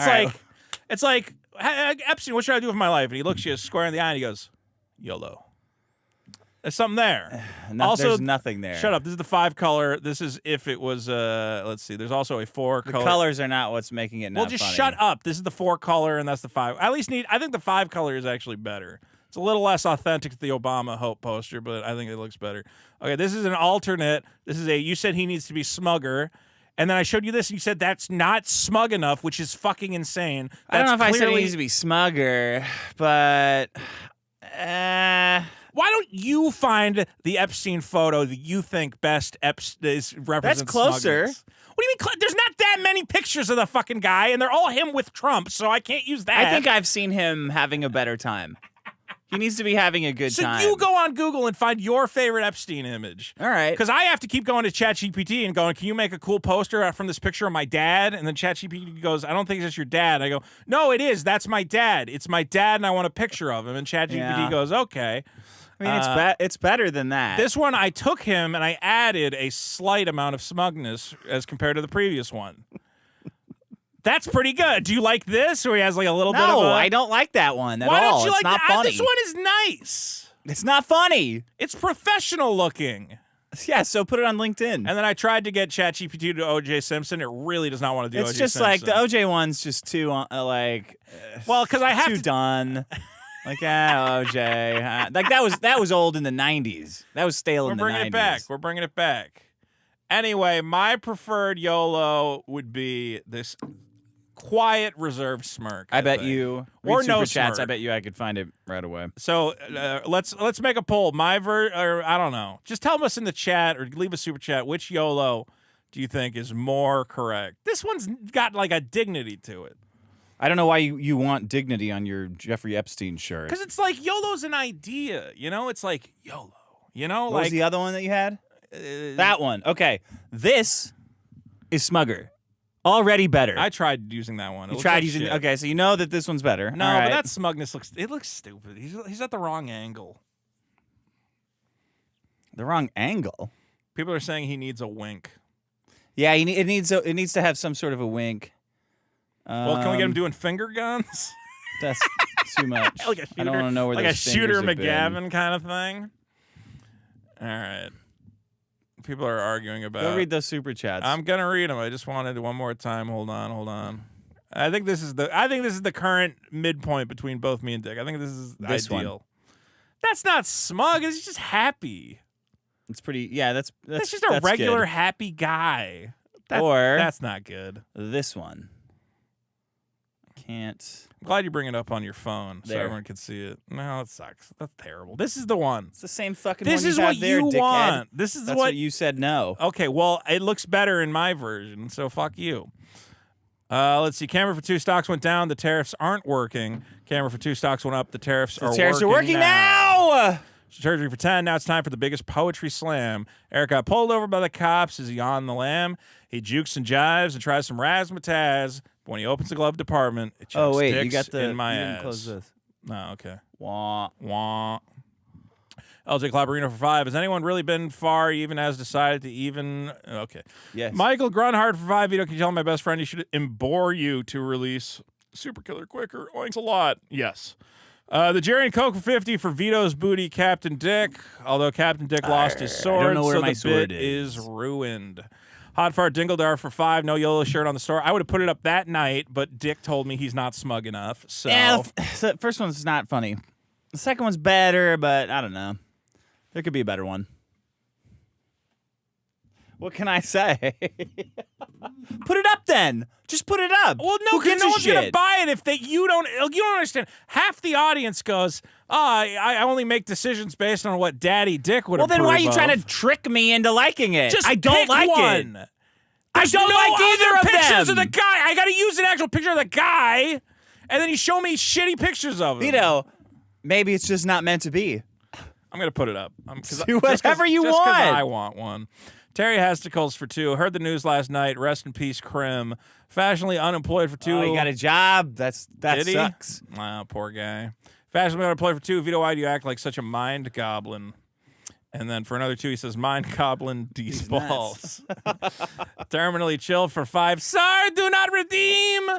it's like Epstein. What should I do with my life? And he looks you square in the eye and he goes, YOLO. There's something there. There's nothing there. Shut up. This is the 5-color. This is if it was, let's see. There's also a 4-color. The colors are not what's making it not Well, just funny. shut up. This is the 4-color, and that's the 5. I think the 5-color is actually better. It's a little less authentic to the Obama Hope poster, but I think it looks better. Okay, this is an alternate. This is you said he needs to be smugger. And then I showed you this, and you said that's not smug enough, which is fucking insane. I don't know if I said he needs to be smugger, but... Why don't you find the Epstein photo that you think best represents That's closer. smugness? What do you mean? There's not that many pictures of the fucking guy, and they're all him with Trump, so I can't use that. I think I've seen him having a better time. He needs to be having a good time. So you go on Google and find your favorite Epstein image. All right. Because I have to keep going to ChatGPT and going, can you make a cool poster from this picture of my dad? And then ChatGPT goes, I don't think it's your dad. I go, no, it is. That's my dad. It's my dad, and I want a picture of him. And ChatGPT goes, okay. I mean, it's better than that. This one, I took him and I added a slight amount of smugness as compared to the previous one. That's pretty good. Do you like this, where he has like a little bit of No, I don't like that one at all. Why don't you it's like not that? funny. This one is nice. It's not funny. It's professional looking. Yeah, so put it on LinkedIn. And then I tried to get ChatGPT to O.J. Simpson. It really does not want to do O.J. Simpson. It's just like the O.J. one's just too because I have too done. Like OJ, like that was old in the 90s. That was stale in the 90s. We're bringing it back. We're bringing it back. Anyway, my preferred YOLO would be this quiet, reserved smirk. I bet you, or no chats. smirk. I bet you I could find it right away. So let's make a poll. Or I don't know. Just tell us in the chat or leave a super chat. Which YOLO do you think is more correct? This one's got like a dignity to it. I don't know why you want dignity on your Jeffrey Epstein shirt. Because it's like YOLO's an idea, It's like YOLO, What was the other one that you had? That one. Okay. This is smugger. Already better. I tried using that one. You tried using. Okay, so you know that this one's better. No, but that smugness looks stupid. He's at the wrong angle. The wrong angle. People are saying he needs a wink. Yeah, it needs to have some sort of a wink. Well, can we get him doing finger guns? That's too much. Like a shooter, I don't want to know where like a those Shooter fingers have McGavin been. kind of thing. All right. People are arguing about. Go read those super chats. I'm gonna read them. I just wanted one more time. Hold on. I think this is the current midpoint between both me and Dick. I think this is ideal. One. That's not smug. It's just happy. It's pretty. Yeah, that's just a regular good. happy guy. Or that's not good. This one. Can't. I'm glad you bring it up on your phone so everyone can see it. No, it sucks. That's terrible. This is the one. It's the same fucking this one is you what have there, you dickhead. want. That's what you said no. Okay, well, it looks better in my version, so fuck you. Let's see. Camera for 2 stocks went down. The tariffs aren't working. Camera for 2 stocks went up. The tariffs are working now. Surgery for 10. Now it's time for the biggest poetry slam. Eric got pulled over by the cops as he on the lam. He jukes and jives and tries some razzmatazz. But when he opens the glove department, it just sticks you got the in my you didn't ass. close this. No, okay. Wah. Wah. LJ Clabarino for 5. Has anyone really been far, even has decided to even... Okay. Yes. Michael Grunhard for 5. Vito, can you tell my best friend he should embore you to release Super Killer quicker? Thanks a lot. Yes. The Jerry and Coke for 50 for Vito's booty, Captain Dick. Although Captain Dick lost his sword, I don't know where so my the sword bit is. ruined. Hot Fart Dingledar for 5. No YOLO shirt on the store. I would have put it up that night, but Dick told me he's not smug enough. So Yeah, the first one's not funny. The second one's better, but I don't know. There could be a better one. What can I say? Put it up then. Just put it up. Well, no, because no one's gonna buy it if you don't understand. Half the audience goes, I only make decisions based on what Daddy Dick would. Well, then why are you of. trying to trick me into liking it? Just I don't pick like one. it. There's I don't no like either other of pictures them. of the guy. I got to use an actual picture of the guy, and then you show me shitty pictures of him. Vito, maybe it's just not meant to be. I'm gonna put it up. Do whatever you just 'cause want. I want one. Terry Hesticles for 2. Heard the news last night. Rest in peace, Krim. Fashionably unemployed for 2. Oh, he got a job. That Did he? sucks. Wow, poor guy. Fashionably unemployed for 2. Vito, why do you act like such a mind goblin? And then for another 2, he says, mind goblin these balls. Terminally chill for 5. Sorry, do not redeem.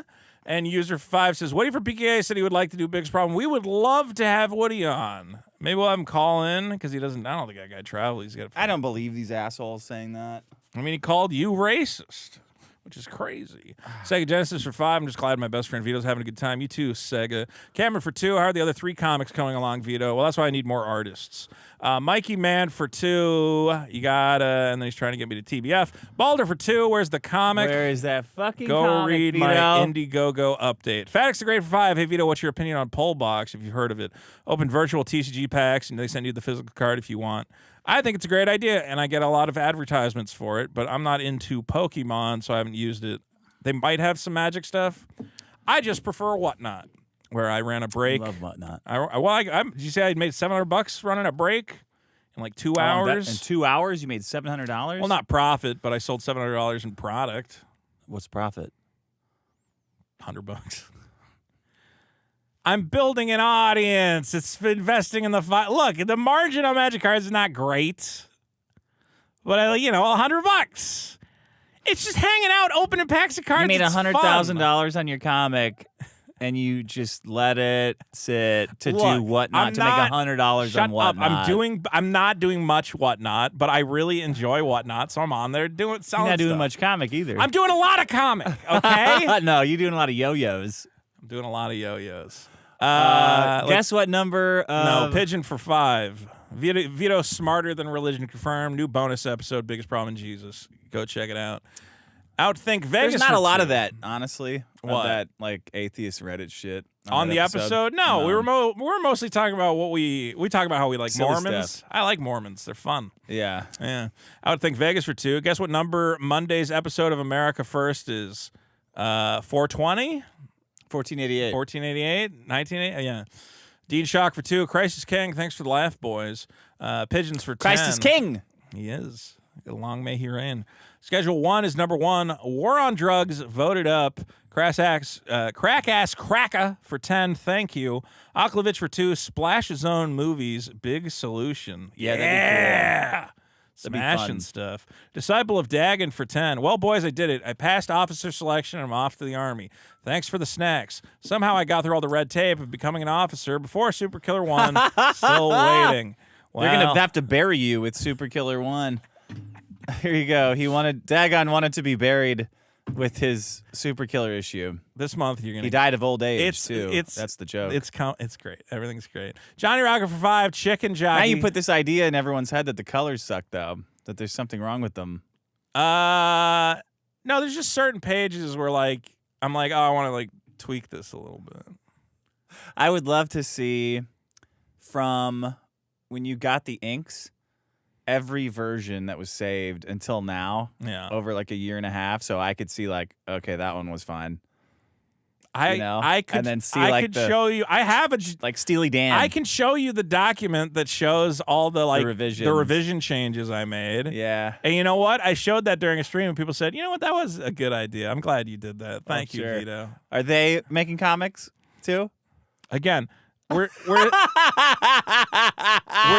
And user 5 says, Woody for PKA said he would like to do Big's Problem. We would love to have Woody on. Maybe we'll have him call in because he doesn't. I don't think that guy travel. He's got. I don't believe these assholes saying that. I mean, he called you racist, which is crazy. Sega Genesis for 5. I'm just glad my best friend Vito's having a good time. You too, Sega. Cameron for 2. How are the other 3 comics coming along, Vito? Well, that's why I need more artists. Mikey Man for 2. You got, and then he's trying to get me to TBF. Balder for 2. Where's the comic? Where is that fucking Go comic, read Vito? my Indiegogo update. Fatix the Great for 5. Hey, Vito, what's your opinion on Pollbox, if you've heard of it? Open virtual TCG packs, and they send you the physical card if you want. I think it's a great idea, and I get a lot of advertisements for it, but I'm not into Pokemon, so I haven't used it. They might have some Magic stuff. I just prefer Whatnot, where I ran a break. I love Whatnot. Did you say I made $700 running a break in like 2 hours? In 2 hours, you made $700? Well, not profit, but I sold $700 in product. What's profit? $100. I'm building an audience. It's investing in the look. The margin on Magic cards is not great, but $100. It's just hanging out, opening packs of cards. You made $100,000 on your comic, and you just let it sit to Look, do Whatnot to make $100 on Whatnot. I'm not doing much Whatnot, but I really enjoy Whatnot, so I'm on there selling You're not doing stuff. much comic either. I'm doing a lot of comic. Okay. No, you're doing a lot of yo-yos. I'm doing a lot of yo-yos. Guess what number? No, Pigeon for 5. Vito smarter than religion confirmed. New bonus episode, Biggest Problem in Jesus. Go check it out. Outthink Vegas. There's not for a lot 2. of that, honestly. What? Of that like atheist Reddit shit on that the episode? No, we were mostly talking about what we talk about how we like Silly Mormons. stuff. I like Mormons. They're fun. Yeah. Outthink Vegas for 2. Guess what number Monday's episode of America First is? 420. 1488. 1488? 1980? Yeah. Dean Shock for 2. Christ is King. Thanks for the laugh, boys. Pigeons for 10. Christ is King. He is. Long may he reign. Schedule 1 is number 1. War on Drugs voted up. Crack Ass Cracka for 10. Thank you. Aklovich for 2. Splash Zone Movies. Big Solution. Yeah, that'd be cool. Smashing stuff. Disciple of Dagon for 10. Well, boys, I did it. I passed officer selection and I'm off to the Army. Thanks for the snacks. Somehow I got through all the red tape of becoming an officer before Super Killer 1. Still waiting. They're going to have to bury you with Super Killer 1. Here you go. Dagon wanted to be buried with his Super Killer issue. This month you're going to... He died of old age, too. That's the joke. It's great. Everything's great. Johnny Rocket for 5. Chicken Jockey. Now you put this idea in everyone's head that the colors suck, though. That there's something wrong with them. No, there's just certain pages where, I'm like, oh, I want to, tweak this a little bit. I would love to see from when you got the inks, every version that was saved until now, over a year and a half, so I could see okay, that one was fine. I could, and then see I could show you. I have a Steely Dan. I can show you the document that shows all the revisions. the revision changes I made. Yeah, and you know what? I showed that during a stream, and people said, "You know what? That was a good idea. I'm glad you did that. Thank you, sure. Vito." Are they making comics too? Again, we're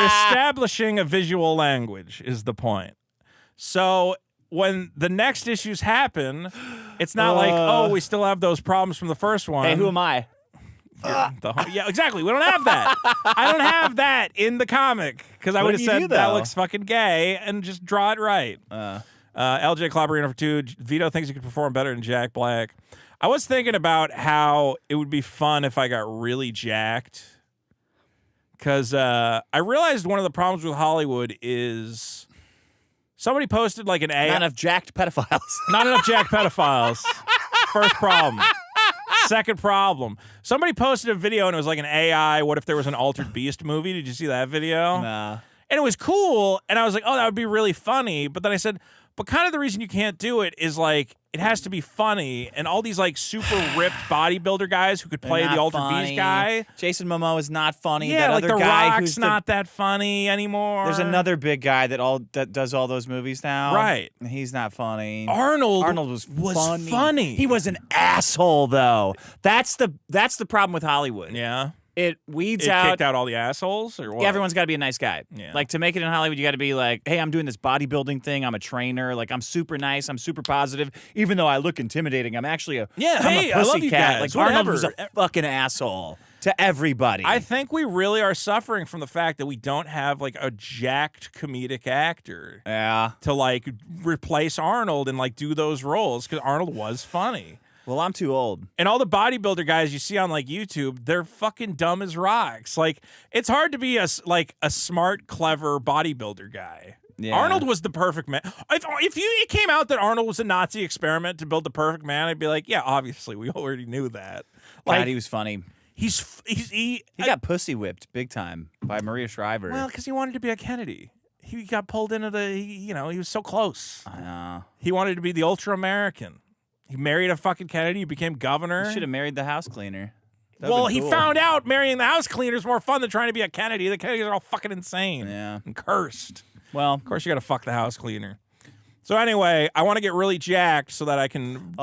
establishing a visual language is the point. So when the next issues happen, it's not we still have those problems from the first one. Hey, who am I? Yeah, exactly. We don't have that. I don't have that in the comic because I would have said that looks fucking gay and just draw it right. LJ Clobberino for 2. Vito thinks he could perform better than Jack Black. I was thinking about how it would be fun if I got really jacked. Because I realized one of the problems with Hollywood is somebody posted an AI. Not enough jacked pedophiles. Not enough jacked pedophiles. First problem. Second problem. Somebody posted a video and it was an AI, what if there was an Altered Beast movie? Did you see that video? Nah. And it was cool. And I was like, oh, that would be really funny. But then I said, but kind of the reason you can't do it is It has to be funny, and all these like super ripped bodybuilder guys who could play the Ultra Beast guy. Jason Momoa is not funny. Yeah, that like other The guy Rock's who's not that funny anymore. There's another big guy that does all those movies now. Right. He's not funny. Arnold was funny. He was an asshole though. That's the problem with Hollywood. Yeah. It weeds It out. kicked out all the assholes, or what? Yeah, everyone's got to be a nice guy. Yeah. Like, to make it in Hollywood, you got to be like, hey, I'm doing this bodybuilding thing. I'm a trainer. Like, I'm super nice. I'm super positive. Even though I look intimidating, I'm actually I'm hey, a I love you pussycat. guys. Like, Arnold Whatever. was a fucking asshole to everybody. I think we really are suffering from the fact that we don't have like a jacked comedic actor. Yeah. To like replace Arnold and like do those roles, because Arnold was funny. Well, I'm too old. And all the bodybuilder guys you see on like YouTube, they're fucking dumb as rocks. Like, it's hard to be a smart, clever bodybuilder guy. Yeah. Arnold was the perfect man. If it came out that Arnold was a Nazi experiment to build the perfect man, I'd be like, yeah, obviously we already knew that. Like, God, he was funny. He got pussy whipped big time by Maria Shriver. Well, because he wanted to be a Kennedy. He got pulled into he was so close. I know. He wanted to be the ultra American. He married a fucking Kennedy. He became governor. He should have married the house cleaner. That'd Well, been he cool. found out marrying the house cleaner is more fun than trying to be a Kennedy. The Kennedys are all fucking insane. Yeah. And cursed. Well, of course you got to fuck the house cleaner. So anyway, I want to get really jacked so that I can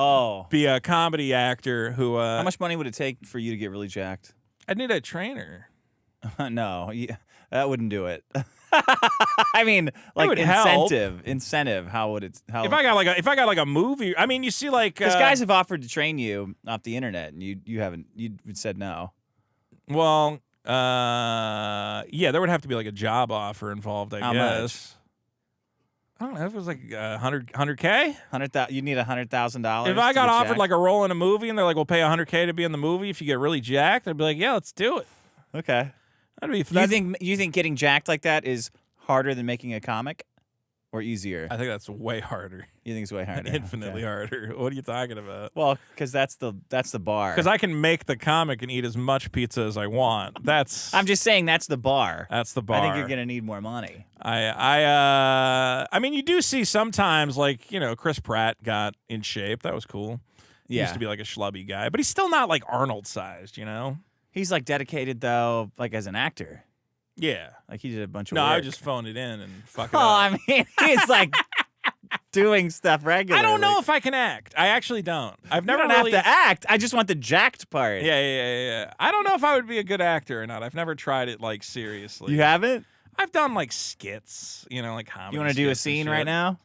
be a comedy actor who... How much money would it take for you to get really jacked? I'd need a trainer. No, that wouldn't do it. I mean, like would help. incentive. How would it? How If I got like a movie, I mean, you see like because guys have offered to train you off the internet, and you haven't. You said no. Well, yeah, there would have to be like a job offer involved. I How guess. I don't know if it was like $100K. You need $100,000. If I got offered like a role in a movie and they're like, "We'll pay $100K to be in the movie if you get really jacked," I'd be like, "Yeah, let's do it." Okay. That'd be. You think getting jacked like that is harder than making a comic, or easier? I think that's way harder. You think it's way harder? Infinitely harder. What are you talking about? Well, because that's the bar. Because I can make the comic and eat as much pizza as I want. I'm just saying that's the bar. That's the bar. I think you're gonna need more money. I mean, you do see sometimes like Chris Pratt got in shape. That was cool. He used to be like a schlubby guy, but he's still not like Arnold sized. He's like dedicated though, like as an actor. Yeah, like he did a bunch of. No, work. I would just phone it in and fuck it up. I mean, he's like doing stuff regularly. I don't know if I can act. I actually don't. I've never You don't really have to act. I just want the jacked part. Yeah. I don't know if I would be a good actor or not. I've never tried it like seriously. You haven't? I've done like skits, like comedy. You want to do a skits and scene shit. right now?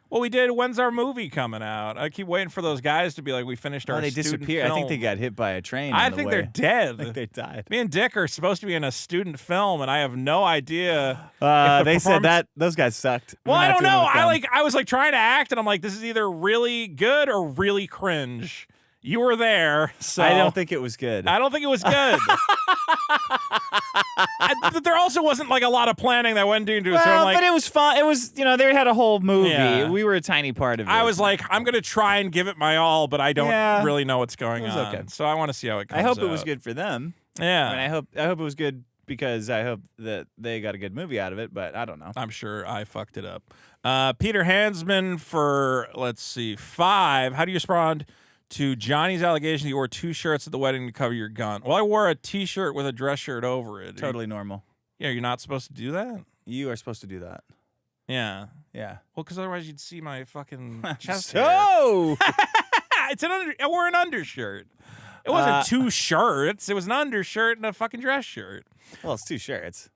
Well, we did. When's our movie coming out? I keep waiting for those guys to be like, we finished our they student disappeared. film. I think they got hit by a train. I on the think way. they're dead. I think they died. Me and Dick are supposed to be in a student film, and I have no idea. They said that those guys sucked. Well, We're I not don't doing know. it with them. I was like trying to act, and I'm like, this is either really good or really cringe. You were there, so I don't think it was good. I don't think it was good. There also wasn't like a lot of planning that went into it. Well, so I'm like, but it was fun. It was, they had a whole movie. Yeah. We were a tiny part of it. I was like, I'm gonna try and give it my all, but I don't really know what's going It was on. okay. So I want to see how it comes I hope it was out. good for them. Yeah. I mean, I hope it was good because I hope that they got a good movie out of it. But I don't know. I'm sure I fucked it up. Peter Hansman for, let's see, 5. How do you respond to Johnny's allegation that you wore 2 shirts at the wedding to cover your gun? Well, I wore a T-shirt with a dress shirt over it. Totally normal. Yeah, you're not supposed to do that? You are supposed to do that. Yeah. Yeah. Well, because otherwise you'd see my fucking chest So hair. I wore an undershirt. It wasn't 2 shirts. It was an undershirt and a fucking dress shirt. Well, it's 2 shirts.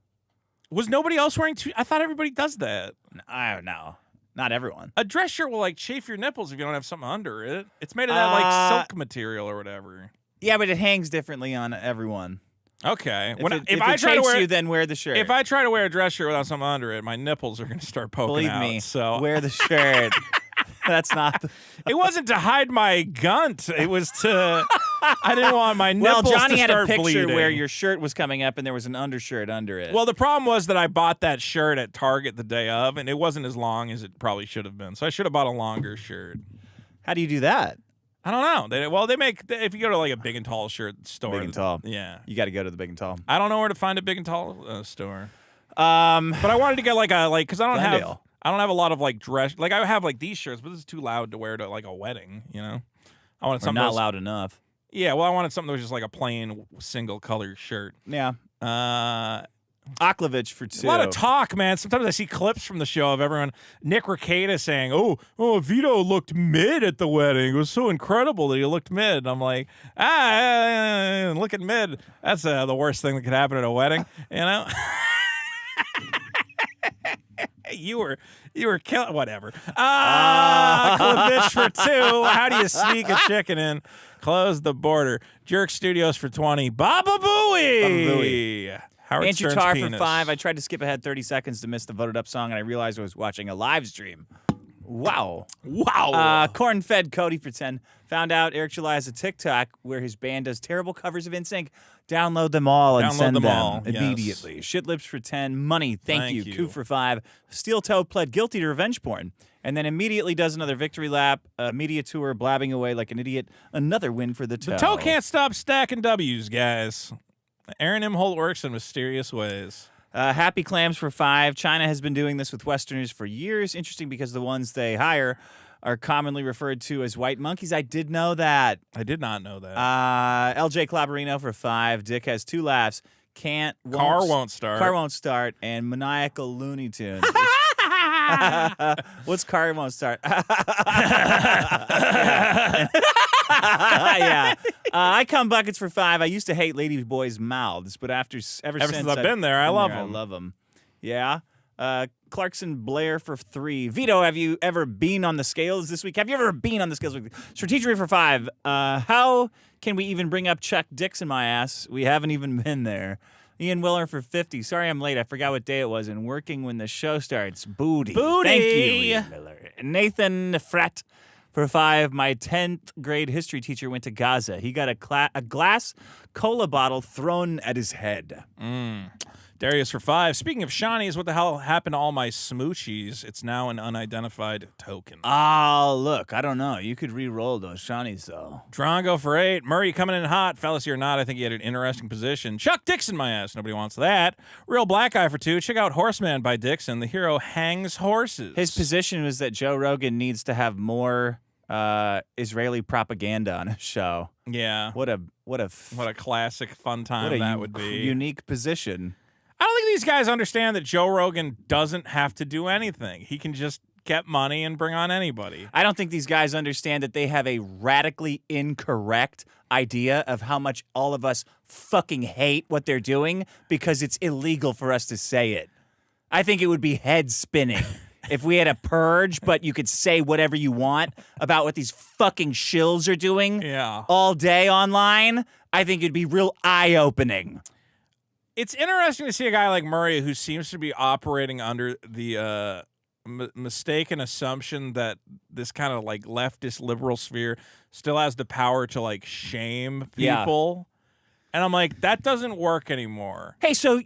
Was nobody else wearing 2? I thought everybody does that. I don't know. Not everyone. A dress shirt will like chafe your nipples if you don't have something under it. It's made of that like silk material or whatever. Yeah, but it hangs differently on everyone. Okay. If I try to wear you, then wear the shirt. If I try to wear a dress shirt without something under it, my nipples are going to start poking Believe out. me, So wear the shirt. That's not. It wasn't to hide my gunt. It was to. I didn't want my nipples Well, Johnny to had a start picture bleeding. where your shirt was coming up and there was an undershirt under it. Well, the problem was that I bought that shirt at Target the day of, and it wasn't as long as it probably should have been. So I should have bought a longer shirt. How do you do that? I don't know. They make if you go to like a Big and Tall shirt store. Big and Tall. Yeah, you got to go to the Big and Tall. I don't know where to find a Big and Tall store. But I wanted to get because I don't Glendale. I don't have a lot of like dress. Like I have like these shirts, but this is too loud to wear to like a wedding. You know, I wanted something not loud enough. Yeah, well, I wanted something that was just like a plain single color shirt. Yeah. Aklovich for 2. A lot of talk, man. Sometimes I see clips from the show of everyone. Nick Rekieta saying, "Oh, Vito looked mid at the wedding. It was so incredible that he looked mid." And I'm like, look at mid. That's the worst thing that could happen at a wedding, you know. You were killing whatever. Aklovich for 2. How do you sneak a chicken in? Close the border. Jerk Studios for 20. Baba Booey. Howard Andrew Stern's Tarr penis. for 5. I tried to skip ahead 30 seconds to miss the voted up song, and I realized I was watching a live stream. Wow. Corn-fed Cody for 10. Found out Eric July has a TikTok where his band does terrible covers of NSYNC. Download them all and send them all. immediately. Yes. Shit Lips for 10. Money, thank you. Coup for 5. Steel Toe pled guilty to revenge porn. And then immediately does another victory lap, a media tour, blabbing away like an idiot. Another win for the Toe. The Toe can't stop stacking W's, guys. Aaron M. Holt works in mysterious ways. Happy Clams for 5. China has been doing this with Westerners for years. Interesting because the ones they hire are commonly referred to as white monkeys. I did know that. I did not know that. LJ Clavarino for 5. Dick has 2 laughs. Car won't start. Car won't start. And maniacal Looney Tunes. What's car won't start? Yeah. I come buckets for 5. I used to hate lady boys' mouths, but ever since I've been there, I love them. I love them. Yeah. Clarkson Blair for 3. Vito, have you ever been on the scales this week? Have you ever been on the scales this week? Strategery for 5. How can we even bring up Chuck Dicks in my ass? We haven't even been there. Ian Willer for 50. Sorry I'm late. I forgot what day it was. And working when the show starts. Booty. Thank you, Ian Miller. Nathan Fret for 5. My 10th grade history teacher went to Gaza. He got a glass cola bottle thrown at his head. Darius for 5. Speaking of shinies, what the hell happened to all my smoochies? It's now an unidentified token. Look, I don't know. You could re-roll those shinies, though. Drongo for 8. Murray coming in hot. Fallacy or not, I think he had an interesting position. Chuck Dixon, my ass. Nobody wants that. Real Black Eye for 2. Check out Horseman by Dixon. The hero hangs horses. His position was that Joe Rogan needs to have more Israeli propaganda on his show. Yeah. What a classic fun time that would be. Unique position. I don't think these guys understand that Joe Rogan doesn't have to do anything. He can just get money and bring on anybody. I don't think these guys understand that they have a radically incorrect idea of how much all of us fucking hate what they're doing because it's illegal for us to say it. I think it would be head spinning if we had a purge, but you could say whatever you want about what these fucking shills are doing all day online. I think it'd be real eye-opening. It's interesting to see a guy like Murray who seems to be operating under the mistaken assumption that this kind of like leftist liberal sphere still has the power to like shame people. And I'm like, that doesn't work anymore. Hey, so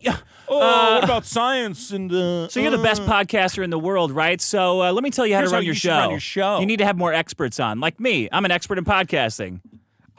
what about science and so you're the best podcaster in the world, right? So let me tell you how to run your show. You need to have more experts on, like me. I'm an expert in podcasting.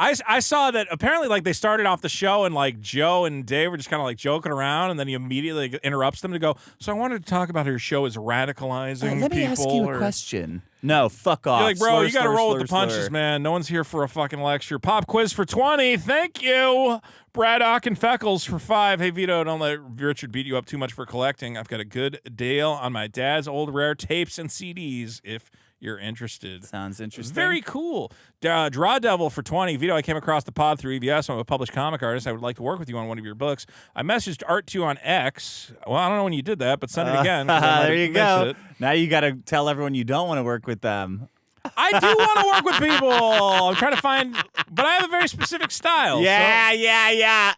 I saw that apparently like they started off the show and like Joe and Dave were just kind of like joking around, and then he immediately interrupts them to go, so I wanted to talk about how your show is radicalizing people. Let me ask you a question. No, fuck off. You're like, bro, you got to roll with the punches, man. No one's here for a fucking lecture. Pop quiz for 20. Thank you. Braddock and Feckles for 5. Hey, Vito, don't let Richard beat you up too much for collecting. I've got a good deal on my dad's old rare tapes and CDs if you're interested. Sounds interesting. Very cool. Draw Devil for 20. Vito, I came across the pod through EBS. I'm a published comic artist. I would like to work with you on one of your books. I messaged Art2 on X. Well, I don't know when you did that, but send it again. There you go. Now you got to tell everyone you don't want to work with them. I do want to work with people. I'm trying to find, but I have a very specific style. Yeah.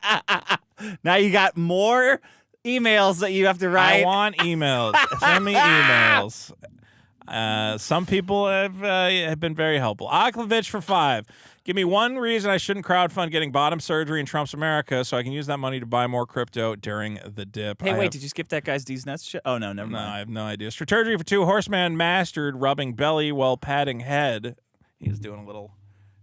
Now you got more emails that you have to write. I want emails. Send me emails. Some people have been very helpful. Aklovich for 5. Give me one reason I shouldn't crowdfund getting bottom surgery in Trump's America so I can use that money to buy more crypto during the dip. Hey, wait, did you skip that guy's D's Nuts show? Oh, no, never mind. No, I have no idea. Strategy for 2. Horseman mastered rubbing belly while patting head. He's doing a little,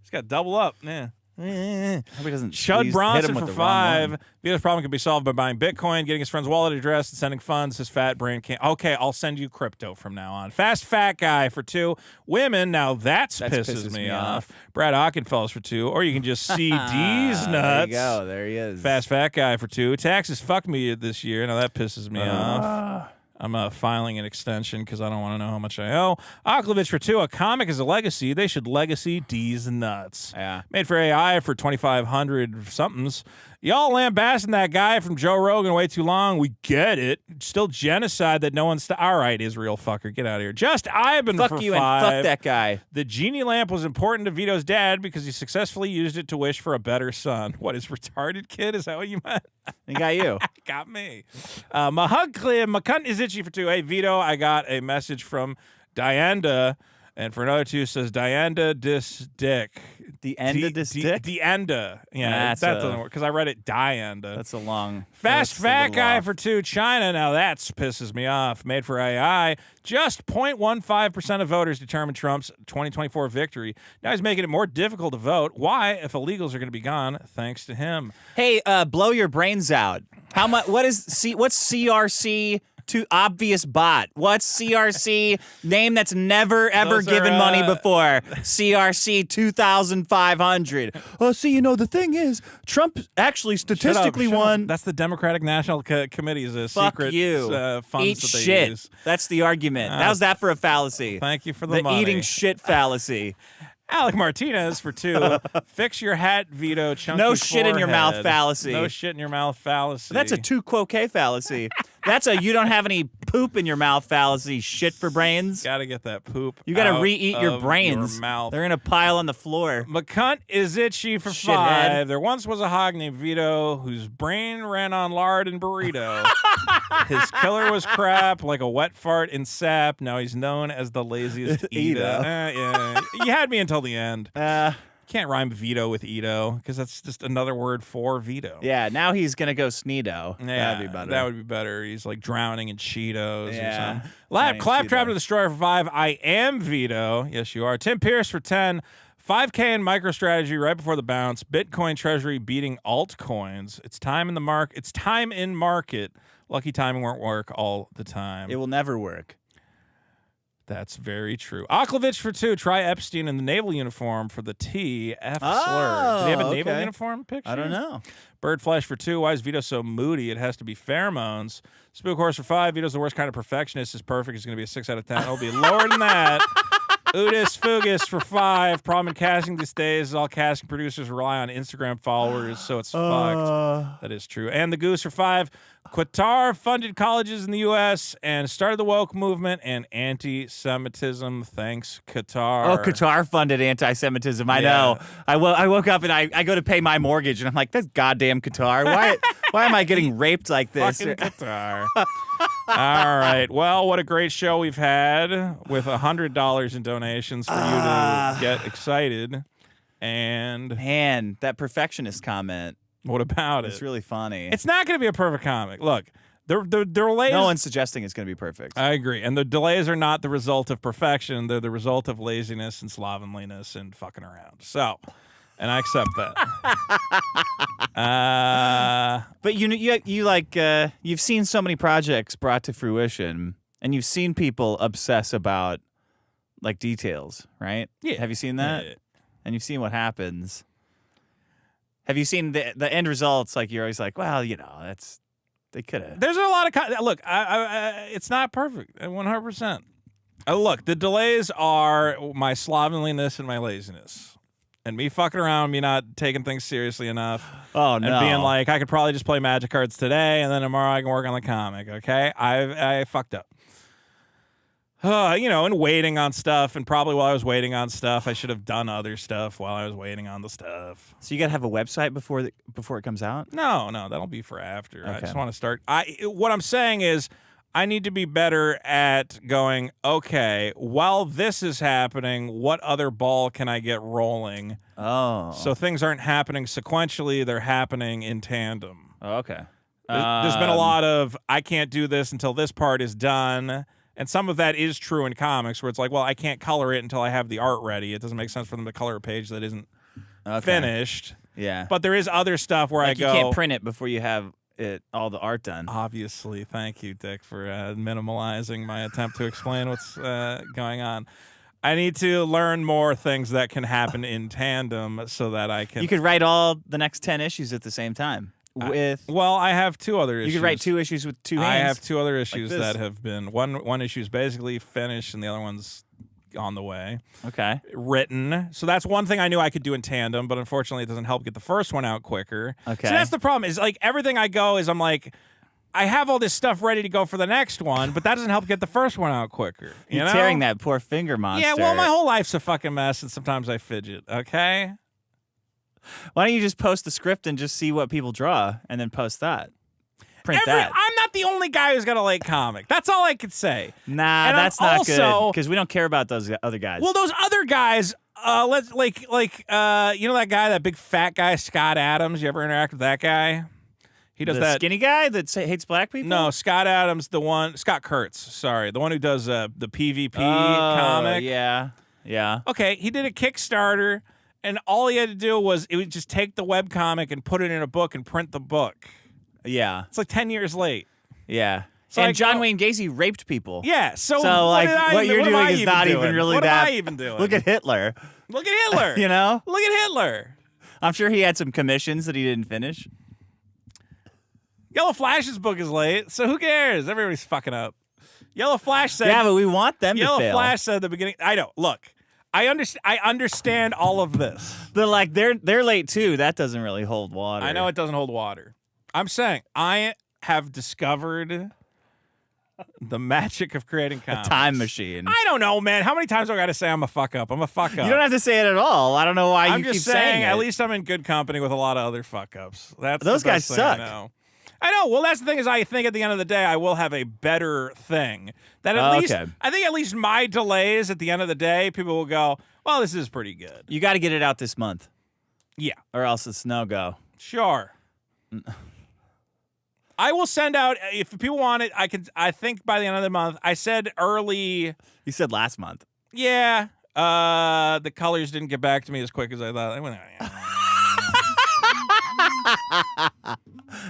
he's got double up. Yeah. Nobody doesn't Chud hit Bronson him with for the wrong 5. one. Vito's problem can be solved by buying Bitcoin, getting his friend's wallet address, and sending funds. His fat brain can't. Okay, I'll send you crypto from now on. Fast fat guy for 2. Women, now that pisses me off. Brad Hockenfellas for 2. Or you can just see D's nuts. There you go. There he is. Fast fat guy for 2. Taxes fucked me this year. Now that pisses me off. I'm filing an extension because I don't want to know how much I owe. Aklovich for 2. A comic is a legacy. They should legacy D's nuts. Yeah. Made for AI for 2,500 somethings. Y'all lambasting that guy from Joe Rogan way too long. We get it. Still genocide that no one's... All right, Israel fucker, get out of here. Just Ivan for 5. Fuck you and fuck that guy. The genie lamp was important to Vito's dad because he successfully used it to wish for a better son. What, is retarded kid? Is that what you meant? He got you. Got me. My hug clear. My cunt is itchy for 2. Hey, Vito, I got a message from Dianda. And for another 2, says Dianda dis dick. The end of this dick? Dianda. Yeah, that doesn't work because I read it Dianda. That's a long. Fast fat guy for 2. China. Now that pisses me off. Made for AI. Just 0.15% of voters determined Trump's 2024 victory. Now he's making it more difficult to vote. Why, if illegals are going to be gone, thanks to him. Hey, blow your brains out. How much? What's CRC? To obvious bot. What's CRC? Name that's never ever given money before. CRC 2,500. Oh, see, the thing is, Trump actually statistically won. That's the Democratic National Committee's Fuck secret you. funds Eat that they shit. use. That's the argument. How's that for a fallacy? Thank you for the money. eating shit fallacy. Alec Martinez for 2. Fix your hat, Vito. Chunky No shit in your mouth forehead. fallacy. No shit in your mouth fallacy. That's a 2 quoque fallacy. That's a you don't have any poop in your mouth fallacy. Shit for brains. Gotta get that poop. You gotta out re-eat your of brains. Your mouth. They're in a pile on the floor. McCunt is itchy for Shithead. 5. There once was a hog named Vito whose brain ran on lard and burrito. His killer was crap, like a wet fart in sap. Now he's known as the laziest Ito. Yeah. You had me until the end. Can't rhyme Vito with Ito because that's just another word for Vito. Yeah, now he's gonna go Sneedo. Yeah, That'd be better. That would be better. He's like drowning in Cheetos or Yeah. something. Lab Claptrap to Destroyer for 5. I am Vito. Yes, you are. Tim Pierce for 10. 5K in MicroStrategy right before the bounce. Bitcoin Treasury beating altcoins. It's time in the market. It's time in market. Lucky timing won't work all the time. It will never work. That's very true. Aklovich for 2. Try Epstein in the naval uniform for the T. F slur. Did he have a naval uniform picture? I don't know. Bird Flesh for 2. Why is Vito so moody? It has to be pheromones. Spook Horse for 5. Vito's the worst kind of perfectionist. Is perfect. It's going to be a 6 out of 10. It'll be lower than that. Udis Fugus for 5. Problem in casting these days is all casting producers rely on Instagram followers, so it's fucked. That is true. And the Goose for 5. Qatar funded colleges in the U.S. and started the woke movement and anti-Semitism. Thanks, Qatar. Oh, Qatar funded anti-Semitism. I know. I woke up and I go to pay my mortgage and I'm like, that's goddamn Qatar. Why am I getting raped like this? Fucking Qatar. All right. Well, what a great show we've had with $100 in donations for you to get excited. And man, that perfectionist comment. What about it? It's really funny. It's not going to be a perfect comic. Look, the delays. No one's suggesting it's going to be perfect. I agree. And the delays are not the result of perfection. They're the result of laziness and slovenliness and fucking around. So, and I accept that. But you've seen so many projects brought to fruition, and you've seen people obsess about like details, right? Yeah. Have you seen that? Yeah. And you've seen what happens. Have you seen the end results? Like you're always like, well, they could have. There's a lot of look. It's not perfect, 100%. Look, the delays are my slovenliness and my laziness, and me fucking around, me not taking things seriously enough. Oh no! And being like, I could probably just play Magic cards today, and then tomorrow I can work on the comic. Okay, I fucked up. And waiting on stuff, and probably while I was waiting on stuff, I should have done other stuff while I was waiting on the stuff. So you got to have a website before it comes out? No, that'll be for after. Okay. I just want to start. What I'm saying is, I need to be better at going, okay, while this is happening, what other ball can I get rolling? Oh. So things aren't happening sequentially, they're happening in tandem. Oh, okay. There's been a lot of, I can't do this until this part is done. And some of that is true in comics where it's like, well, I can't color it until I have the art ready. It doesn't make sense for them to color a page that isn't finished. Yeah. But there is other stuff where like I go. You can't print it before you have all the art done. Obviously. Thank you, Dick, for minimalizing my attempt to explain what's going on. I need to learn more things that can happen in tandem so that I can... You could write all the next 10 issues at the same time. Well, I have 2 other issues. You could write 2 issues with 2 hands. I have 2 other issues like that have been... One issue is basically finished and the other one's on the way. Okay. Written. So that's one thing I knew I could do in tandem, but unfortunately it doesn't help get the first one out quicker. Okay. So that's the problem is like everything I go is I'm like... I have all this stuff ready to go for the next one, but that doesn't help get the first one out quicker. You're tearing that poor finger monster. Yeah, well, my whole life's a fucking mess, and sometimes I fidget, okay? Why don't you just post the script and just see what people draw, and then post that? Print that. I'm not the only guy who's got a late comic. That's all I could say. Nah, and that's not good, because we don't care about those other guys. Well, those other guys... let's you know that guy, that big fat guy, Scott Adams? You ever interact with that guy? He does the skinny guy that hates black people? No, Scott Adams, Scott Kurtz, sorry, the one who does the PvP comic. Yeah. Okay, he did a Kickstarter, and all he had to do was just take the webcomic and put it in a book and print the book. Yeah. It's like 10 years late. Yeah. So and John Wayne Gacy raped people. Yeah, so what you're doing is not even really that. What am I even doing? Look at Hitler. Look at Hitler. You know? Look at Hitler. I'm sure he had some commissions that he didn't finish. Yellow Flash's book is late, so who cares? Everybody's fucking up. Yellow Flash said... Yeah, but we want them to fail. Yellow Flash said at the beginning... I know. Look, I understand all of this. They're late, too. That doesn't really hold water. I know it doesn't hold water. I'm saying I have discovered the magic of creating comics. A time machine. I don't know, man. How many times do I got to say I'm a fuck up? I'm a fuck up. You don't have to say it at all. I don't know why you keep saying it. At least I'm in good company with a lot of other fuck ups. Those guys suck. I know. Well, that's the thing is I think at the end of the day, I will have a better thing. That at least, I think at least my delays at the end of the day, people will go, well, this is pretty good. You got to get it out this month. Yeah. Or else it's no-go. Sure. I will send out, if people want it, I think by the end of the month, I said early. You said last month. Yeah. The colors didn't get back to me as quick as I thought.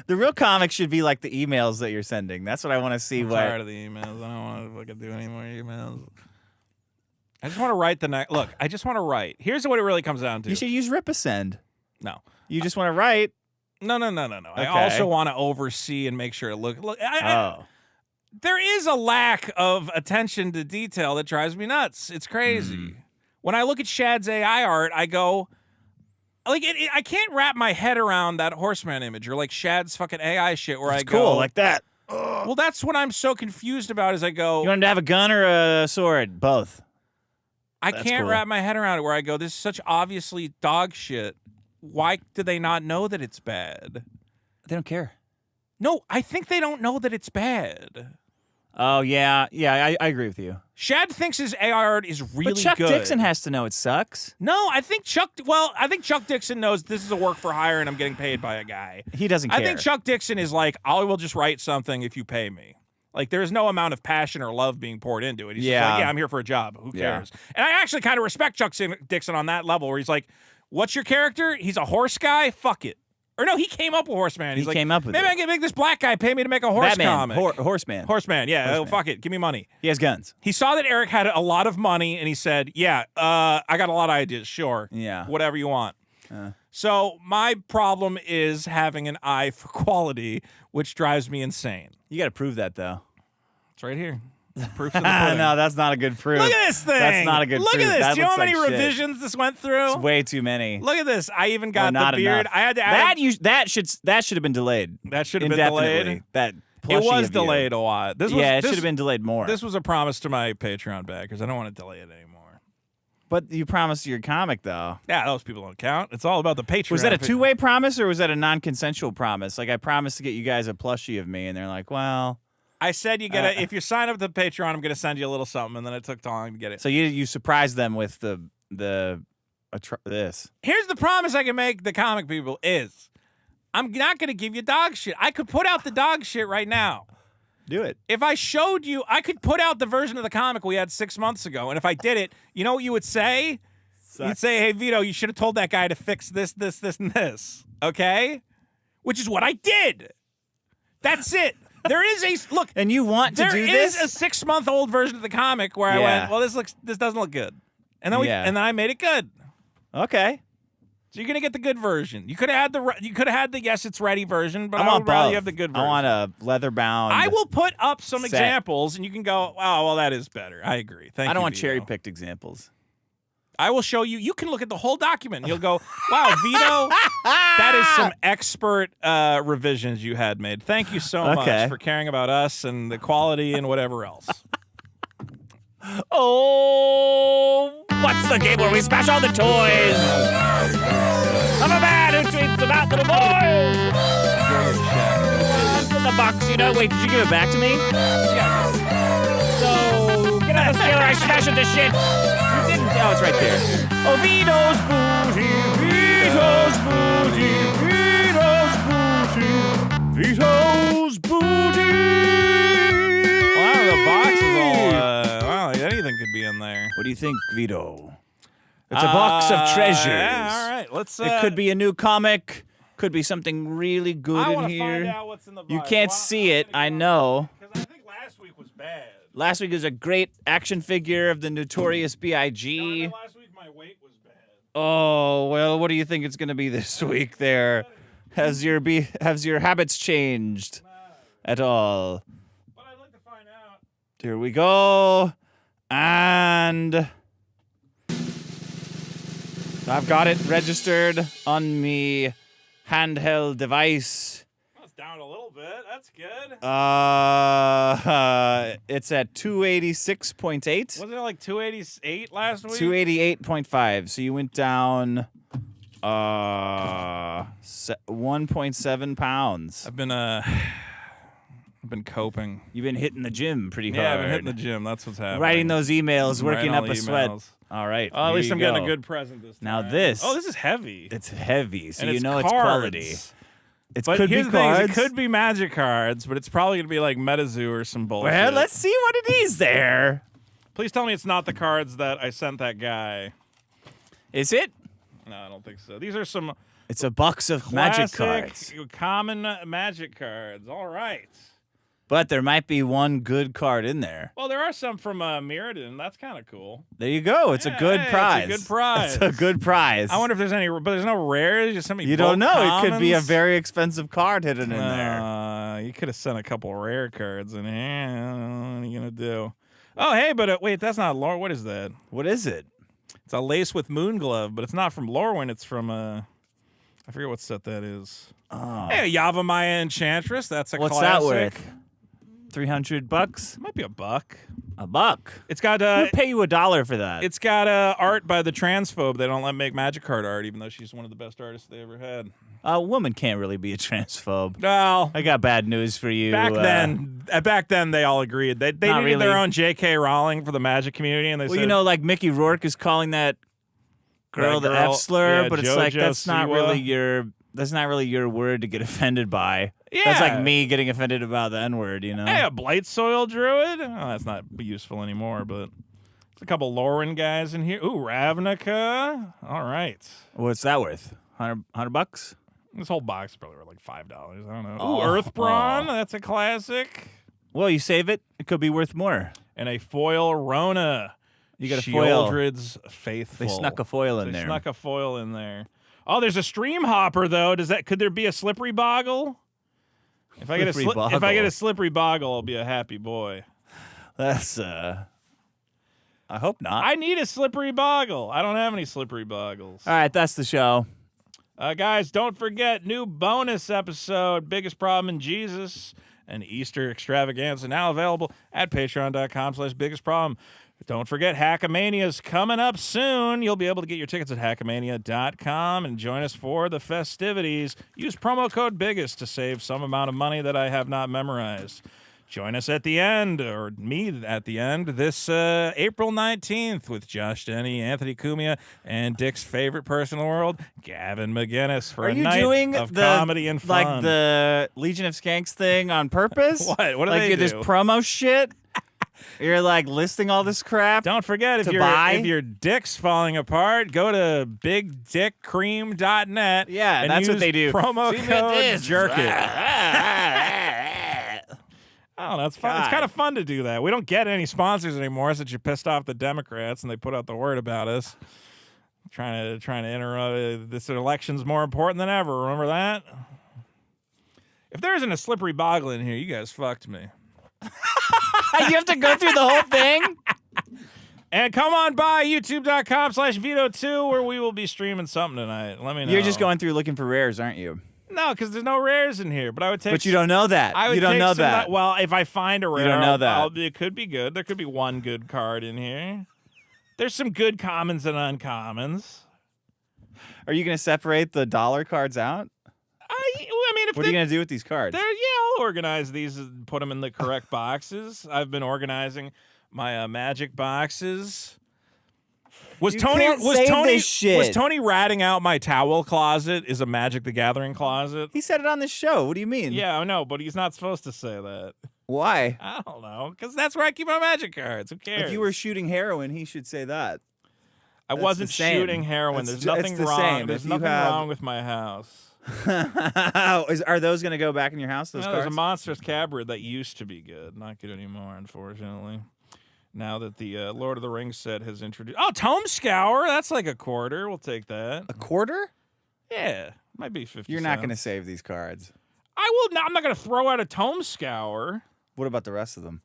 The real comic should be like the emails that you're sending. That's what I want to see. I'm tired of the emails. I don't want to fucking do any more emails. I just want to write the next. Look, I just want to write. Here's what it really comes down to. You should use Ripasend. No. You just want to write. No. Okay. I also want to oversee and make sure it look. There is a lack of attention to detail that drives me nuts. It's crazy. When I look at Shad's AI art, I go, like, I can't wrap my head around that Horseman image or like Shad's fucking AI shit where I go. Cool, like that. Well, that's what I'm so confused about. Is I go. You want him to have a gun or a sword? Both. I can't wrap my head around it. Where I go, this is such obviously dog shit. Why do they not know that it's bad? They don't care. No, I think they don't know that it's bad. Oh, yeah. Yeah, I agree with you. Shad thinks his AI art is really good. But Chuck good. Dixon has to know it sucks. No, I think Chuck Dixon knows this is a work for hire and I'm getting paid by a guy. He doesn't care. I think Chuck Dixon is like, I will just write something if you pay me. Like, there's no amount of passion or love being poured into it. He's just like, I'm here for a job. Who cares? And I actually kind of respect Chuck Dixon on that level where he's like, what's your character? He's a horse guy? Fuck it. Or no, he came up with Horseman. He's came up with maybe it. I can make this black guy pay me to make a horse Batman. comic. Horseman. Horseman, yeah. Horseman. Fuck it. Give me money. He has guns. He saw that Eric had a lot of money, and he said, I got a lot of ideas. Sure. Yeah. Whatever you want. So my problem is having an eye for quality, which drives me insane. You got to prove that, though. It's right here. Proof in the pudding. No, that's not a good proof. Look at this thing. That's not a good proof. Look at this. That Do you know how many like revisions this went through? It's way too many. Look at this. I even got the beard. Enough. I had to add that should have been delayed. That should have been delayed. That it was delayed a lot. This it should have been delayed more. This was a promise to my Patreon backers. I don't want to delay it anymore. But you promised your comic, though. Yeah, those people don't count. It's all about the Patreon. Was that a two-way promise or was that a non-consensual promise? Like, I promised to get you guys a plushie of me, and they're like, well... I said you gotta if you sign up to the Patreon, I'm gonna send you a little something, and then it took too long to get it. So you surprised them with this. Here's the promise I can make the comic people is I'm not gonna give you dog shit. I could put out the dog shit right now. Do it. If I showed you, I could put out the version of the comic we had 6 months ago, and if I did it, you know what you would say? You'd say, hey, Vito, you should have told that guy to fix this, this, this, and this. Okay? Which is what I did. That's it. There is a look, and you want to do this? There is a 6-month-old version of the comic where I went, well, this doesn't look good, and then and then I made it good. Okay, so you're gonna get the good version. You could have had the yes, it's ready version, but I would rather rather you have the good version. I want a leather bound. I will put up some examples, and you can go, oh, well, that is better. I agree. Thank you. I don't want Vito. cherry picked examples. I will show you. You can look at the whole document. And you'll go, wow, Vito, that is some expert revisions you had made. Thank you so much for caring about us and the quality and whatever else. Oh, what's the game where we smash all the toys? I'm a man who tweets about little boys. It's in the box, you know. Wait, did you give it back to me? Yeah. So, get out of the skiller, I smash into shit. You didn't. Oh, it's right there. Oh, Vito's booty, Vito's booty, Vito's booty, Vito's booty. Wow, the box is all, wow, anything could be in there. What do you think, Vito? It's a box of treasures. Yeah, all right, let's. It could be a new comic. Could be something really good in here. Find out what's in the box. You can't see it, I know. Because I think last week was bad. Last week was a great action figure of the Notorious B.I.G. No, last week my weight was bad. Oh, well, what do you think it's going to be this week there? Has your habits changed at all? But I'd like to find out. Here we go. And I've got it registered on me handheld device. That's down a little bit. That's good. It's at 286.8. Wasn't it like 288 last week? 288.5. So you went down 1.7 pounds. I've been coping. You've been hitting the gym pretty hard. Yeah, I've been hitting the gym. That's what's happening. Writing those emails, working up a sweat. All right. At least I'm getting a good present this time. Now this. Oh, this is heavy. It's heavy, so and you know it's quality. But here's the thing, it could be magic cards, but it's probably going to be like MetaZoo or some bullshit. Well, let's see what it is there. Please tell me it's not the cards that I sent that guy. Is it? No, I don't think so. These are some... It's a box of magic cards. Common magic cards. All right. But there might be one good card in there. Well, there are some from Mirrodin. That's kind of cool. There you go. It's a good prize. It's a good prize. It's a good prize. I wonder if there's any, but there's no rares. Just some. You don't know. Commons. It could be a very expensive card hidden in there. You could have sent a couple rare cards in here. What are you gonna do? Oh, hey, but wait, that's not Lore. What is that? What is it? It's a lace with moon glove, but it's not from Lorwyn. It's from I forget what set that is. Oh. Hey, a Yavimaya Enchantress. That's a What's classic. that worth? $300? Might be $1. $1? It's got Who would pay you $1 for that? It's got art by the transphobe. They don't let make magic card art, even though she's one of the best artists they ever had. A woman can't really be a transphobe. Well, I got bad news for you. Back then they all agreed. They needed really. their own J.K. Rowling for the magic community, and they said, you know, like Mickey Rourke is calling that girl the F slur, but it's like that's not really your word to get offended by. Yeah. That's like me getting offended about the N-word, you know? Hey, a Blight Soil Druid? Oh, that's not useful anymore, but there's a couple Lauren guys in here. Ooh, Ravnica. All right. What's that worth? $100? This whole box is probably worth like $5. I don't know. Ooh, Earthbrawn. That's a classic. Well, you save it. It could be worth more. And a foil Rona. You got a foil. Shieldred's Faithful. They snuck a foil in there. They snuck a foil in there. Oh, there's a Stream Hopper though. Could there be a Slippery Boggle? If I get a Slippery Boggle, I'll be a happy boy. That's I hope not. I need a Slippery Boggle. I don't have any Slippery Boggles. All right, that's the show. Guys, don't forget, new bonus episode, Biggest Problem in Jesus, an Easter extravaganza, now available at patreon.com/biggestproblem. Don't forget, Hackamania's coming up soon. You'll be able to get your tickets at hackamania.com and join us for the festivities. Use promo code BIGGEST to save some amount of money that I have not memorized. Join us at the end, or me at the end, this April 19th with Josh Denny, Anthony Cumia, and Dick's favorite person in the world, Gavin McGinnis, for a night of comedy and fun. Like the Legion of Skanks thing on purpose? What? What do they do? Like this promo shit? You're like listing all this crap. Don't forget, if your dick's falling apart, go to bigdickcream.net. Yeah, and that's what use they do. Promo code jerk it. Oh, that's fun. It's kind of fun to do that. We don't get any sponsors anymore since you pissed off the Democrats and they put out the word about us. Trying to interrupt. This election's more important than ever. Remember that? If there isn't a slippery boggle in here, you guys fucked me. You have to go through the whole thing? And come on by youtube.com/Vito2 where we will be streaming something tonight. Let me know. You're just going through looking for rares, aren't you? No, because there's no rares in here. But I would take. But you don't know that. I would you don't take know some that. Well, if I find a rare, You don't know that. it could be good. There could be one good card in here. There's some good commons and uncommons. Are you going to separate the dollar cards out? I mean, what are you going to do with these cards? I'll organize these and put them in the correct boxes. I've been organizing my magic boxes. Was Tony ratting out my towel closet is a Magic the Gathering closet? He said it on the show. What do you mean? Yeah, I know, but he's not supposed to say that. Why? I don't know, because that's where I keep my magic cards. Who cares? If you were shooting heroin, he should say that. I wasn't shooting heroin. There's nothing wrong. There's nothing wrong with my house. Are those going to go back in your house? Those cards? There's a Monstrous Cabaret that used to be good. Not good anymore, unfortunately. Now that the Lord of the Rings set has introduced... Oh, Tome Scour! That's like a quarter. We'll take that. A quarter? Yeah. Might be 50 You're not going to save these cards. I will not. I'm not going to throw out a Tome Scour. What about the rest of them?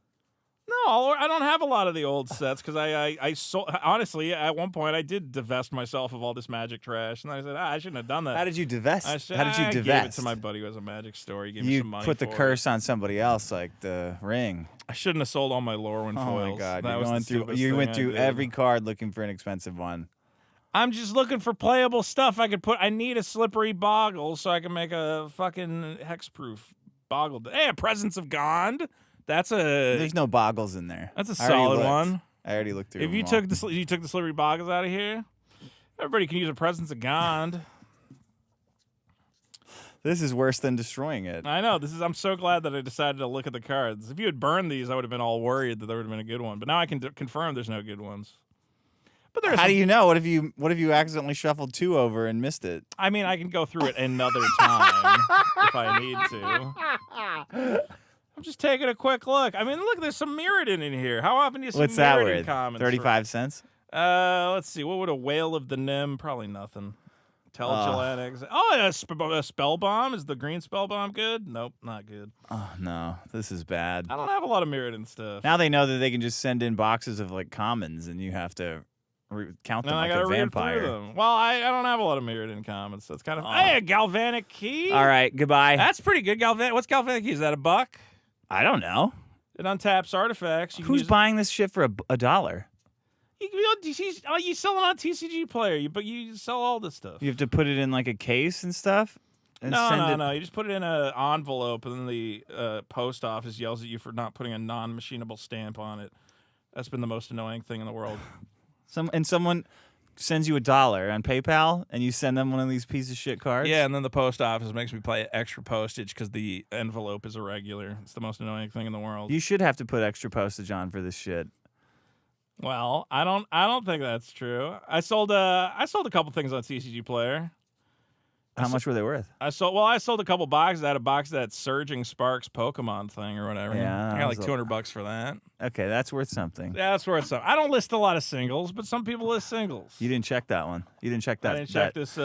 No, I don't have a lot of the old sets because I sold, honestly, at one point I did divest myself of all this magic trash, and I said, I shouldn't have done that. How did you divest? How did you divest? I gave it to my buddy who has a magic store. He gave me some money. You put the for curse on somebody else, like the ring. I shouldn't have sold all my Lorwyn foils. Oh my God! That you went through every card looking for an expensive one. I'm just looking for playable stuff I could put. I need a slippery boggle so I can make a fucking hexproof boggle. Hey, a Presence of Gond. There's no boggles in there. That's a solid one. I already looked through. If you took the slippery boggles out of here, everybody can use a Presence of Gond. This is worse than destroying it. I know. I'm so glad that I decided to look at the cards. If you had burned these, I would have been all worried that there would have been a good one. But now I can confirm there's no good ones. But how do you know? What if you accidentally shuffled 2 over and missed it? I mean, I can go through it another time if I need to. I'm just taking a quick look. I mean, look, there's some Mirrodin in here. How often do you see Mirrodin commons? 35 cents? Let's see. What would a Whale of the Nim? Probably nothing. Intelligent a Spell Bomb. Is the green Spell Bomb good? Nope, not good. Oh, no. This is bad. I don't have a lot of Mirrodin stuff. Now they know that they can just send in boxes of, like, commons, and you have to count them like a vampire. Them. Well, I don't have a lot of Mirrodin commons, so it's kind of... Hey, a Galvanic Key? All right, goodbye. That's pretty good. What's Galvanic Key? Is that $1? I don't know. It untaps artifacts. Who's buying this shit for $1? You sell it on TCG Player, but you sell all this stuff. You have to put it in like a case and stuff? And No. You just put it in an envelope, and then the post office yells at you for not putting a non-machinable stamp on it. That's been the most annoying thing in the world. Someone sends you $1 on PayPal, and you send them one of these piece of shit cards? Yeah, and then the post office makes me pay extra postage because the envelope is irregular. It's the most annoying thing in the world. You should have to put extra postage on for this shit. Well, I don't think that's true. I sold a couple things on TCG Player. How much were they worth? I sold a couple boxes. I had a box of that Surging Sparks Pokemon thing or whatever. Yeah, I got like $200 for that. Okay, that's worth something. Yeah, that's worth something. I don't list a lot of singles, but some people list singles. You didn't check that one. You didn't check that. I didn't check this